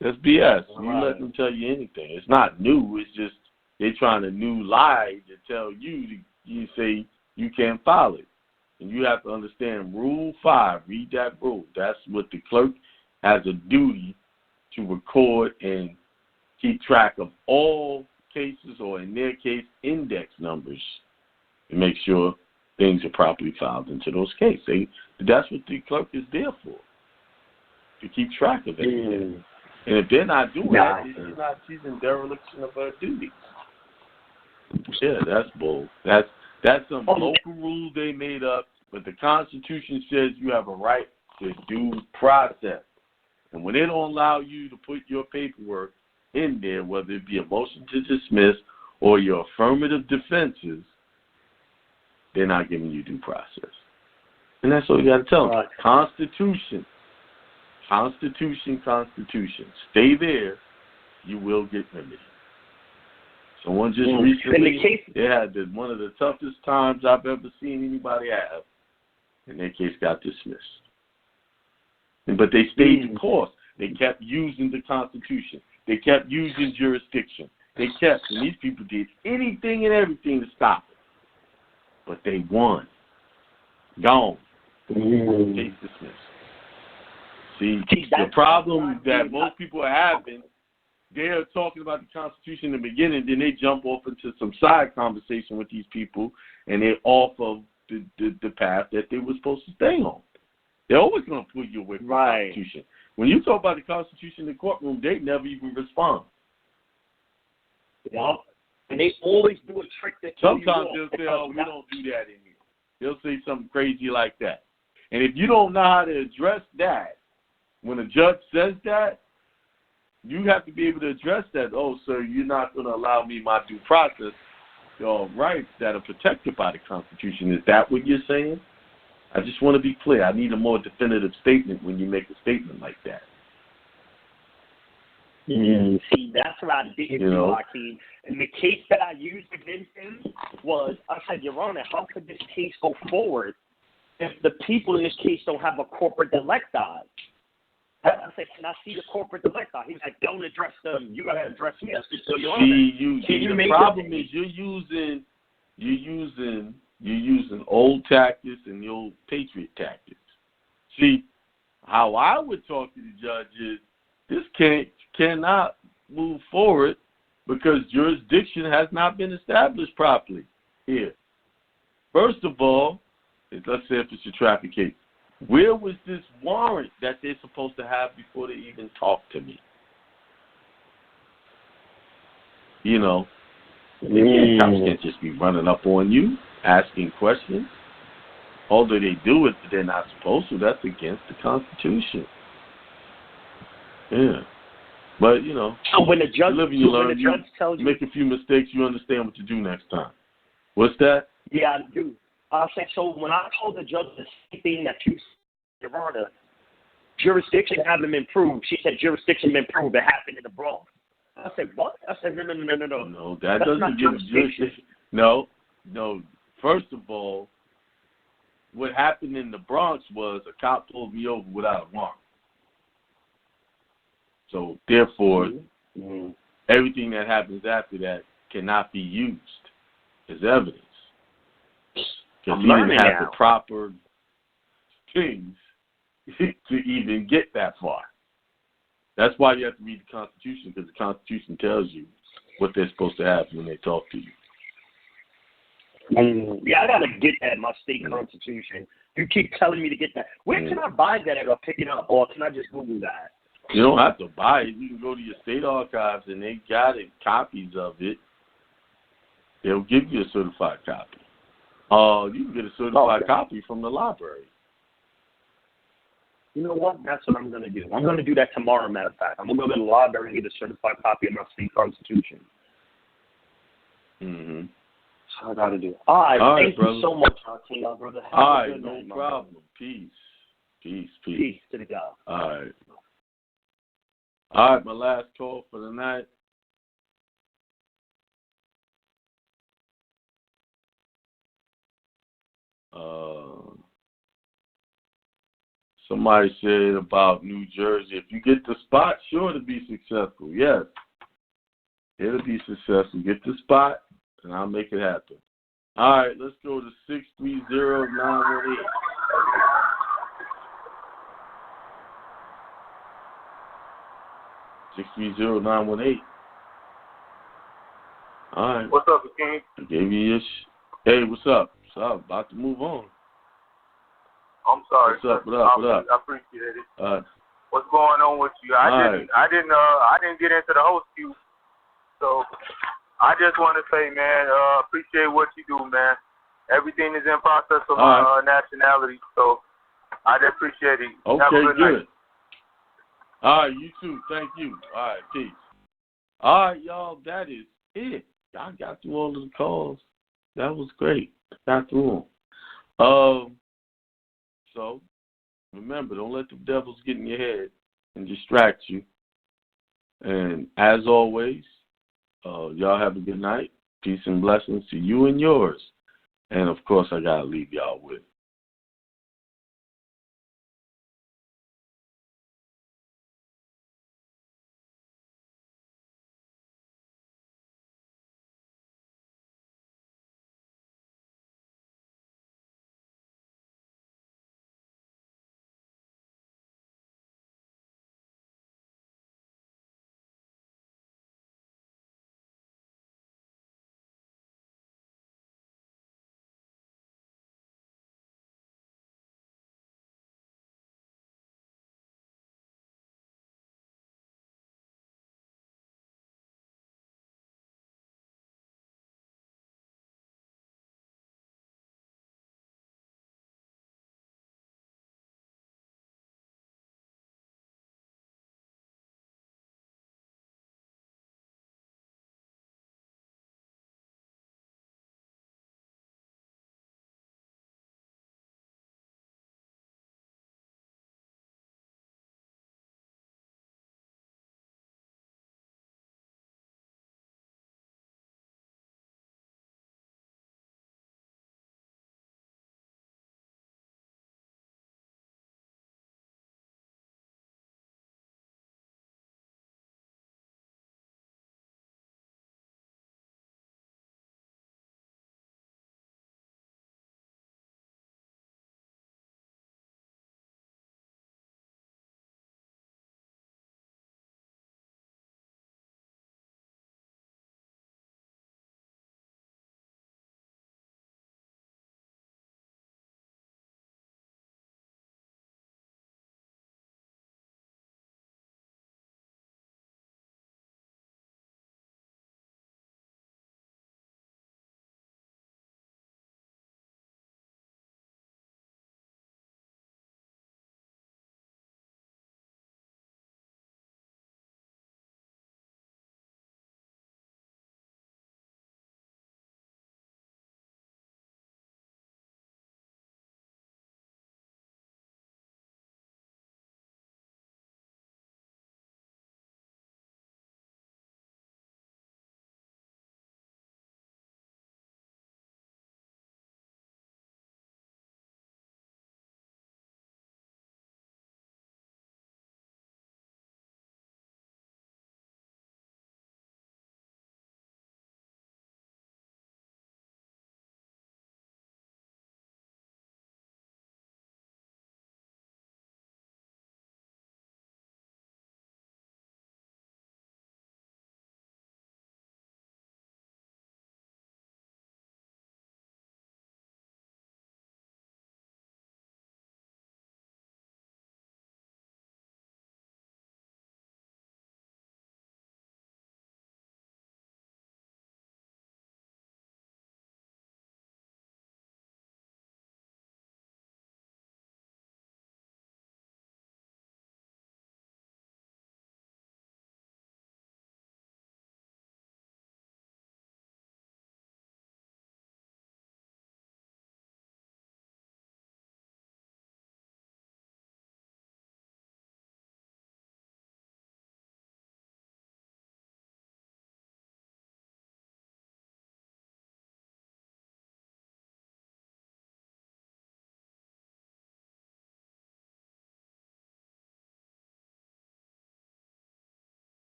That's BS. You let them tell you anything. It's not new. It's just they're trying a new lie to tell you you say you can't file it. And you have to understand Rule 5. Read that rule. That's what the clerk has a duty to record and keep track of all cases, or in their case, index numbers, to make sure things are properly filed into those cases. That's what the clerk is there for, to keep track of everything. And if they're not doing that, she's in dereliction of her duties. Yeah, that's bull. That's some local rule they made up, but the Constitution says you have a right to due process. And when they don't allow you to put your paperwork in there, whether it be a motion to dismiss or your affirmative defenses, they're not giving you due process. And that's what you got to tell them. Constitution. Stay there, you will get remedy. Someone just recently, they had one of the toughest times I've ever seen anybody have, and their case got dismissed. But they stayed the course. They kept using the Constitution. They kept using jurisdiction. And these people did anything and everything to stop it. But they won. Gone. Case dismissed. See, the problem that most people are having, they're talking about the Constitution in the beginning, then they jump off into some side conversation with these people, and they're off of the path that they were supposed to stay on. They're always going to pull you away from the Constitution. When you talk about the Constitution in the courtroom, they never even respond. Yeah. And they always do a trick that sometimes they'll say, oh, we don't do that in here. They'll say something crazy like that. And if you don't know how to address that, when a judge says that, you have to be able to address that. Oh, sir, you're not going to allow me my due process rights that are protected by the Constitution. Is that what you're saying? I just want to be clear. I need a more definitive statement when you make a statement like that. See, that's what I did, Akiem. And the case that I used against him was, I said, Your Honor, how could this case go forward if the people in this case don't have a corporate delecti? I said, can I see the corporate delecti? He's like, don't address them. You got to address me. I said, so Your Honor, the problem is you're using old tactics and the old patriot tactics. See, how I would talk to the judge is this cannot move forward because jurisdiction has not been established properly here. First of all, let's say if it's a traffic case, where was this warrant that they're supposed to have before they even talk to me? Cops can't just be running up on you, asking questions. Although they do it, they're not supposed to. That's against the Constitution. Yeah. But, so when the judge, you tells you, make a few mistakes, you understand what to do next time. What's that? Yeah, I do. I said, so when I told the judge the same thing that you said, Your Honor, jurisdiction haven't been proved. She said jurisdiction been proved. It happened in the Bronx. I said, what? I said, no. No, that doesn't give jurisdiction. No. First of all, what happened in the Bronx was a cop pulled me over without a warrant. So, therefore, everything that happens after that cannot be used as evidence. Because he didn't have the proper things to even get that far. That's why you have to read the Constitution, because the Constitution tells you what they're supposed to have when they talk to you. Yeah, I got to get that in my state constitution. You keep telling me to get that. Where can I buy that or pick it up, or can I just Google that? You don't have to buy it. You can go to your state archives, and they got it, copies of it. They'll give you a certified copy. You can get a certified copy from the library. You know what? That's what I'm going to do. I'm going to do that tomorrow, matter of fact. I'm going to go to the library and get a certified copy of my state constitution. Mm-hmm. So I got to do it. All right, thank you so much, Akiem, brother. All right, no problem. Peace to the God. All right, my last call for the night. Somebody said about New Jersey, if you get the spot, sure to be successful. Yes, it'll be successful. Get the spot, and I'll make it happen. All right, let's go to 630-918. 630-918. All right. What's up, King? I gave you your Hey, what's up? About to move on. I'm sorry. What up? I appreciate it. What's going on with you? I didn't get into the host queue, so I just want to say, man, appreciate what you do, man. Everything is in process of my nationality, so I just appreciate it. Okay, have a good good. night. All right, you too. Thank you. All right, peace. All right, y'all, that is it. I got through all of the calls. That was great. Got through them. So, remember, don't let the devils get in your head and distract you. And as always, y'all have a good night. Peace and blessings to you and yours. And, of course, I got to leave y'all with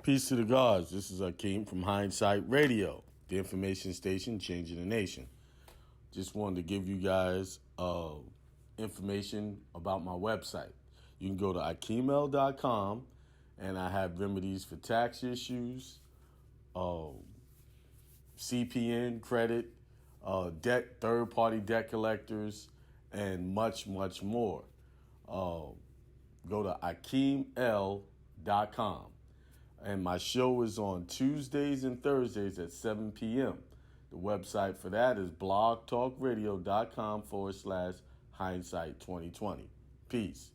Peace to the gods. This is Akiem from Hindsight Radio, the information station changing the nation. Just wanted to give you guys information about my website. You can go to Akiem.com, and I have remedies for tax issues, CPN credit, debt, third-party debt collectors, and much, much more. Go to Akiem.com. And my show is on Tuesdays and Thursdays at 7 p.m. The website for that is blogtalkradio.com/hindsight2020. Peace.